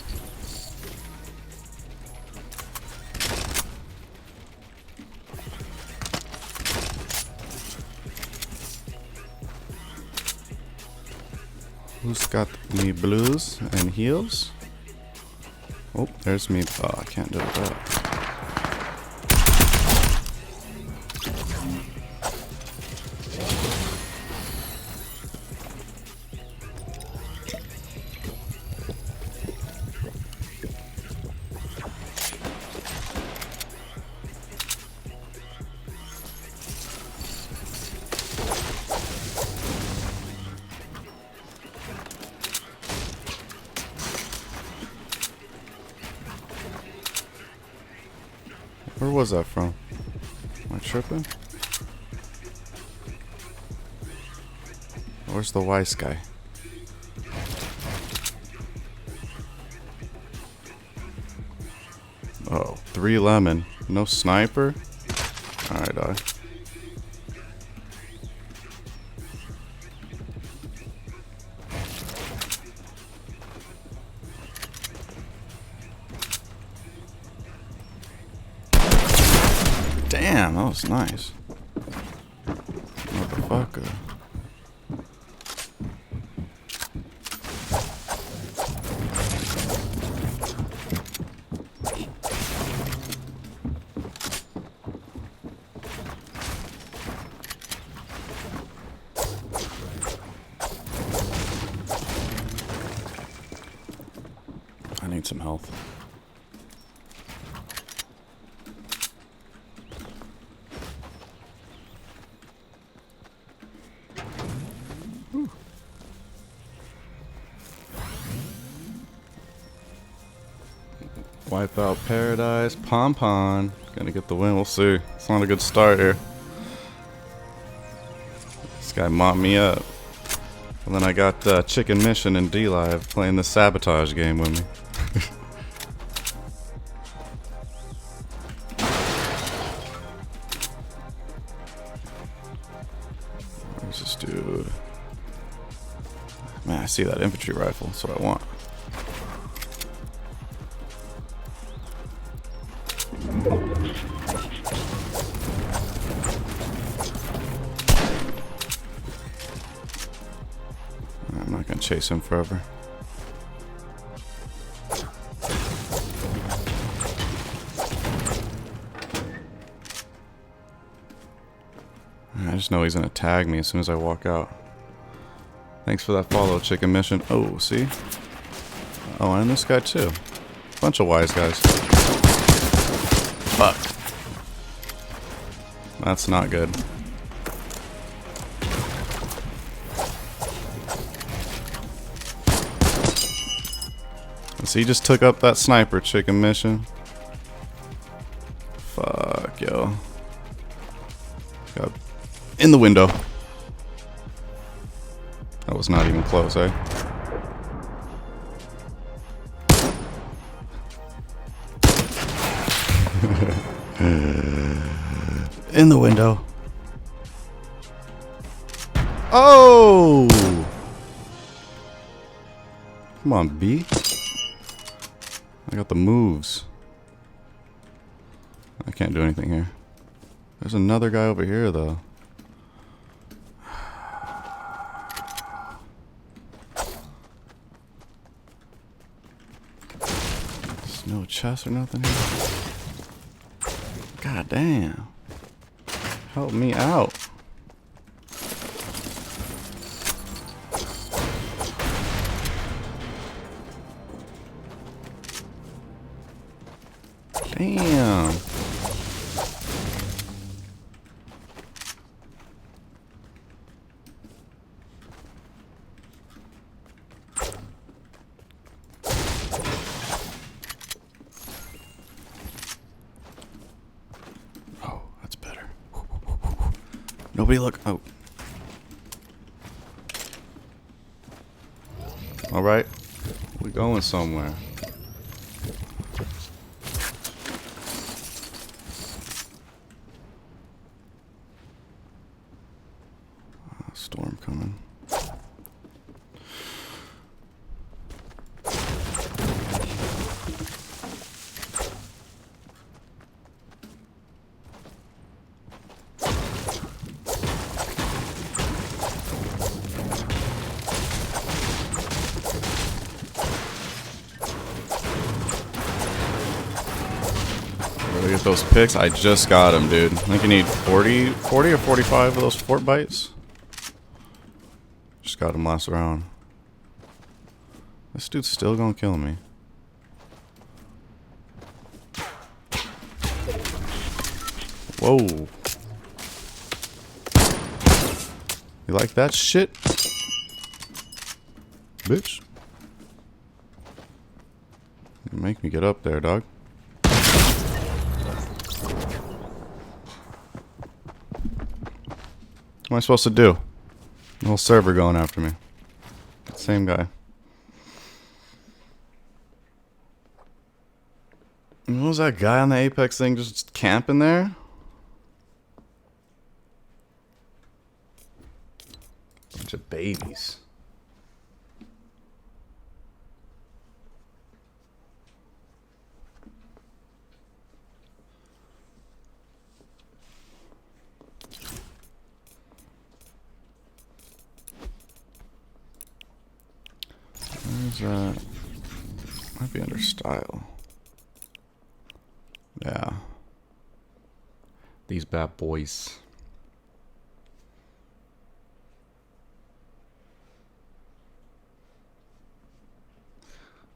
Who's got me blues and heals? Oh, there's me. Oh, I can't do that. Where was that from? Am I tripping? Where's the Weiss guy? Oh, 3 lemon. No sniper? Alright, dog. Damn, that was nice. Motherfucker. I need some health. Wipe out Paradise. Pompon. Gonna get the win. We'll see. It's not a good start here. This guy mopped me up. And then I got Chicken Mission and D-Live playing the sabotage game with me. Where's this dude? Man, I see that infantry rifle. That's what I want. I'm not gonna chase him forever. I just know he's gonna tag me as soon as I walk out. Thanks for that follow, Chicken Mission. Oh, see? Oh, and this guy too. Bunch of wise guys. Fuck. That's not good. So he just took up that sniper, Chicken Mission. Fuck, yo. Got in the window. That was not even close, eh? In the window. Oh! Come on, B. I got the moves. I can't do anything here. There's another guy over here, though. There's no chest or nothing here. God damn. Help me out. Damn. Nobody look. Oh. Alright. We're going somewhere. Storm coming. Really get those picks. I just got him, dude. I think you need 40 or 45 of those fort bites. Just got him last round. This dude's still gonna kill me. Whoa. You like that shit? Bitch. You make me get up there, dog. What am I supposed to do? The whole server going after me. Same guy. What was that guy on the Apex thing just camping there? Bunch of babies. Where's that? Might be under style. Yeah. These bad boys.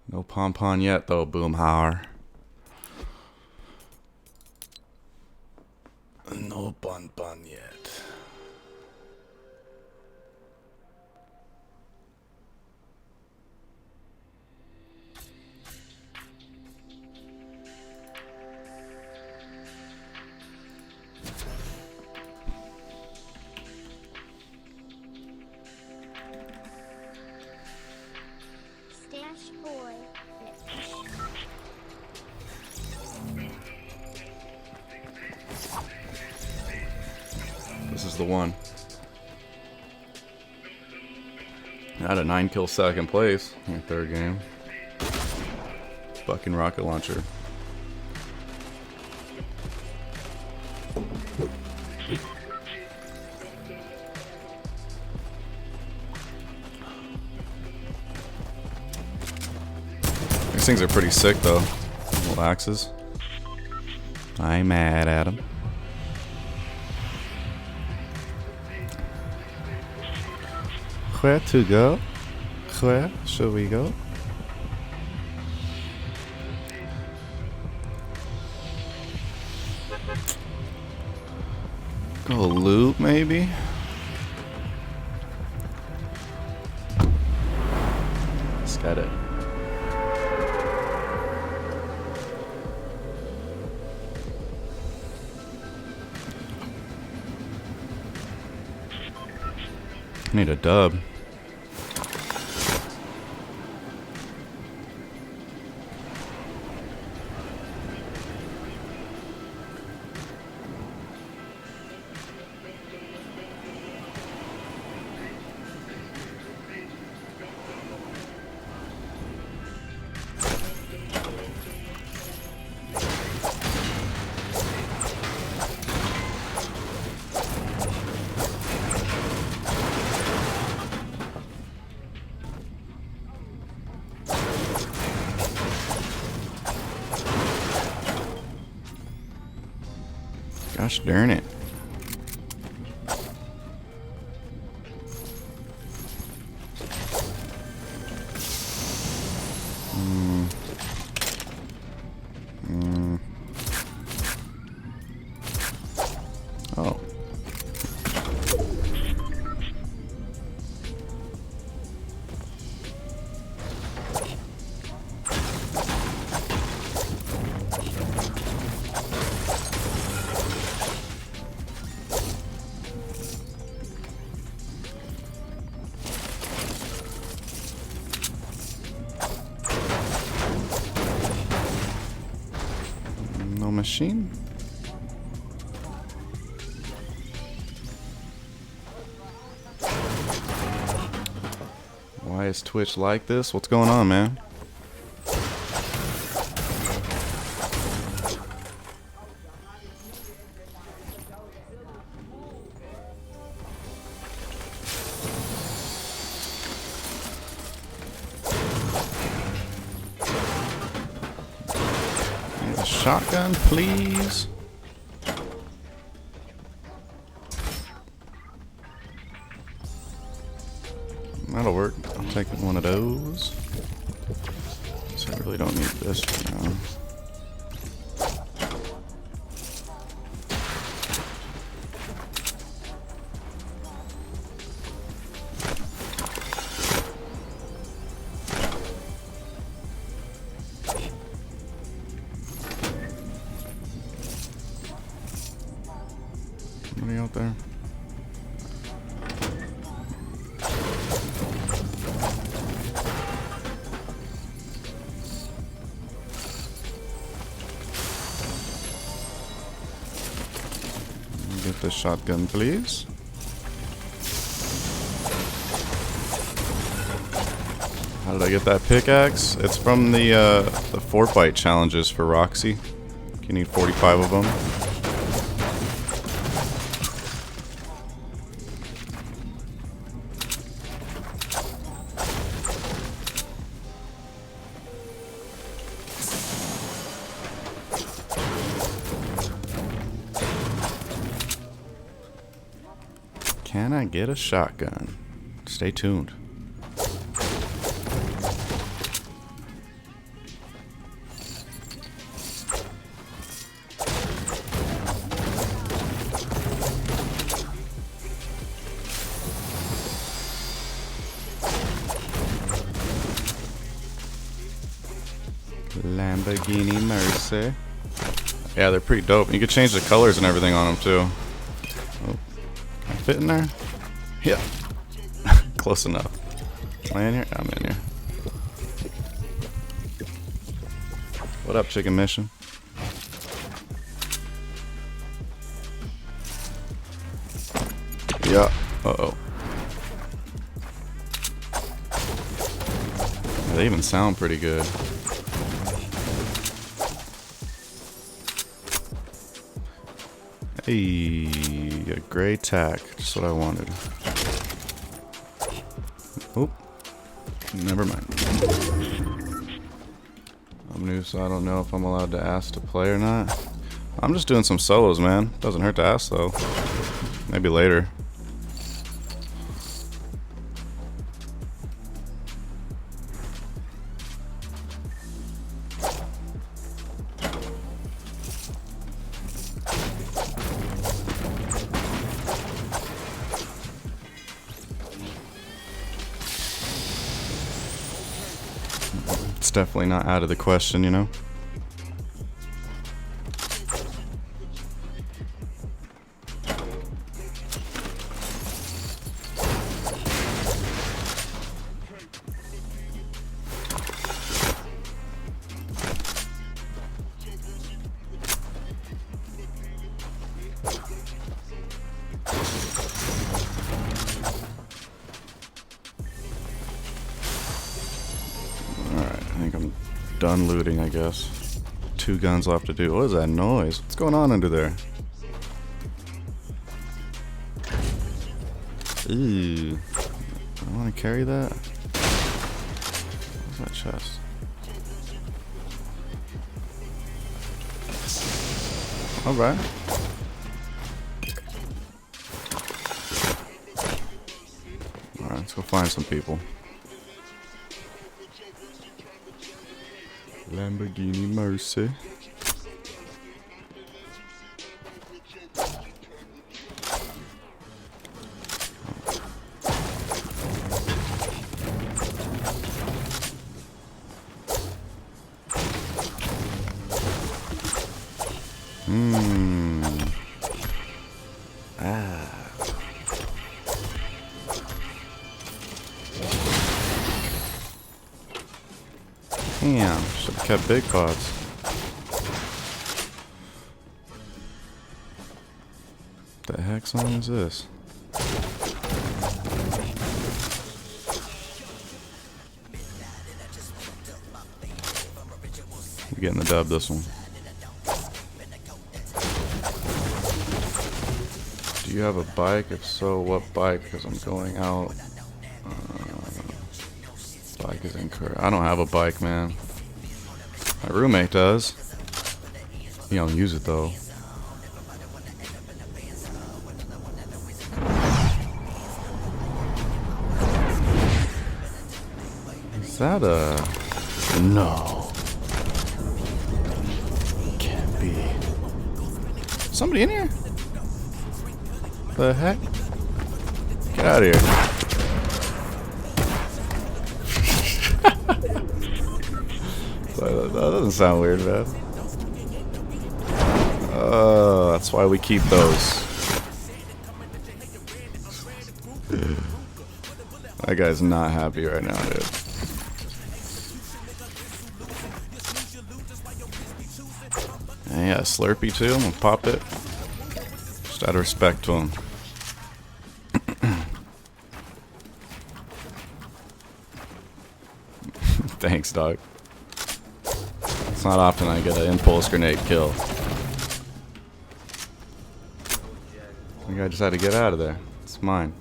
No pom-pom yet though, Boomhauer. No bun yet. Stash boy. This is the one. I had a 9-kill second place in the third game. Fucking rocket launcher. These things are pretty sick though. Little axes. I'm mad at them. Where to go? Where should we go? Go loot maybe? Let's get it. Need a dub. Gosh darn it. Oh. No machine? Why is Twitch like this? What's going on, man? Need a shotgun, please. That'll work. I'm taking one of those. So I really don't need this for now. Somebody out there? Get the shotgun, please. How did I get that pickaxe? It's from the fort bite challenges for Roxy. You need 45 of them. Can I get a shotgun? Stay tuned. Lamborghini Mercy. Yeah, they're pretty dope. You can change the colors and everything on them too. Oh, can I fit in there? Yeah. Close enough. Am I in here? I'm in here. What up, Chicken Mission? Yeah. Uh-oh. Yeah, they even sound pretty good. Hey, a gray tack. Just what I wanted. Oh, never mind. I'm new, so I don't know if I'm allowed to ask to play or not. I'm just doing some solos, man. Doesn't hurt to ask, though. Maybe later. It's definitely not out of the question, you know? I think I'm done looting, I guess. 2 guns left to do. What is that noise? What's going on under there? Ooh. I want to carry that. Where's that chest? Alright. Alright, let's go find some people. Lamborghini Mercy. Damn, should have kept big pods. The heck song is this? We're getting the dub this one. Do you have a bike? If so, what bike? Because I'm going out. Bike is incorrect. I don't have a bike, man. My roommate does. He don't use it though. Is that a... No. Can't be. Somebody in here? The heck? Get out of here. That doesn't sound weird, man. That's why we keep those. That guy's not happy right now, dude. And yeah, Slurpee too. I'm gonna pop it. Just out of respect to him. Thanks, dog. It's not often I get an impulse grenade kill. I think I just had to get out of there. It's mine.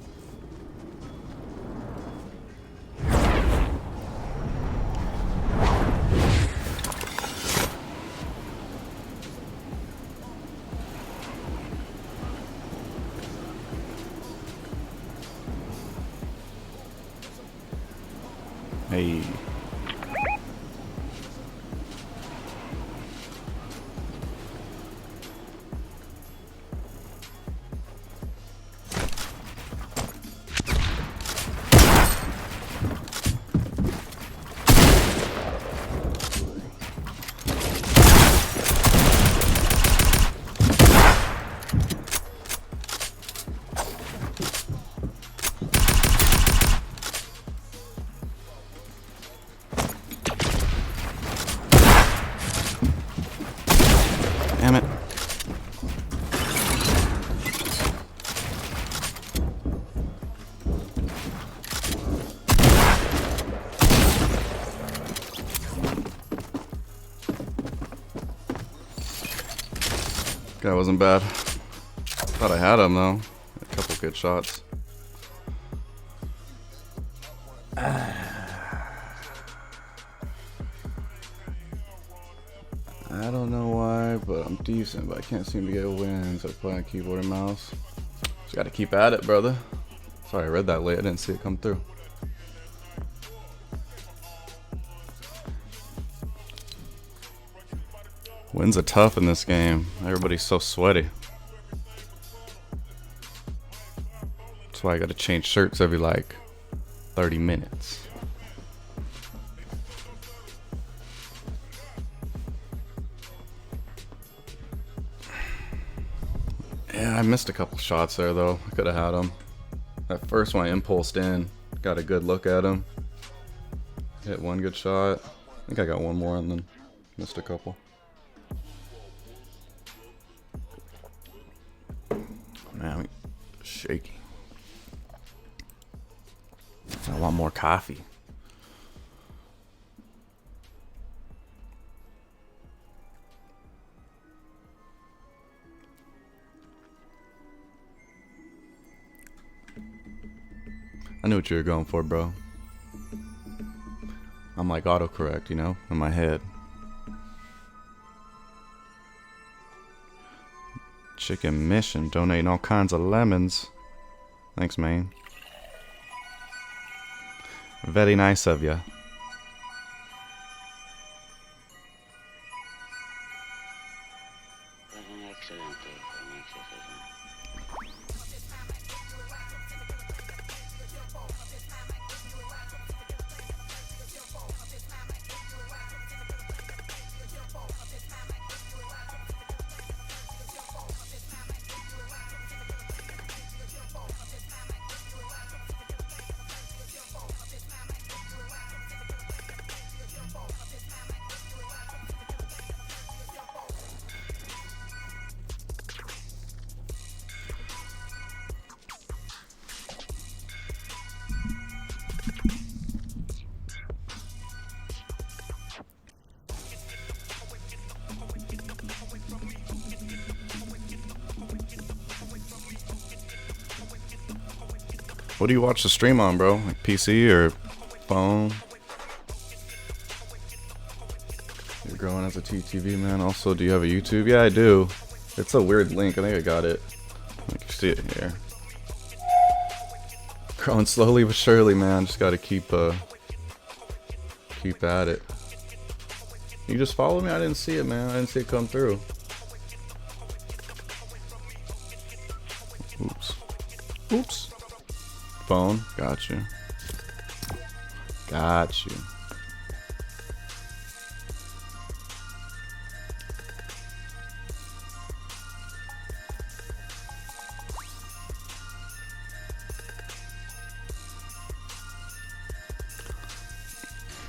Hey. Damn it. Guy wasn't bad. Thought I had him though. A couple good shots. I don't know why, but I'm decent, but I can't seem to get wins. I play on keyboard and mouse. Just gotta keep at it, brother. Sorry, I read that late. I didn't see it come through. Wins are tough in this game. Everybody's so sweaty. That's why I gotta change shirts every like 30 minutes. Yeah, I missed a couple shots there though. I could have had them. That first one I impulsed in, got a good look at him. Hit one good shot. I think I got one more and then missed a couple. Man, I'm shaky. I want more coffee. I knew what you were going for, bro. I'm like autocorrect, you know, in my head. Chicken Mission donating all kinds of lemons. Thanks, man. Very nice of ya. What do you watch the stream on, bro? Like PC or phone? You're growing as a TTV, man. Also, do you have a YouTube? Yeah, I do. It's a weird link. I think I got it. You can see it here. Growing slowly but surely, man. Just gotta keep at it. You just follow me? I didn't see it, man. I didn't see it come through. Oops. Oops. Phone. Got you. Got you.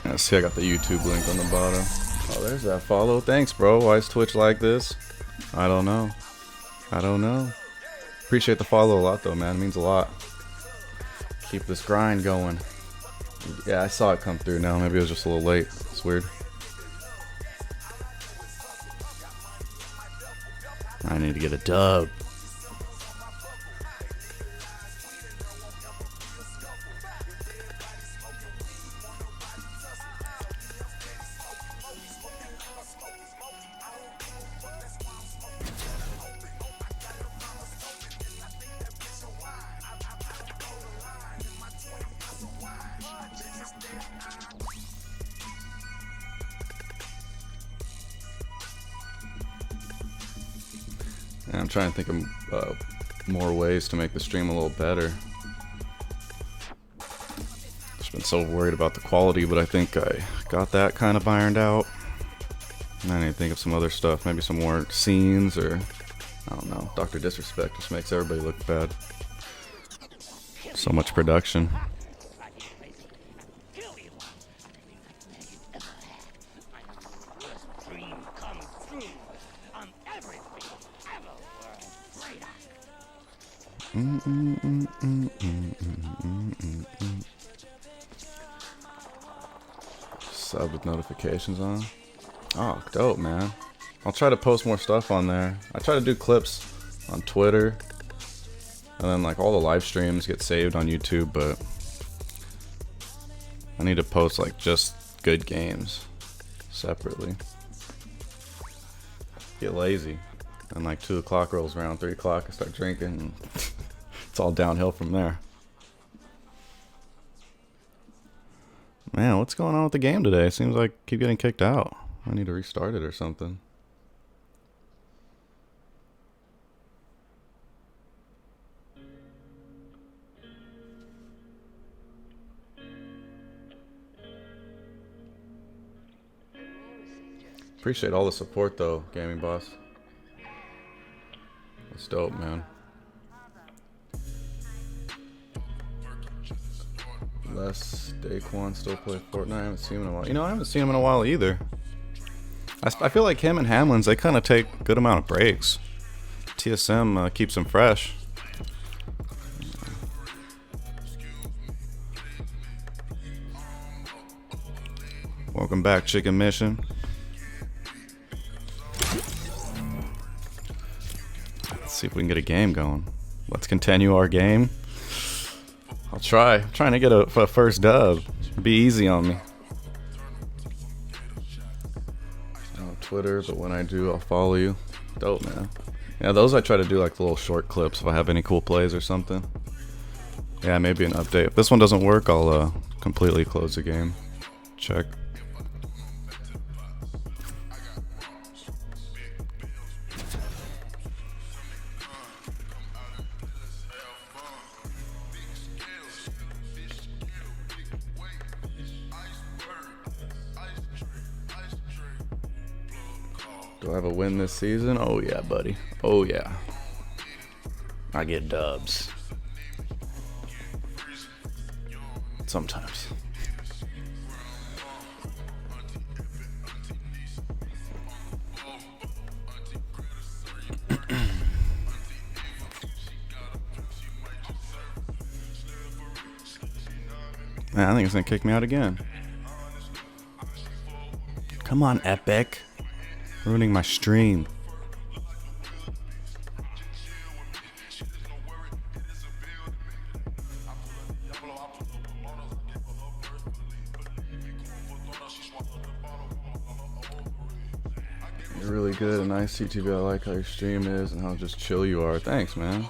Let's see, I got the YouTube link on the bottom. Oh, there's that follow. Thanks, bro. Why is Twitch like this? I don't know. I don't know. Appreciate the follow a lot, though, man. It means a lot. Keep this grind going. Yeah, I saw it come through now. Maybe it was just a little late. It's weird. I need to get a dub. Yeah, I'm trying to think of more ways to make the stream a little better. Just been so worried about the quality, but I think I got that kind of ironed out. And I need to think of some other stuff, maybe some more scenes or, I don't know, Dr. Disrespect just makes everybody look bad. So much production. Sub with notifications on. Oh, dope, man. I'll try to post more stuff on there. I try to do clips on Twitter, and then like all the live streams get saved on YouTube, but I need to post like just good games separately. Get lazy, and like 2 o'clock rolls around, 3 o'clock I start drinking, and it's all downhill from there. Man, what's going on with the game today? Seems like I keep getting kicked out. I need to restart it or something. Appreciate all the support though, Gaming Boss. That's dope, man. Les Daquan still play Fortnite. I haven't seen him in a while. You know, I haven't seen him in a while either. I feel like him and Hamlin's, they kind of take a good amount of breaks. TSM keeps him fresh. Welcome back, Chicken Mission. Let's see if we can get a game going. Let's continue our game. I'll try. I'm trying to get a first dub. Be easy on me. On Twitter, but when I do, I'll follow you. Dope, man. Yeah, those I try to do like little short clips if I have any cool plays or something. Yeah, maybe an update. If this one doesn't work, I'll completely close the game. Check. Do I have a win this season? Oh yeah, buddy. Oh yeah. I get dubs. Sometimes. Man, I think it's gonna kick me out again. Come on, Epic. Ruining my stream. You're really good and nice, CTV. I like how your stream is and how just chill you are. Thanks, man.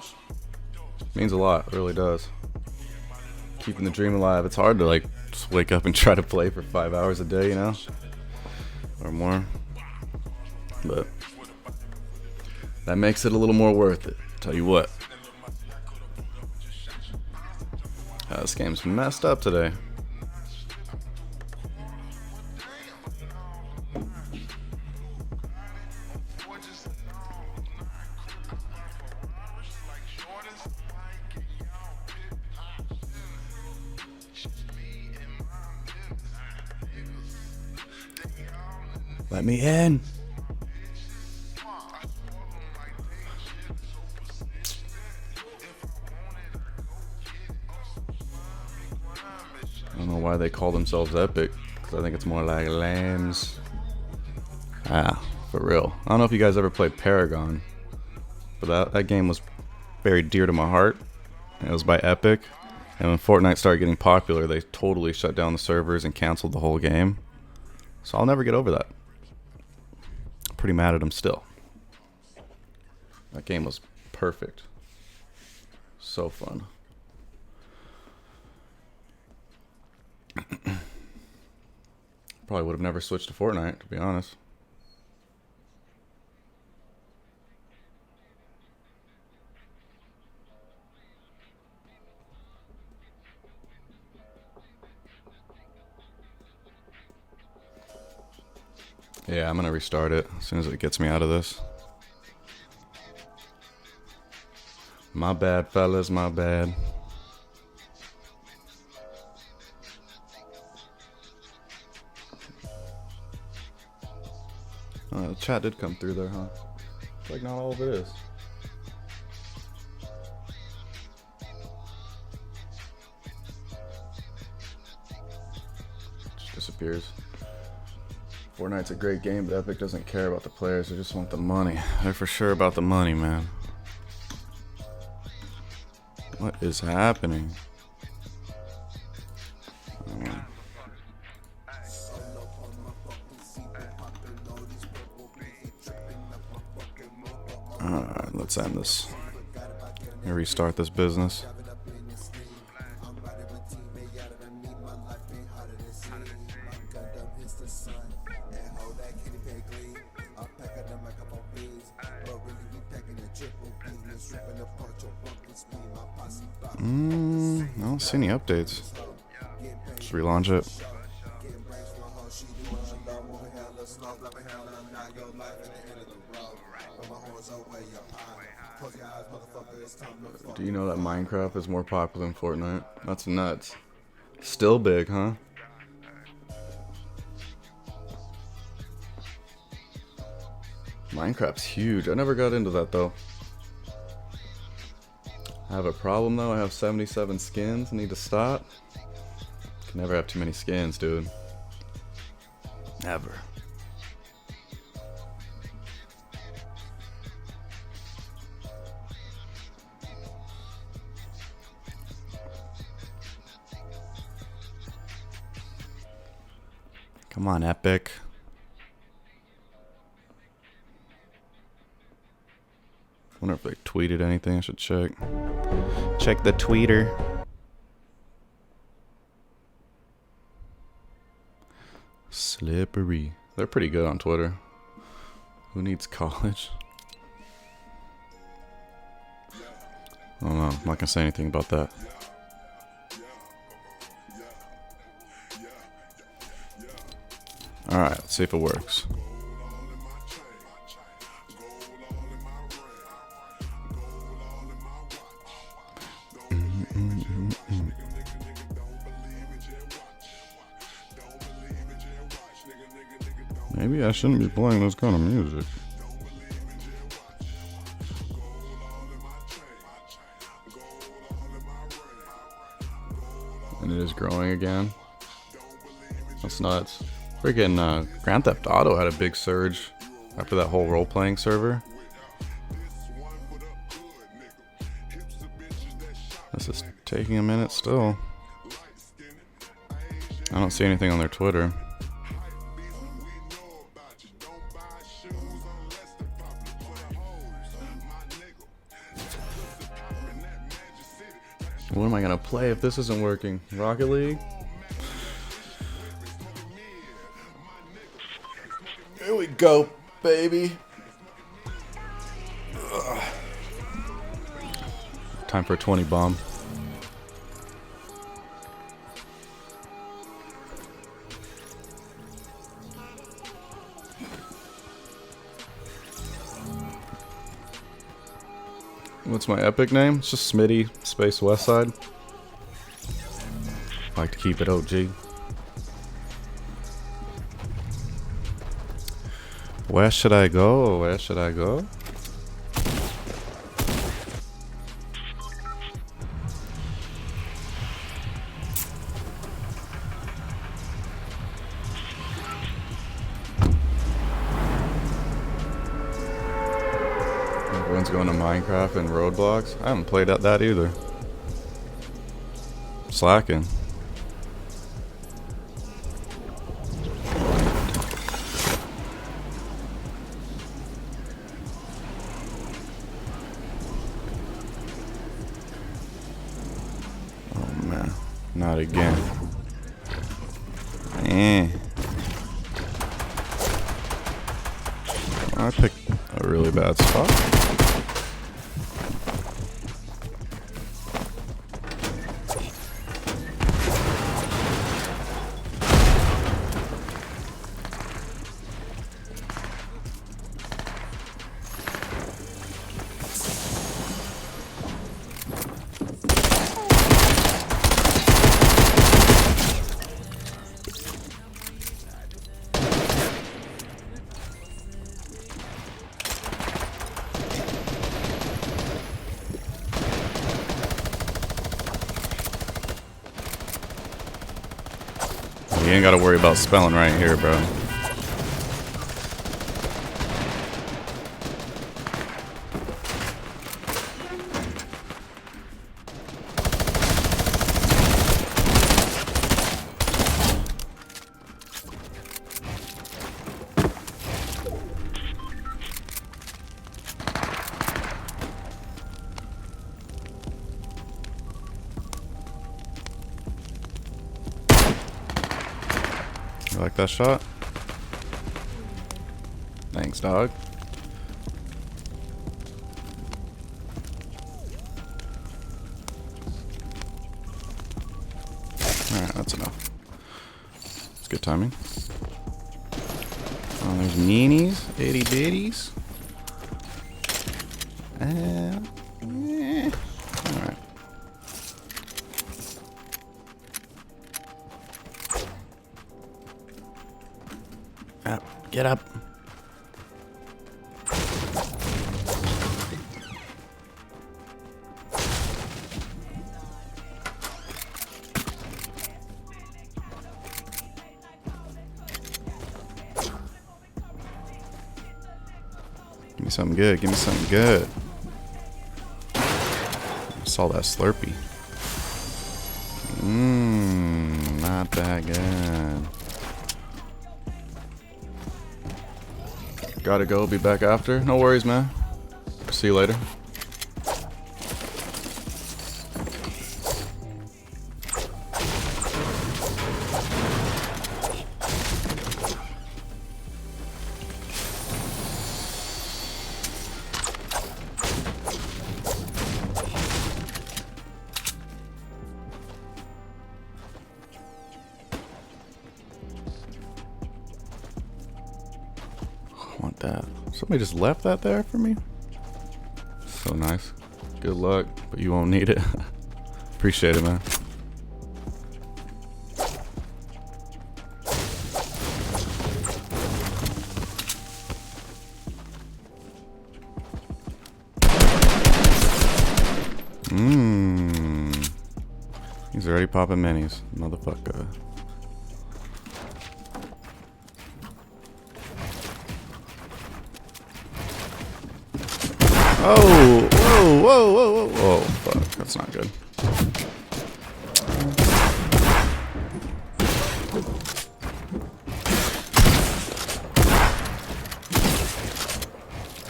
Means a lot. It really does. Keeping the dream alive. It's hard to like just wake up and try to play for 5 hours a day, you know, or more. But that makes it a little more worth it. Tell you what. This game's messed up today. Let me in. I don't know why they call themselves epic, because I think it's more like lambs. Ah, for real. I don't know if you guys ever played Paragon, but that game was very dear to my heart. It was by Epic, and when Fortnite started getting popular, they totally shut down the servers and canceled the whole game. So I'll never get over that. I'm pretty mad at them still. That game was perfect. So fun. Probably would have never switched to Fortnite, to be honest. Yeah, I'm gonna restart it as soon as it gets me out of this. My bad, fellas, my bad. The chat did come through there, huh? It's like not all of it is. Just disappears. Fortnite's a great game, but Epic doesn't care about the players. They just want the money. They're for sure about the money, man. What is happening? Alright, let's end this. And restart this business. I don't see any updates. Just relaunch it. Do you know that Minecraft is more popular than Fortnite? That's nuts. Still big, huh? Minecraft's huge. I never got into that though. I have a problem though. I have 77 skins. I need to stop. Can never have too many skins, dude. Never. Come on, Epic. Wonder if they tweeted anything. I should check. Check the tweeter. Slippery. They're pretty good on Twitter. Who needs college? I don't know. I'm not gonna say anything about that. Alright, let's see if it works. Maybe I shouldn't be playing this kind of music. And it is growing again. That's nuts. Freaking Grand Theft Auto had a big surge after that whole role-playing server. This is taking a minute still. I don't see anything on their Twitter. What am I gonna play if this isn't working? Rocket League? Here we go, baby. Ugh. Time for a 20 bomb. What's my epic name? It's just Smitty space Westside. I like to keep it OG. Where should I go? Where should I go? Everyone's going to Minecraft and Roblox. I haven't played at that either. Slacking. Oh man, not again. I picked a really bad spot. You ain't gotta worry about spelling right here, bro. You like that shot? Thanks, dog. Alright, that's enough. It's good timing. Oh, there's meanies, itty bitties. Alright. Up, get up. Give me something good. Give me something good. I saw that Slurpee. Not that good. Gotta go. Be back after. No worries, man. See you later. Want that. Somebody just left that there for me? So nice. Good luck, but you won't need it. Appreciate it, man. He's already popping minis, motherfucker. Oh, whoa, whoa, whoa, whoa, whoa, fuck, that's not good.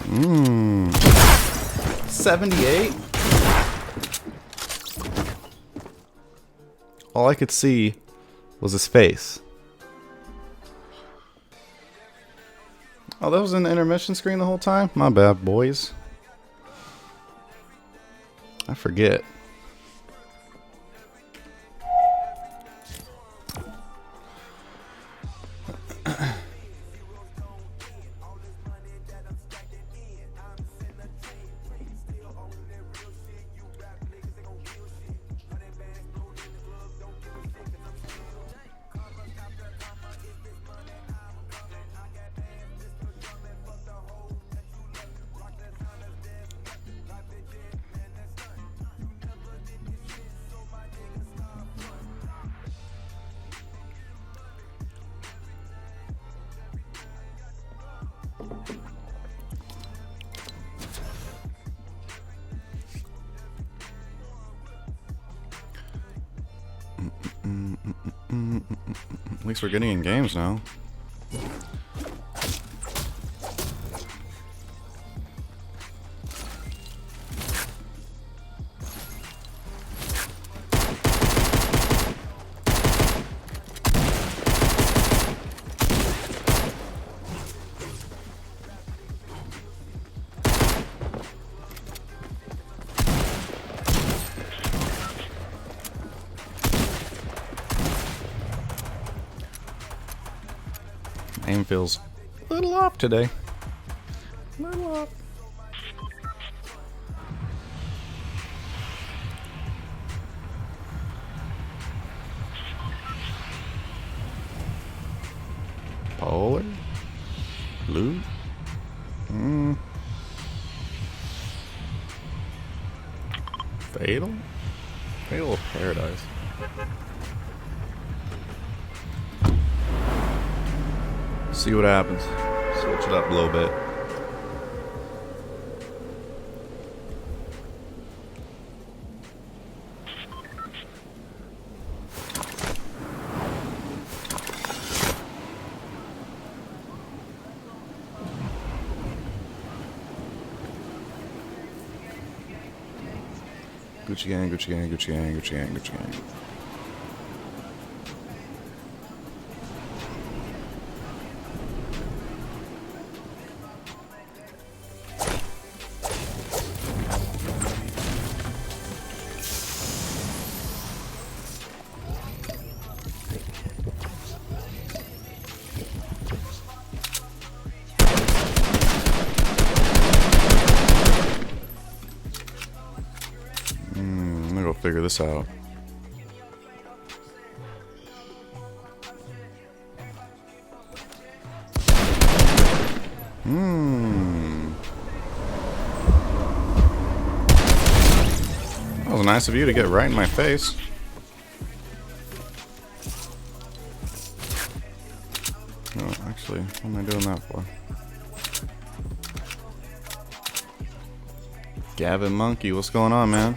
Mmm. 78? All I could see was his face. Oh, that was in the intermission screen the whole time? My bad, boys. I forget. At least we're getting in games now. Aim feels a little off today. A little off. Polar? Blue? Fatal? Fatal of Paradise. See what happens. Switch it up a little bit. Gucci gang, Gucci gang, Gucci gang, Gucci gang, Gucci gang. I'm gonna go figure this out. That was nice of you to get right in my face. No, actually, what am I doing that for? Gavin Monkey, what's going on, man?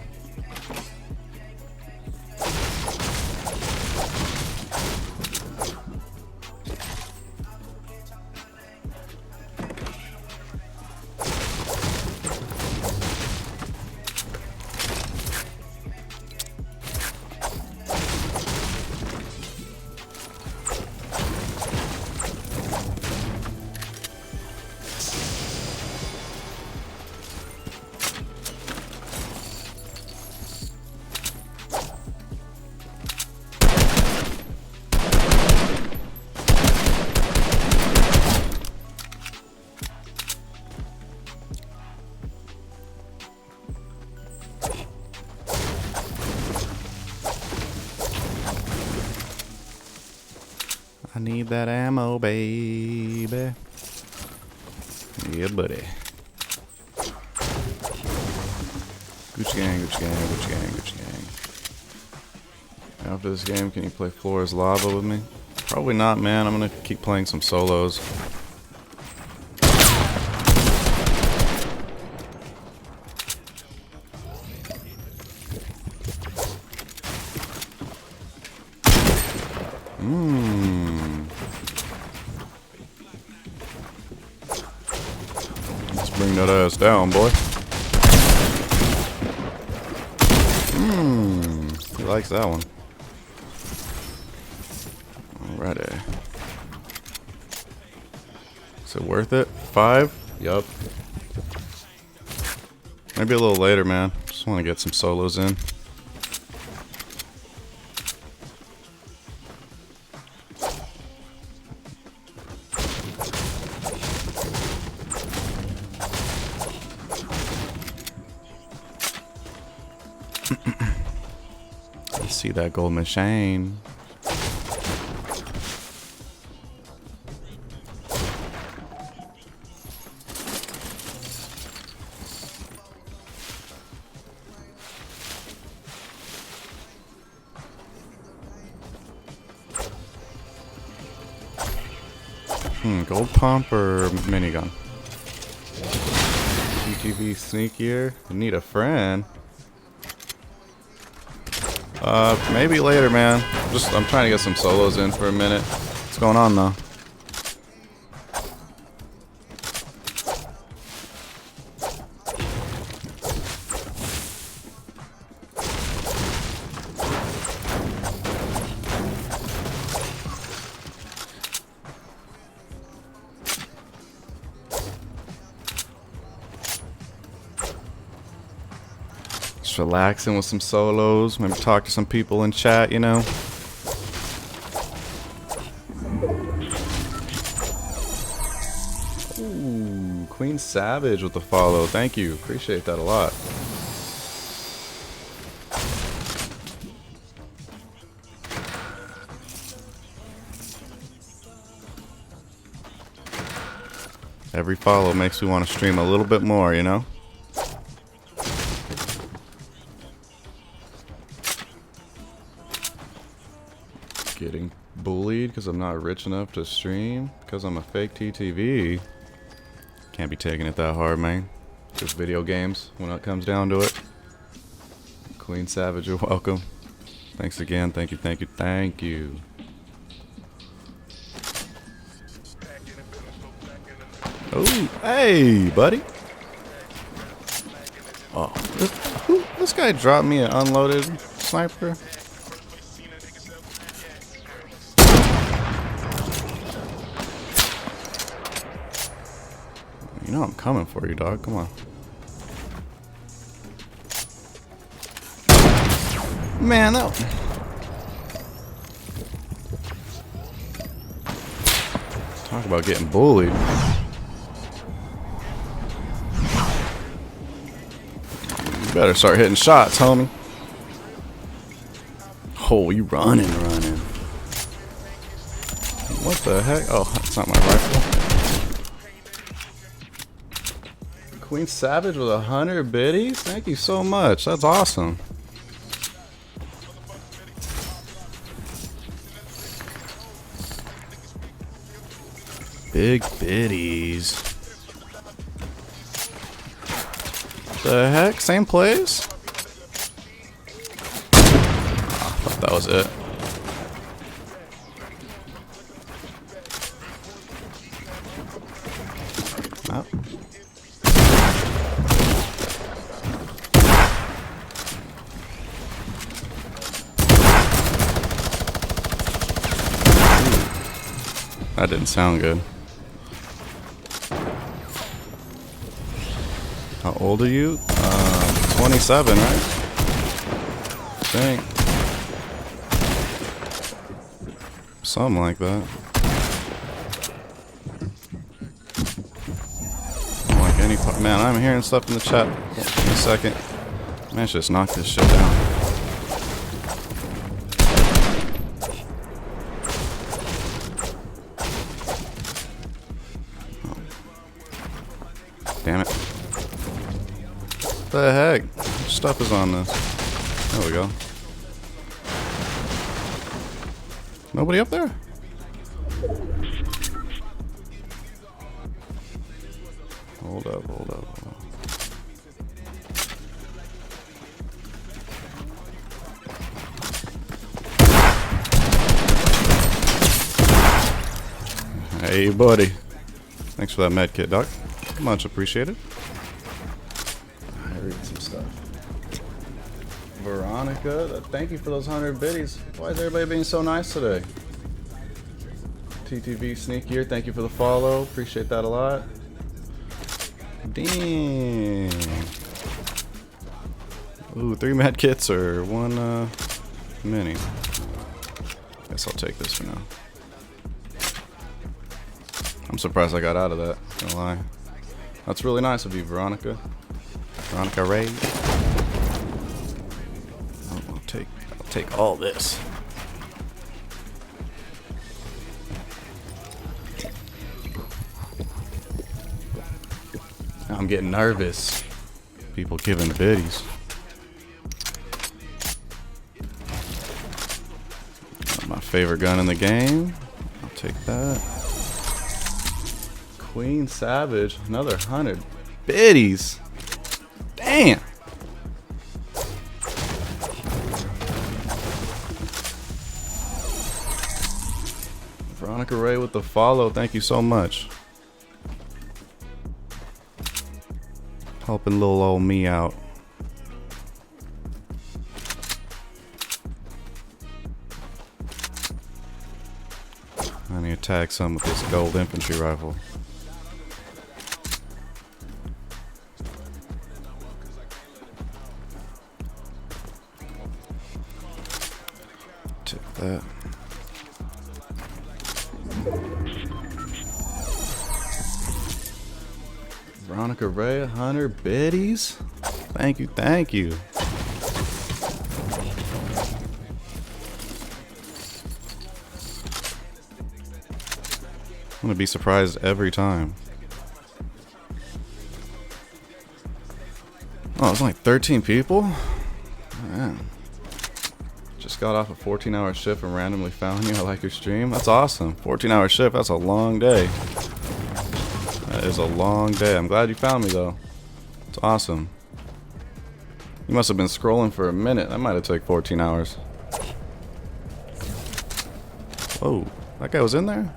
I need that ammo, baby. Yeah, buddy. Gucci gang, Gucci gang, Gucci gang, Gucci gang. After this game, can you play Floor is Lava with me? Probably not, man. I'm gonna keep playing some solos. Let's bring that ass down, boy. He likes that one. Friday. Is it worth it? 5? Yup. Maybe a little later, man. Just want to get some solos in. You see that gold machine? Gold pump or minigun? GTV sneakier. Need a friend. Maybe later, man. I'm trying to get some solos in for a minute. What's going on though? Just relaxing with some solos, maybe talk to some people in chat, you know. Ooh, Queen Savage with the follow. Thank you. Appreciate that a lot. Every follow makes me want to stream a little bit more, you know. Getting bullied because I'm not rich enough to stream because I'm a fake TTV. Can't be taking it that hard, man. Just video games when it comes down to it. Queen Savage, you're welcome. Thanks again. Thank you, thank you, thank you. Oh, hey, buddy. Oh, this guy dropped me an unloaded sniper. You know I'm coming for you, dog. Come on. Man, that... Talk about getting bullied. You better start hitting shots, homie. Oh, you running. What the heck? Oh, that's not my rifle. Queen Savage with 100 biddies? Thank you so much. That's awesome. Big biddies. The heck? Same place? Oh, I thought that was it. Oh. That didn't sound good. How old are you? 27, right? I think. Something like that. Like any part. Man, I'm hearing stuff in the chat. Give me a second. Man, I should just knock this shit down. Damn it. What the heck? Which stuff is on this? There we go. Nobody up there? Hold up. Hey, buddy. Thanks for that med kit, Doc. Much appreciated. I read some stuff. Veronica, thank you for those 100 biddies. Why is everybody being so nice today? TTV Sneakier, thank you for the follow. Appreciate that a lot. Damn. Ooh, 3 med kits or 1 mini. Guess I'll take this for now. I'm surprised I got out of that. Gonna lie. That's really nice of you, Veronica. Veronica Ray. I'll take all this. I'm getting nervous. People giving biddies. My favorite gun in the game. I'll take that. Queen Savage, another 100 biddies. Damn. Veronica Ray with the follow. Thank you so much. Helping little old me out. I need to tag some with this gold infantry rifle. Take that. Veronica Ray, 100 biddies. Thank you, thank you. I'm gonna be surprised every time. Oh, it's only 13 people? Man. Just got off a 14-hour shift and randomly found you. I like your stream. That's awesome. 14-hour shift, that's a long day. That is a long day. I'm glad you found me though. It's awesome. You must have been scrolling for a minute. That might have taken 14 hours. Whoa, that guy was in there?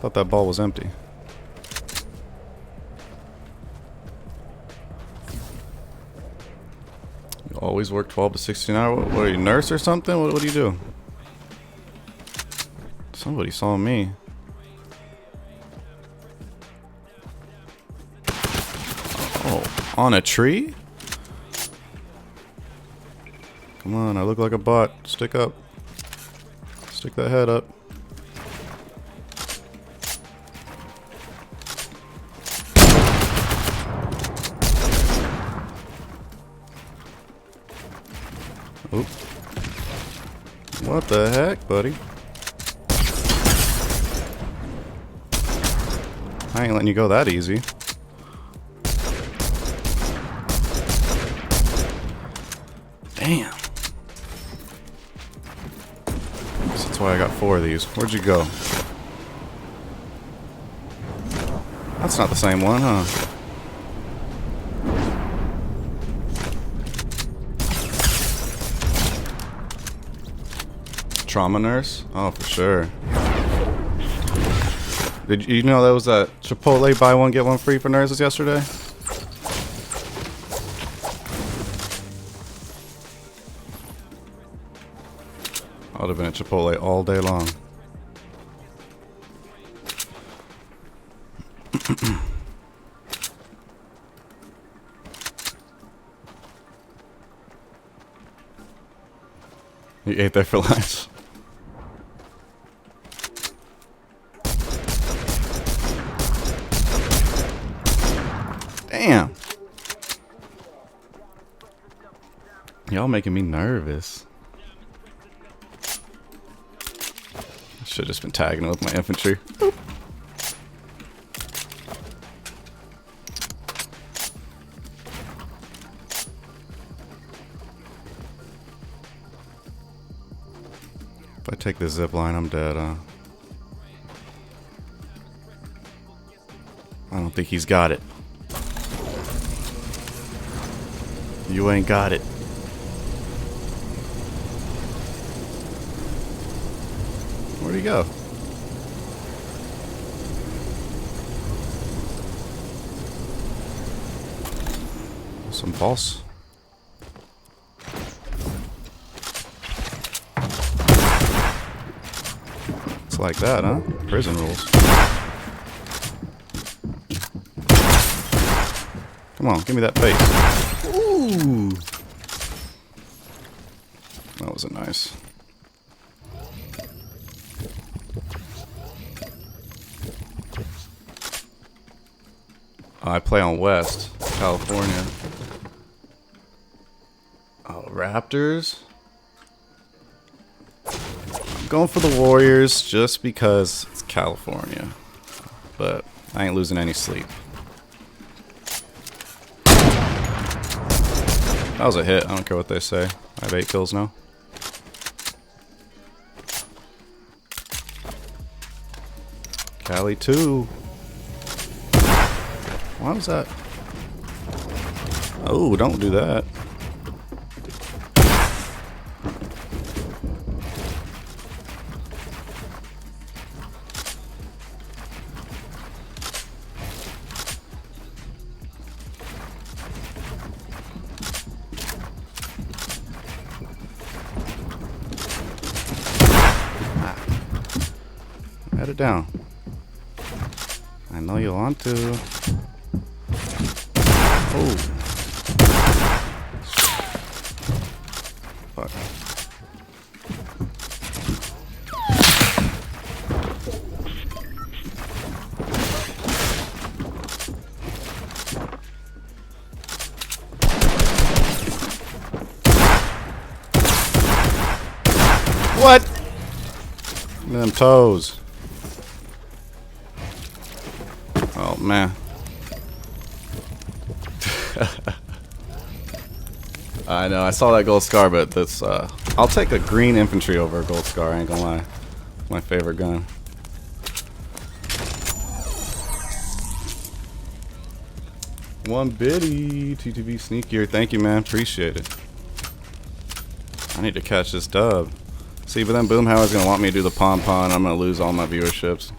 Thought that ball was empty. You always work 12 to 16 hours. What are you, nurse or something? What do you do? Somebody saw me. Oh, on a tree? Come on, I look like a bot. Stick up. Stick that head up. Oop. What the heck, buddy? I ain't letting you go that easy. Damn. That's why I got 4 of these. Where'd you go? That's not the same one, huh? Trauma nurse? Oh, for sure. Did you know that was that Chipotle buy one get one free for nurses yesterday? I would have been at Chipotle all day long. You ate there for lunch. Damn. Y'all making me nervous. I should have just been tagging it with my infantry. Boop. If I take this zip line, I'm dead, huh? I don't think he's got it. You ain't got it. Where'd he go? Some boss. It's like that, huh? Prison rules. Come on, give me that face. Ooh! That was a nice. I play on West, California. Oh, Raptors? I'm going for the Warriors just because it's California. But I ain't losing any sleep. That was a hit. I don't care what they say. I have 8 kills now. Cali 2. Why was that? Oh, don't do that. Head it down. I know you want to. Oh. Fuck. What? Them toes. Oh man. I know, I saw that gold scar, but that's I'll take a green infantry over a gold scar, I ain't gonna lie. It's my favorite gun. One biddy, TTV sneakier. Thank you, man. Appreciate it. I need to catch this dub. See, but then Boomhauer's gonna want me to do the pom-pom. I'm gonna lose all my viewerships.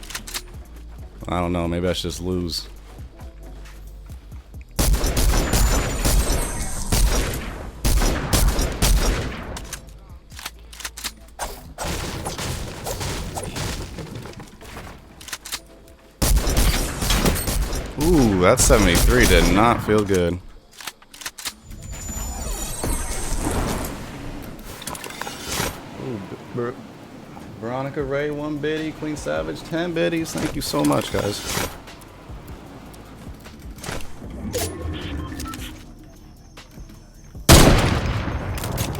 I don't know, maybe I should just lose. Ooh, that 73 did not feel good. Ooh, Veronica Ray, 1 biddy. Queen Savage, 10 biddies. Thank you so much, guys.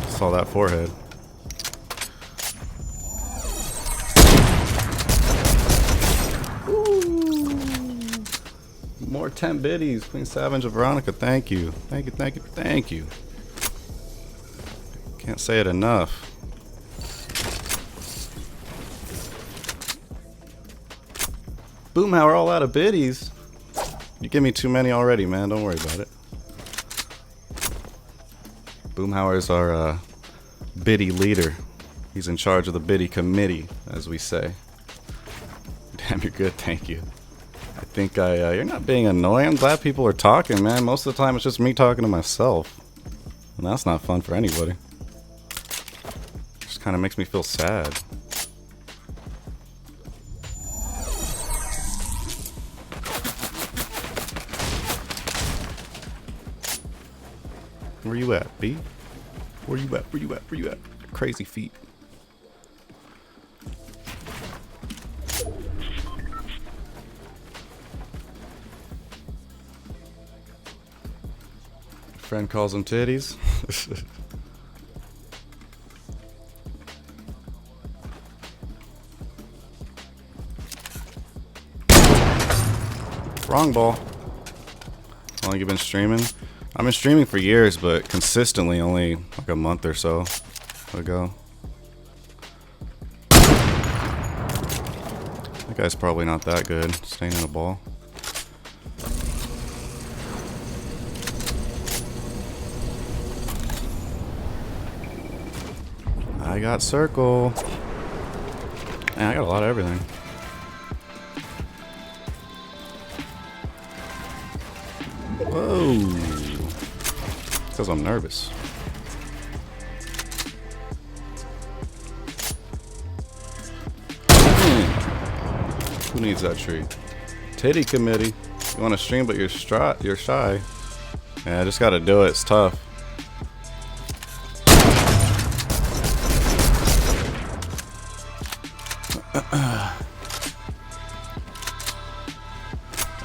Saw that forehead. More 10 biddies. Queen Savage and Veronica, thank you. Thank you, thank you, thank you. Can't say it enough. Boomhauer all out of biddies. You give me too many already, man. Don't worry about it. Boomhauer's our biddy leader. He's in charge of the biddy committee, as we say. Damn, you're good. Thank you. I think you're not being annoying. I'm glad people are talking, man. Most of the time it's just me talking to myself. And that's not fun for anybody. Just kind of makes me feel sad. Where you at, B? Where you at? Where you at? Where you at? Crazy feet. Friend calls them titties. Wrong ball. How long you been streaming? I've been streaming for years, but consistently only like a month or so ago. That guy's probably not that good, staying in a ball. I got circle. Man, I got a lot of everything. Whoa. Because I'm nervous. Who needs that tree? Titty committee. You want to stream, but you're shy. Yeah, I just gotta do it. It's tough.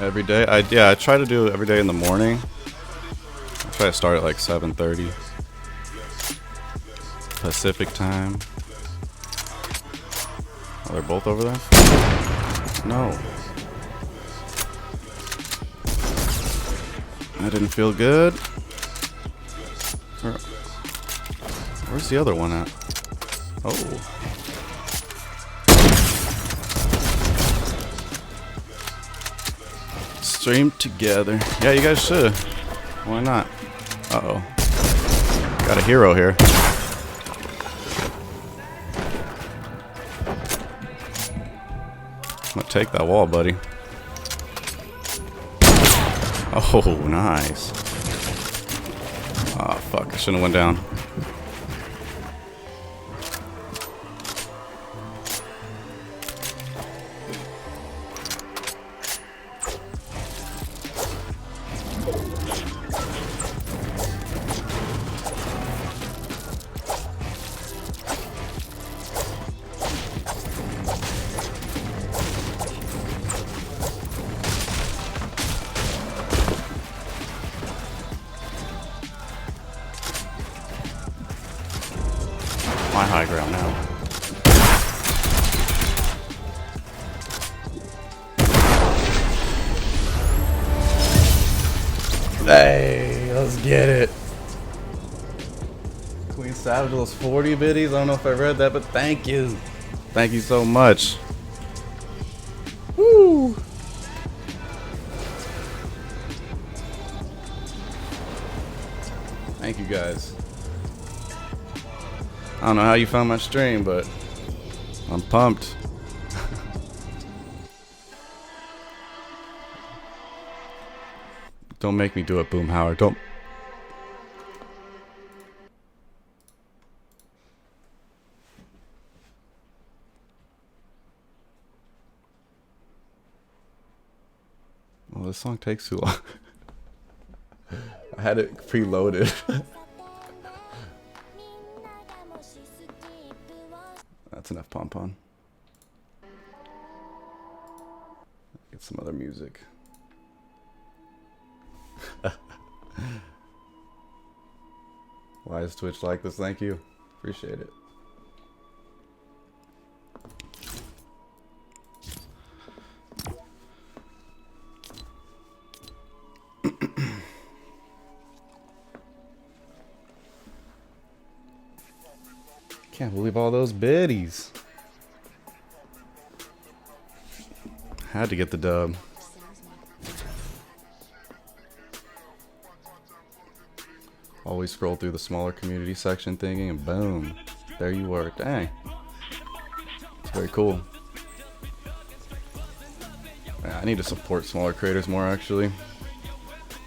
Every day, I try to do it every day in the morning. I try to start at like 7:30 Pacific time. Oh, they're both over there? No. That didn't feel good. Where's the other one at? Oh. Stream together. Yeah, you guys should. Why not? Uh-oh. Got a hero here. I'm gonna take that wall, buddy. Oh, nice. Oh, fuck. I shouldn't have went down. My high ground now. Hey, let's get it. Queen Savage, those 40 biddies. I don't know if I read that, but thank you. Thank you so much. Woo! Thank you guys. I don't know how you found my stream, but I'm pumped. Don't make me do it, Boom Howard. Don't. Well, this song takes too long. I had it preloaded. That's enough pom-pom. Get some other music. Why is Twitch like this? Thank you. Appreciate it. Can't believe all those biddies. Had to get the dub. Always scroll through the smaller community section thingy and boom, there you were. Dang. It's very cool. Yeah, I need to support smaller creators more actually.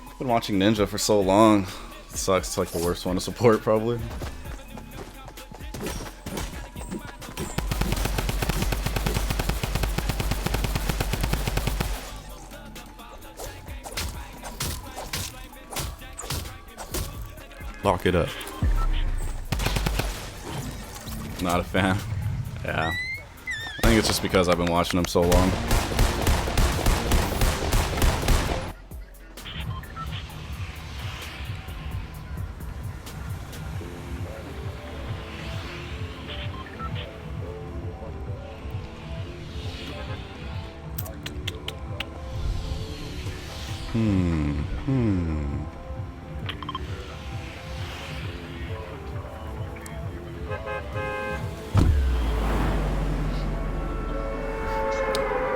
I've been watching Ninja for so long. It sucks, it's like the worst one to support probably. Lock it up. Not a fan. Yeah. I think it's just because I've been watching him so long.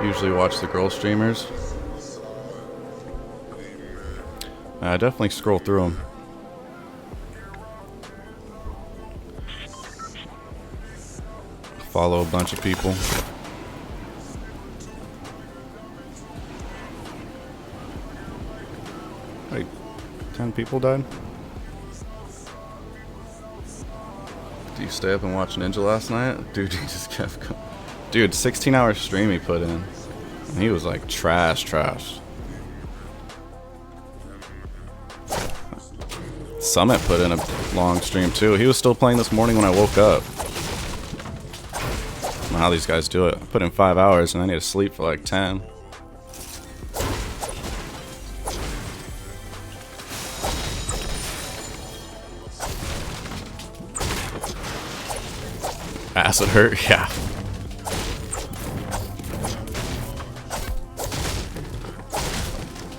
Usually watch the girl streamers. I definitely scroll through them. Follow a bunch of people. Wait, 10 people died? Do you stay up and watch Ninja last night? Dude, he just kept going. Dude, 16-hour stream he put in. He was like trash. Summit put in a long stream too. He was still playing this morning when I woke up. I don't know how these guys do it. I put in 5 hours and I need to sleep for like 10. Acid hurt? Yeah.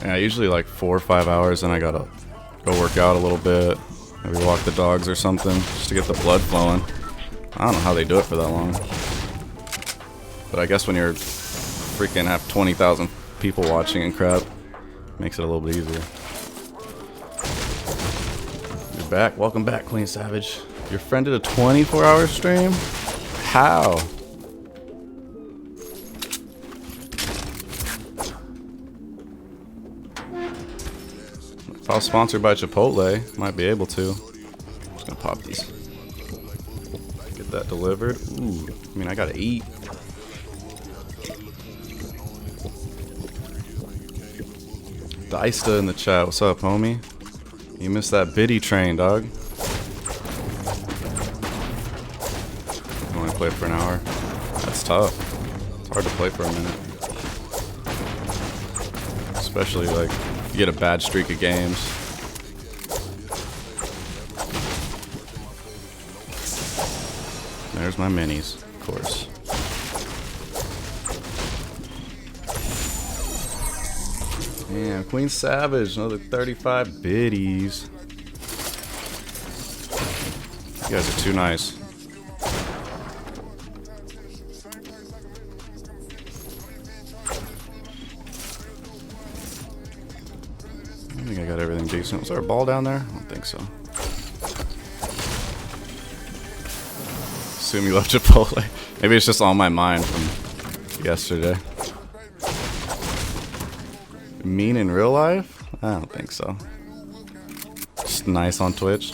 Yeah, usually like 4 or 5 hours, and I gotta go work out a little bit, maybe walk the dogs or something, just to get the blood flowing. I don't know how they do it for that long. But I guess when you're freaking have 20,000 people watching and crap, makes it a little bit easier. You're back. Welcome back, Queen Savage. Your friend did a 24-hour stream? How? If I was sponsored by Chipotle, might be able to. I'm just gonna pop these. Get that delivered. Ooh, I mean, I gotta eat. Dysta in the chat. What's up, homie? You missed that biddy train, dog. Only play for an hour. That's tough. It's hard to play for a minute. Especially like you get a bad streak of games. There's my minis, of course. Damn, Queen Savage, another 35 biddies. You guys are too nice. I think I got everything decent. Was there a ball down there? I don't think so. Assume you love Chipotle. Maybe it's just on my mind from yesterday. Mean in real life? I don't think so. Just nice on Twitch.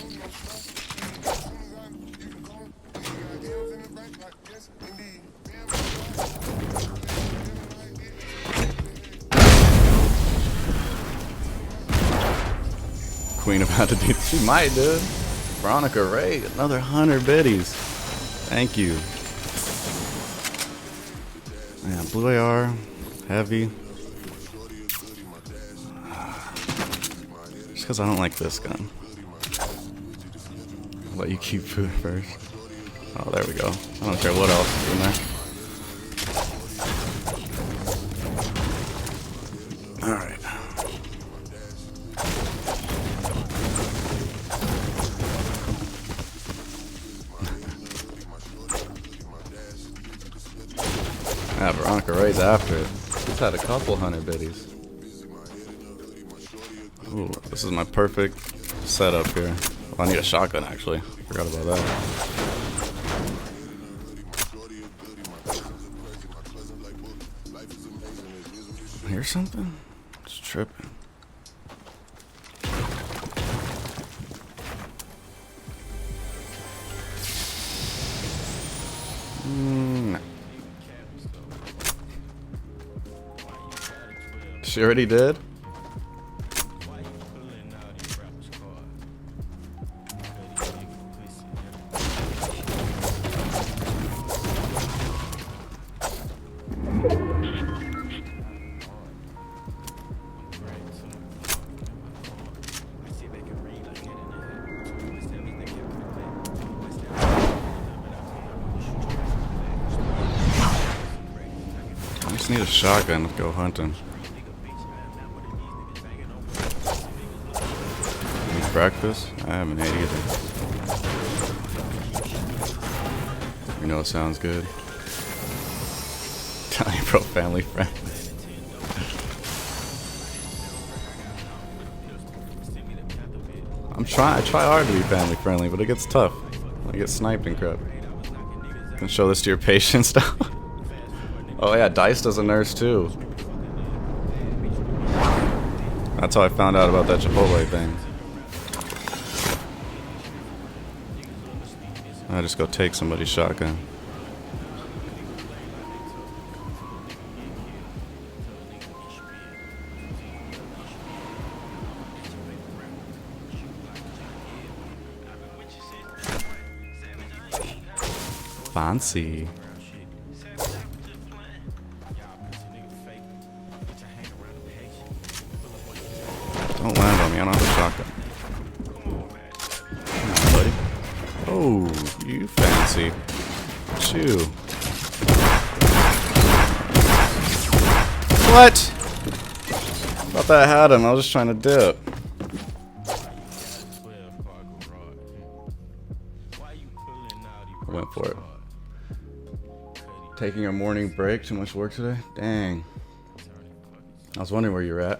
Queen about to do. She might, dude. Veronica Ray, another 100 biddies. Thank you. Man, Blue AR, heavy. Just because I don't like this gun. I'll let you keep food first. Oh, there we go. I don't care what else is in there. Alright. Yeah, Veronica Ray's after it. She's had a couple 100 biddies. Ooh, this is my perfect setup here. Well, I need a shotgun, actually. Forgot about that. Hear something? It's tripping. No. She already did? I just need a shotgun to go hunting. Breakfast? I haven't ate either. You know it sounds good. Tell you, bro, family friendly. I try hard to be family friendly, but it gets tough. I get sniped and crap. Can show this to your patients now. Oh yeah, Dice does a nurse too. That's how I found out about that Chipotle thing. I just go take somebody's shotgun. fancy. Don't land on me, I don't have a shotgun. Come on, buddy. Oh, you fancy. Chew. What? Thought that had him, I was just trying to dip. I went for it. Taking a morning break, too much work today? Dang. I was wondering where you're at.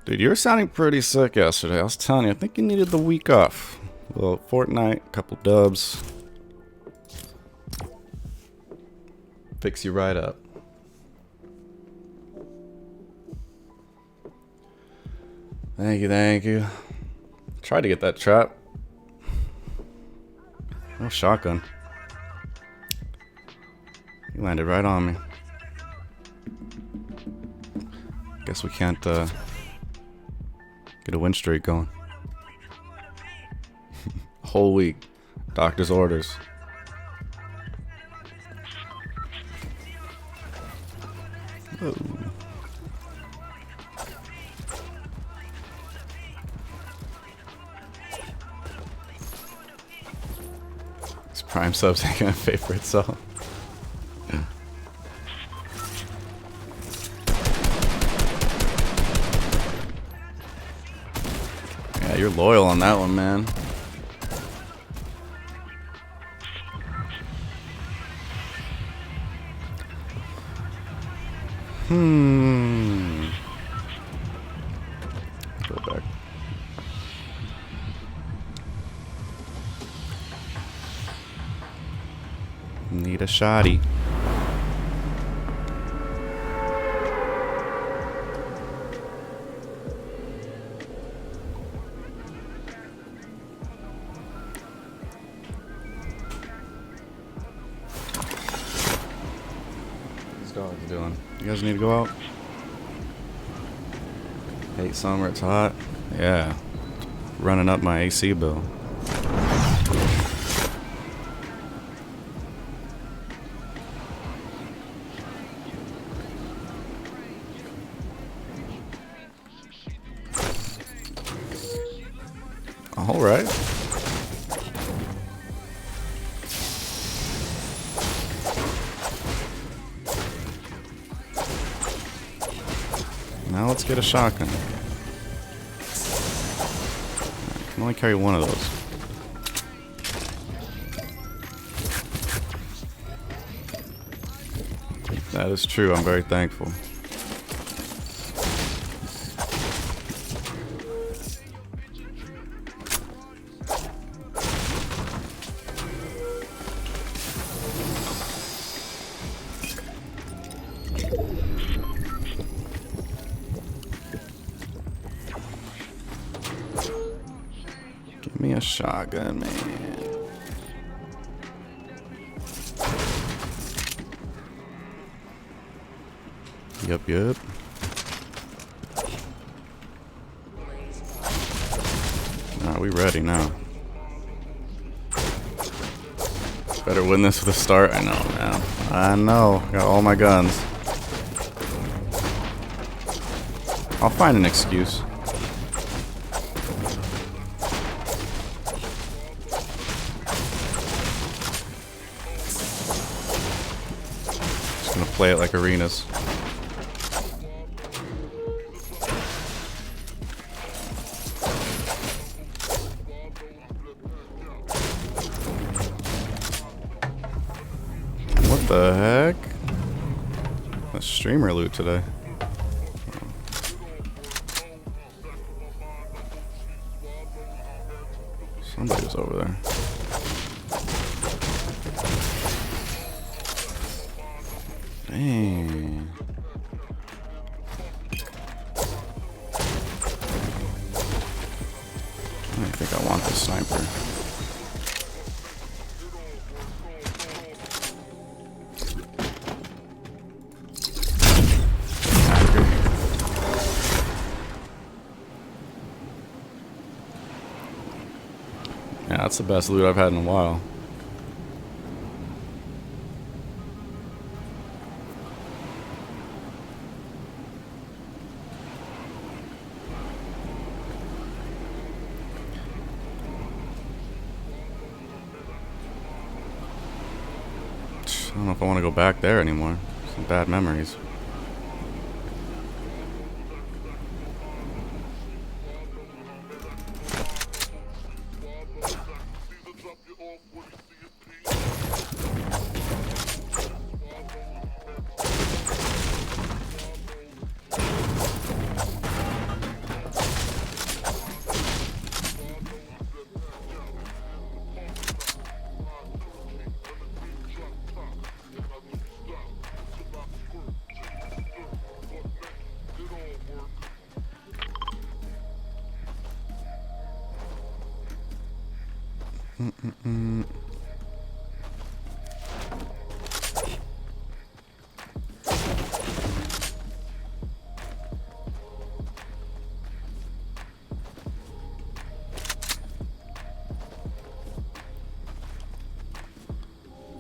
Dude, you were sounding pretty sick yesterday. I was telling you, I think you needed the week off. A little Fortnite, couple dubs. Fix you right up. Thank you, thank you. Tried to get that trap. No shotgun. He landed right on me. Guess we can't get a win streak going. Whole week. Doctor's orders. Oh. This Prime sub's taking my favorite song. Yeah, you're loyal on that one, man. Go back. Need a shotty. These dogs doing? You guys need to go out? Hate summer, it's hot. Yeah. Running up my AC bill. All right. Now let's get a shotgun. I can only carry one of those. That is true. I'm very thankful. Give me a shotgun, man. Yep. Alright, we ready now. Better win this with a start. I know, man. I know. Got all my guns. I'll find an excuse. Just gonna play it like arenas. What the heck? A streamer loot today. Somebody was over there. Dang. I think I want the sniper. Yeah, that's the best loot I've had in a while. I don't know if I want to go back there anymore. Some bad memories.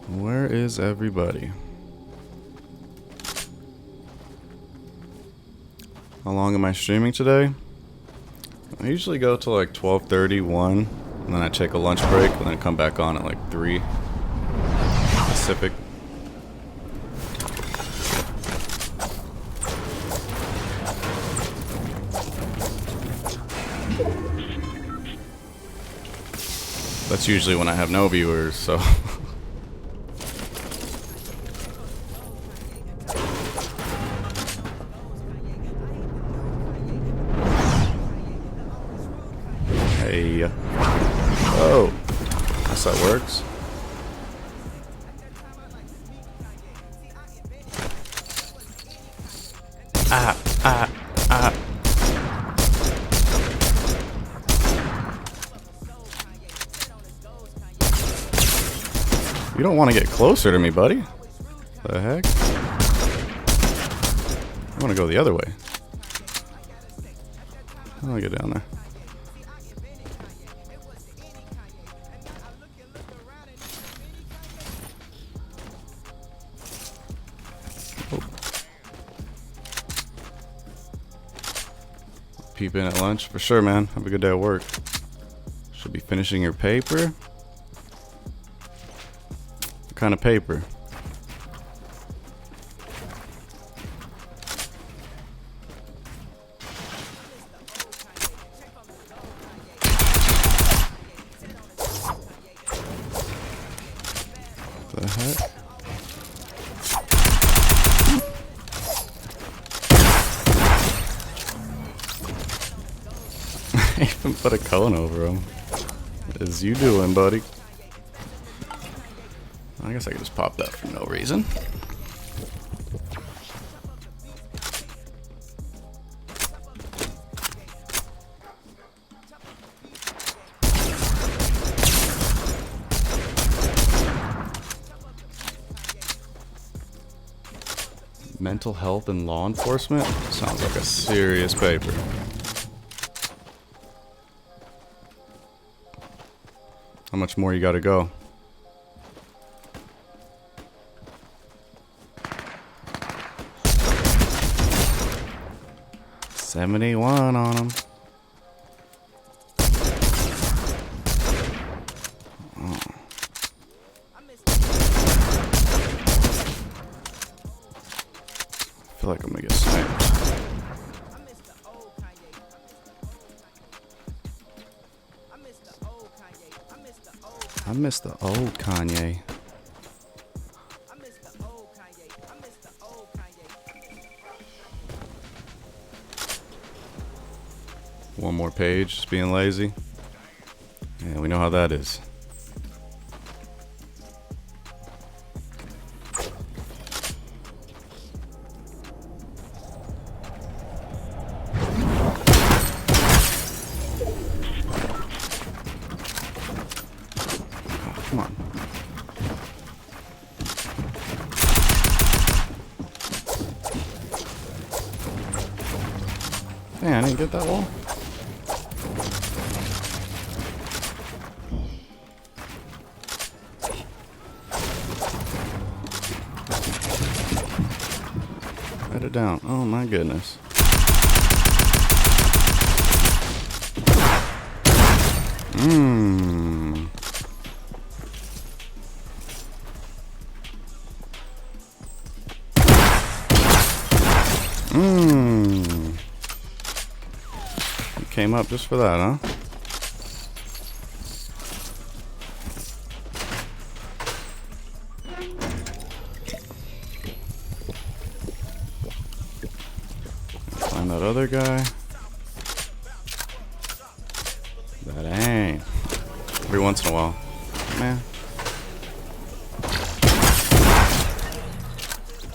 Where is everybody? How long am I streaming today? I usually go till like 12:30, 1, and then I take a lunch break and then come back on at like 3 Pacific. That's usually when I have no viewers, so hey. Oh, guess that works. Ah. You don't want to get closer to me, buddy. The heck? I want to go the other way. How do I get down there? Oh. Peep in at lunch for sure, man. Have a good day at work. Should be finishing your paper. What kind of paper? The heck? I even put a cone over him. What is you doing, buddy? I guess I could just pop that for no reason. Mental health and law enforcement? Sounds like a serious paper. How much more you gotta go? $71 on him. Oh. I feel like I'm gonna get sniped. I miss the old Kanye. One more page, just being lazy. Yeah, we know how that is. Oh, come on. Man, I didn't get that wall. Write it down. Oh my goodness. came up just for that, huh? Find that other guy. That ain't. Every once in a while. Man.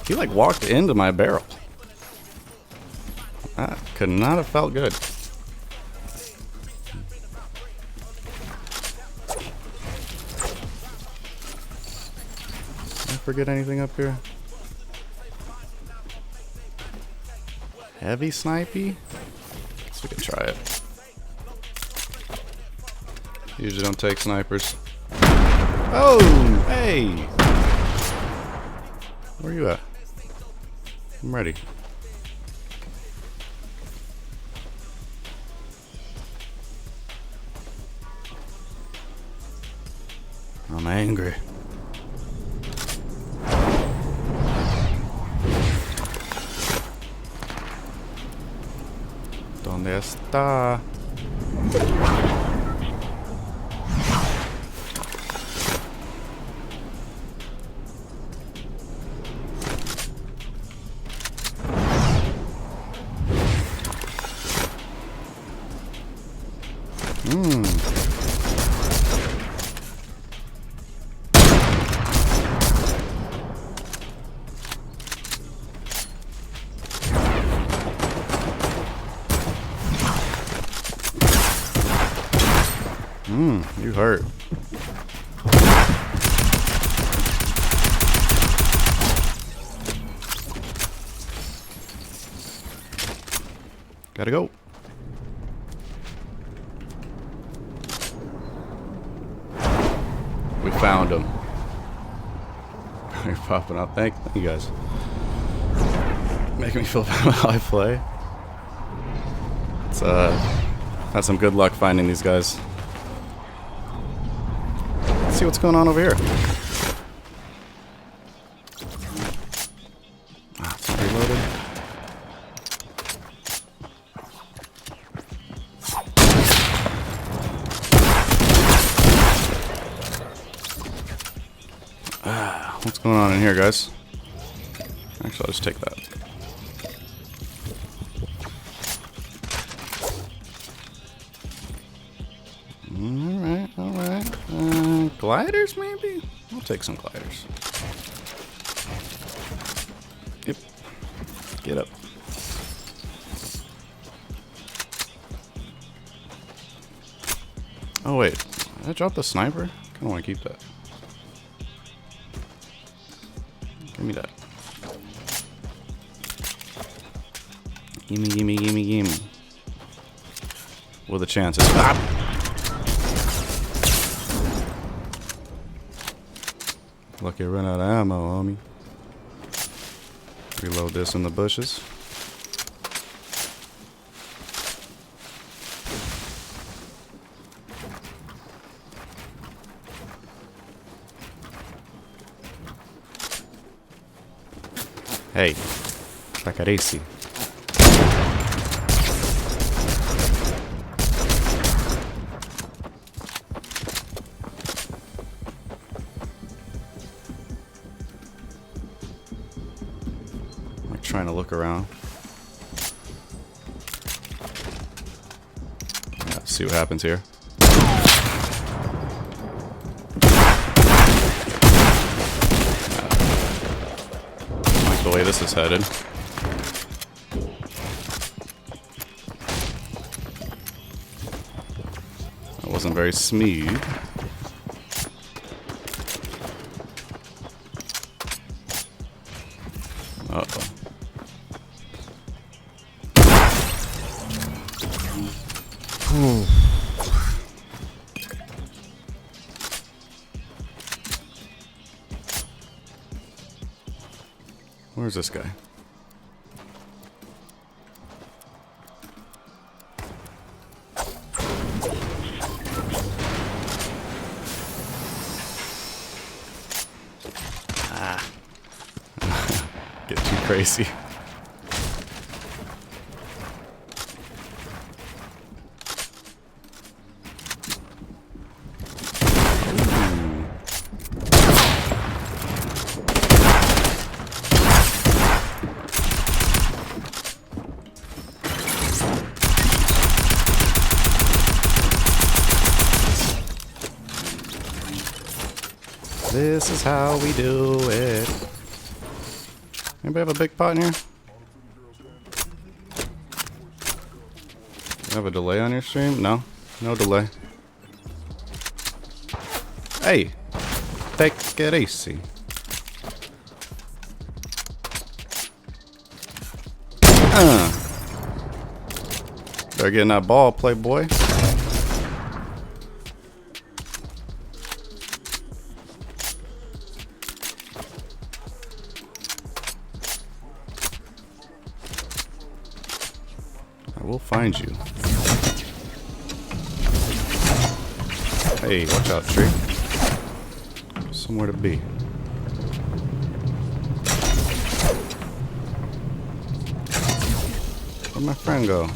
He like walked into my barrel. That could not have felt good. Did I forget anything up here? Heavy snipey? Guess we could try it. Usually don't take snipers. Oh, hey! Where are you at? I'm ready. I'm angry. ¿Dónde está? You hurt. Gotta go. We found him. You're popping up. Thank you guys. Making me feel bad about how I play. It's had some good luck finding these guys. Let's see what's going on over here. Ah, it's not reloaded. What's going on in here, guys? Actually, I'll just take that. Alright, alright. Gliders, maybe? I'll take some gliders. Yep. Get up. Oh, wait. Did I drop the sniper? I kind of want to keep that. Give me that. Gimme, gimme, gimme, gimme. What are the chances? Ah! Lucky I ran out of ammo, homie. Reload this in the bushes. Hey, Takaresi. I'm trying to look around. Yeah, see what happens here. The way this is headed. That wasn't very smooth. Uh-oh. Where's this guy? Ah. Get too crazy. This is how we do it. Anybody have a big pot in here? You have a delay on your stream? No? No delay. Hey! Take it easy. Better get in that ball, playboy. I will find you. Hey, watch out, tree. Somewhere to be. Where'd my friend go?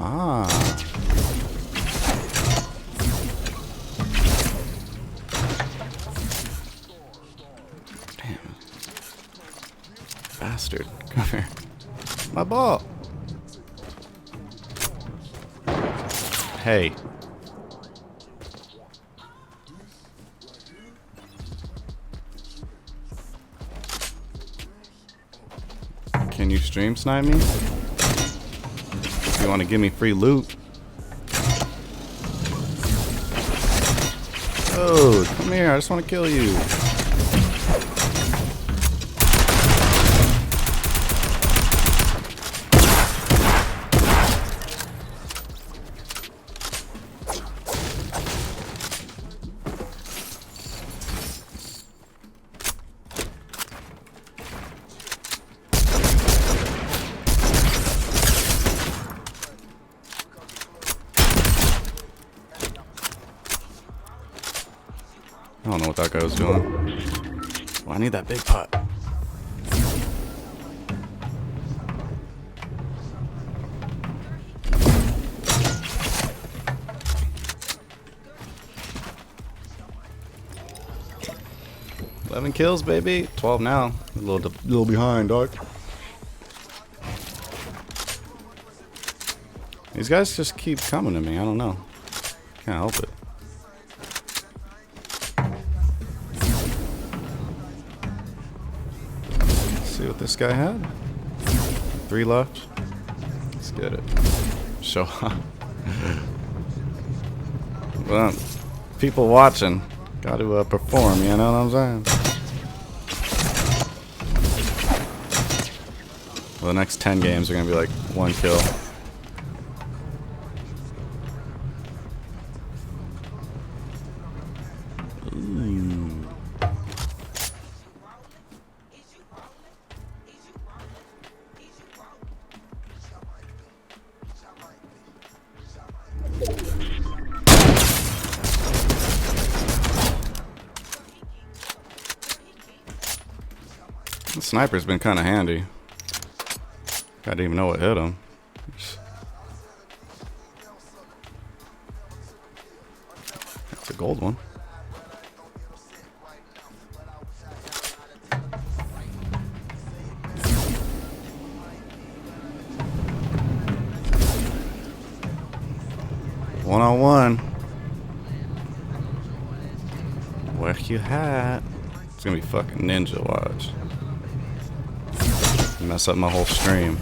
Ah. Damn. Bastard. Come here. My ball. Hey. Can you stream snipe me? If you want to give me free loot. Oh, come here. I just want to kill you. I don't know what that guy was doing. Well, I need that big pot. Eleven kills, baby. 12 now. A little behind, dog. These guys just keep coming to me. I don't know. Can't help it. See what this guy had. 3 left. Let's get it. Show up. Well, people watching. Got to perform, you know what I'm saying? Well, the next 10 games are going to be like 1 kill. The sniper's been kind of handy. I didn't even know what hit him. That's a gold one. One-on-one. Where you at? It's gonna be fucking ninja, watch. Mess up my whole stream.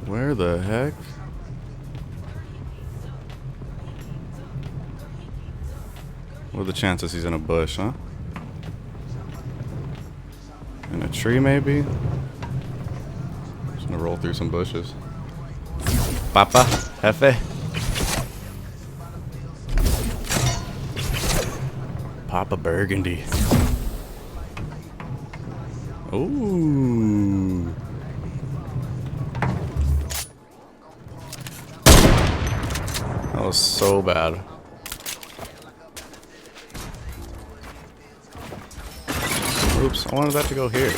Where the heck? What are the chances he's in a bush, huh? In a tree, maybe? Just gonna roll through some bushes. Papa, Jefe. Papa Burgundy. Ooh. was so bad. Oops, I wanted that to go here.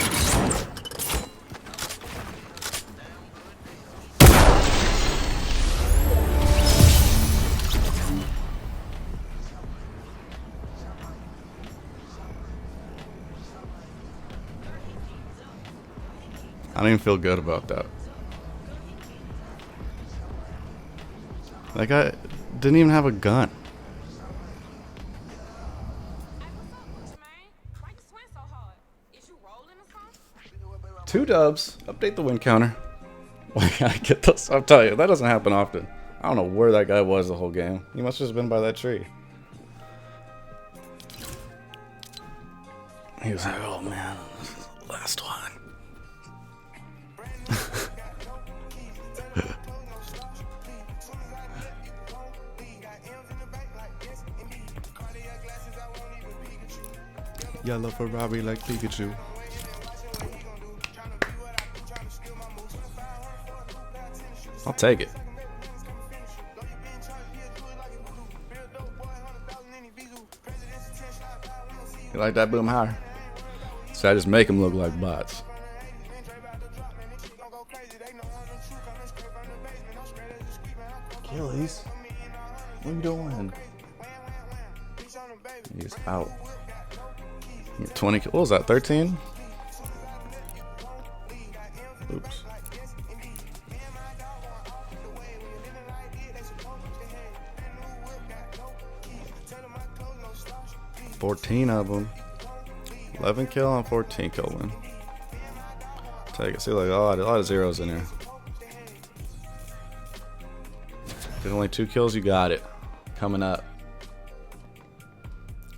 I don't even feel good about that. That guy didn't even have a gun. Two dubs. Update the win counter. Why can't I get those? I'll tell you, that doesn't happen often. I don't know where that guy was the whole game. He must have just been by that tree. He was like, oh man, this is the last one. Yellow Ferrari like Pikachu. I'll take it. You like that boom higher? So I just make them look like bots. Achilles, what are you doing? He's out. 20. What was that? 13? Oops. 14 of them. 11 kill on 14 kill win. Take it. See, like, oh, a lot of zeros in here. There's only 2 kills. You got it. Coming up.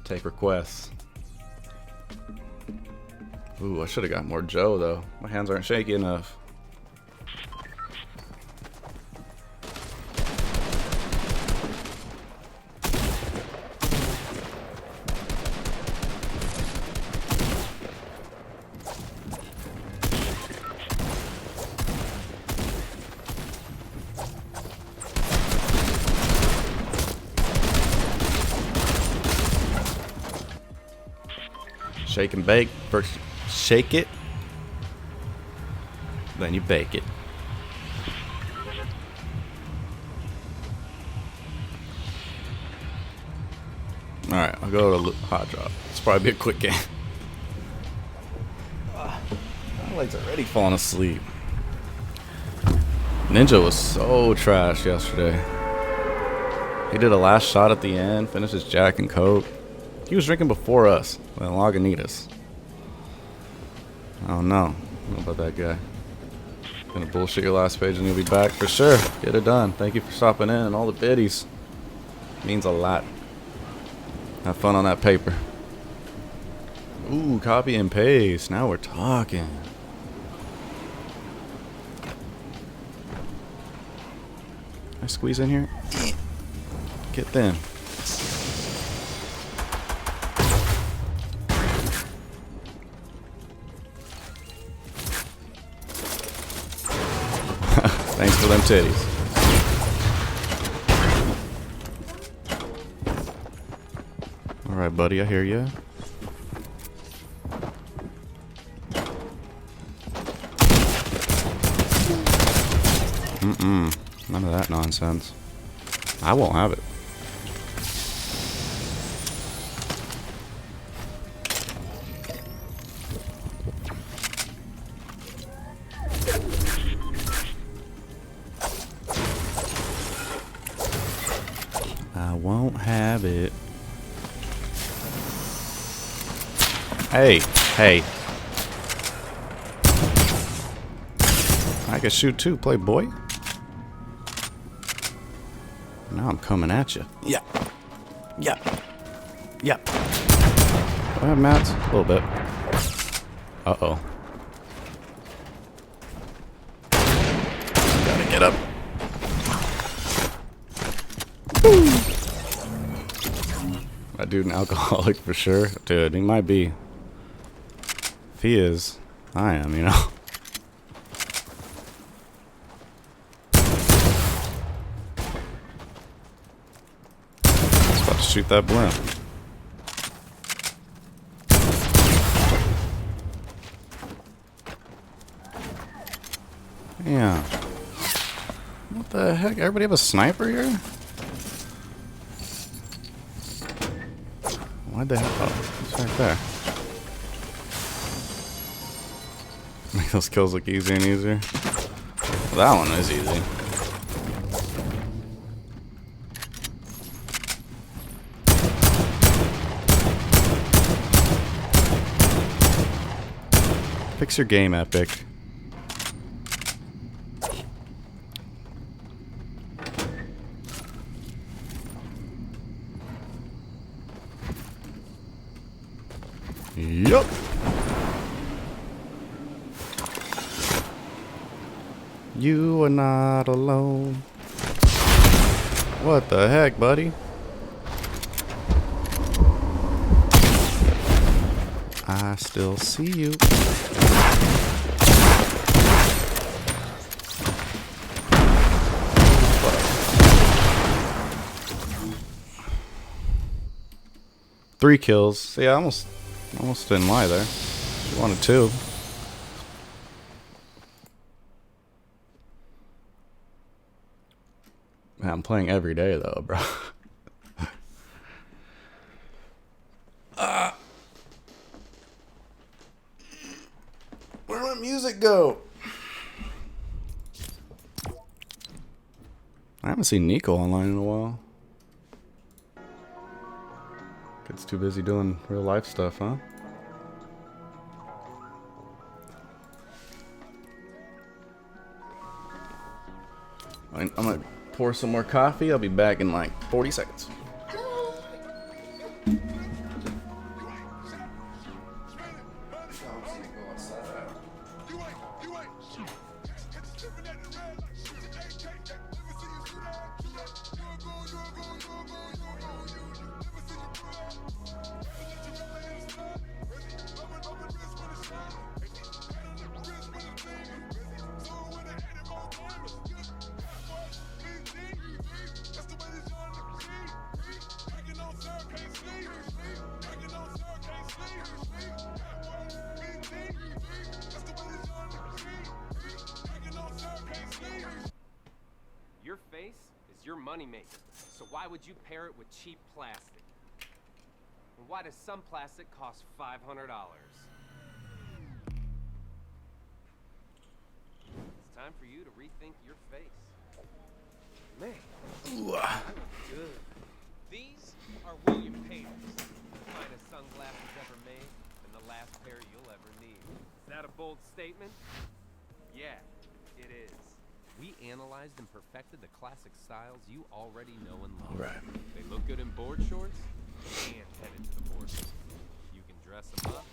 Take requests. Ooh, I should have got more Joe though. My hands aren't shaky enough. Shake and bake. First, shake it, then you bake it. Alright, I'll go to hot drop. It's probably be a quick game. My legs already falling asleep. Ninja was so trash yesterday. He did a last shot at the end, finished his Jack and Coke. He was drinking before us in Lagunitas. Oh no. I don't know about that guy. Gonna bullshit your last page and you'll be back for sure. Get it done. Thank you for stopping in and all the biddies. Means a lot. Have fun on that paper. Ooh, copy and paste. Now we're talking. Can I squeeze in here? Get thin. Thanks for them titties. Alright, buddy, I hear ya. None of that nonsense. I won't have it. I won't have it. Hey, hey. I can shoot too, playboy. Now I'm coming at you. Yeah. Yeah. Yeah. Do I have mats? A little bit. Uh-oh. Gotta get up. Woo. That dude an alcoholic for sure. Dude, he might be. If he is, I am, you know. shoot that blimp. Yeah. What the heck? Everybody have a sniper here? Why'd they have... Oh, it's right there. Make those kills look easier and easier. Well, that one is easy. Fix your game, Epic. Yup. You are not alone. What the heck, buddy? I still see you. Three kills. See, I almost didn't lie there. She wanted two. Man, I'm playing every day though, bro. Where'd my music go? I haven't seen Nico online in a while. Kid's too busy doing real life stuff, huh? I'm gonna pour some more coffee. I'll be back in like 40 seconds. Your face is your moneymaker, so why would you pair it with cheap plastic? And why does some plastic cost $500? It's time for you to rethink your face. Man, good. These are William Painter's, the finest sunglasses ever made, and the last pair you'll ever need. Is that a bold statement? Yeah, it is. We analyzed and perfected the classic styles you already know and love. Right. They look good in board shorts and head into the board. You can dress them up,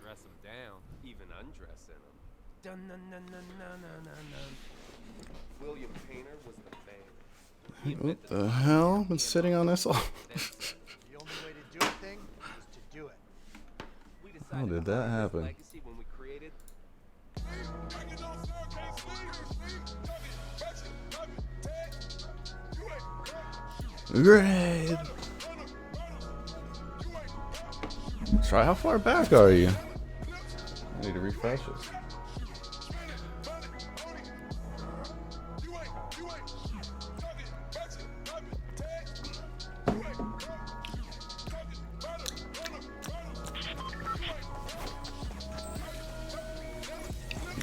dress them down, even undress in them. Dun dun dun dun dun dun dun dun. William Painter was the man. What the hell? Been sitting on this all. The only way to do a thing is to do it. How did that happen? Legacy when we created. Great. Try. How far back are you? I need to refresh it.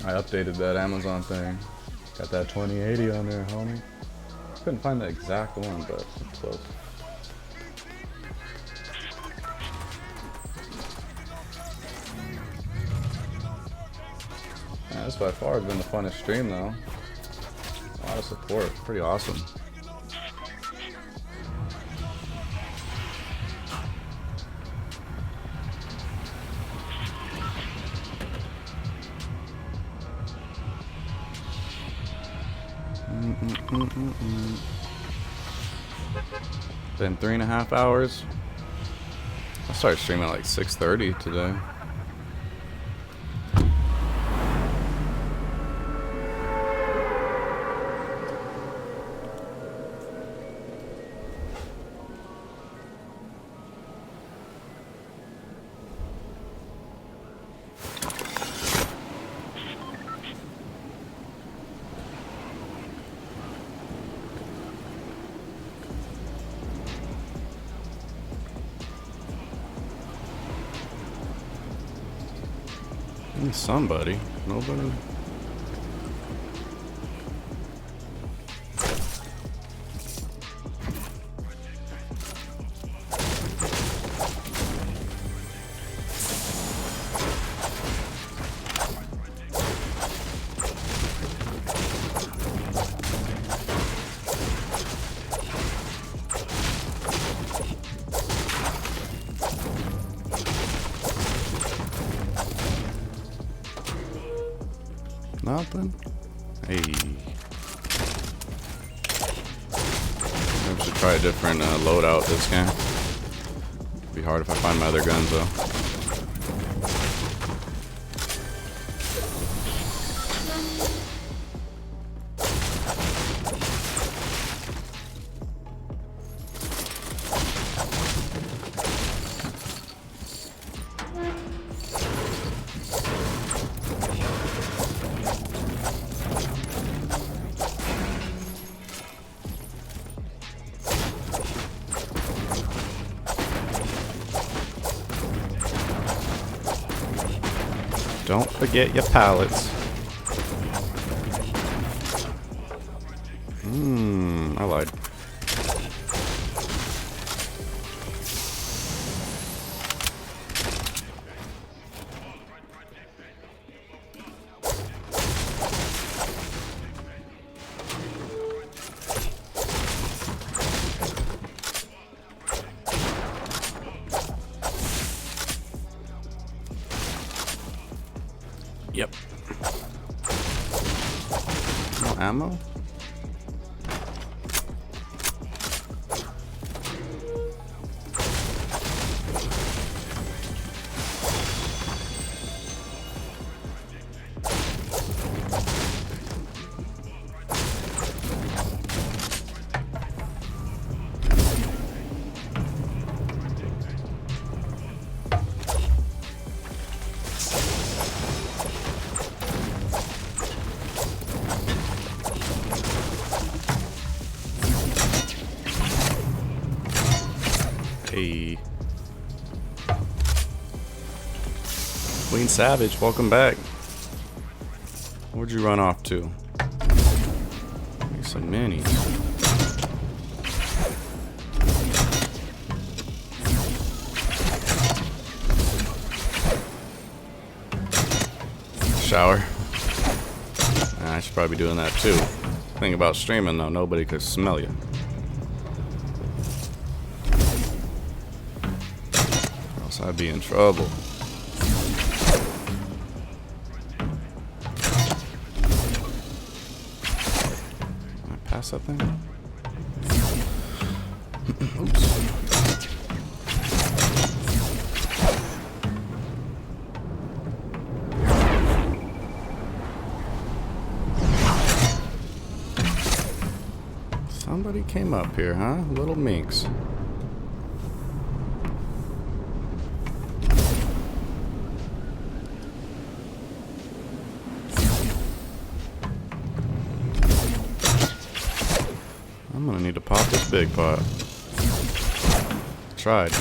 I updated that Amazon thing. Got that 2080 on there, homie. Couldn't find the exact one, but it's close. Yeah, this by far has been the funnest stream though. A lot of support, pretty awesome. Been 3.5 hours. I started streaming at like 6:30 today. Somebody. Nobody. Nothing. Hey. Maybe we should try a different loadout this game. Be hard if I find my other guns though. Don't forget your pallets. I lied. Yep. No ammo? Hey. Queen Savage, welcome back. Where'd you run off to? Need some minis. Shower. I should probably be doing that too. Thing about streaming though, nobody could smell you. I'd be in trouble. Can I pass that thing? Oops. Somebody came up here, huh? Little minx. I'm gonna need to pop this big pot. Tried.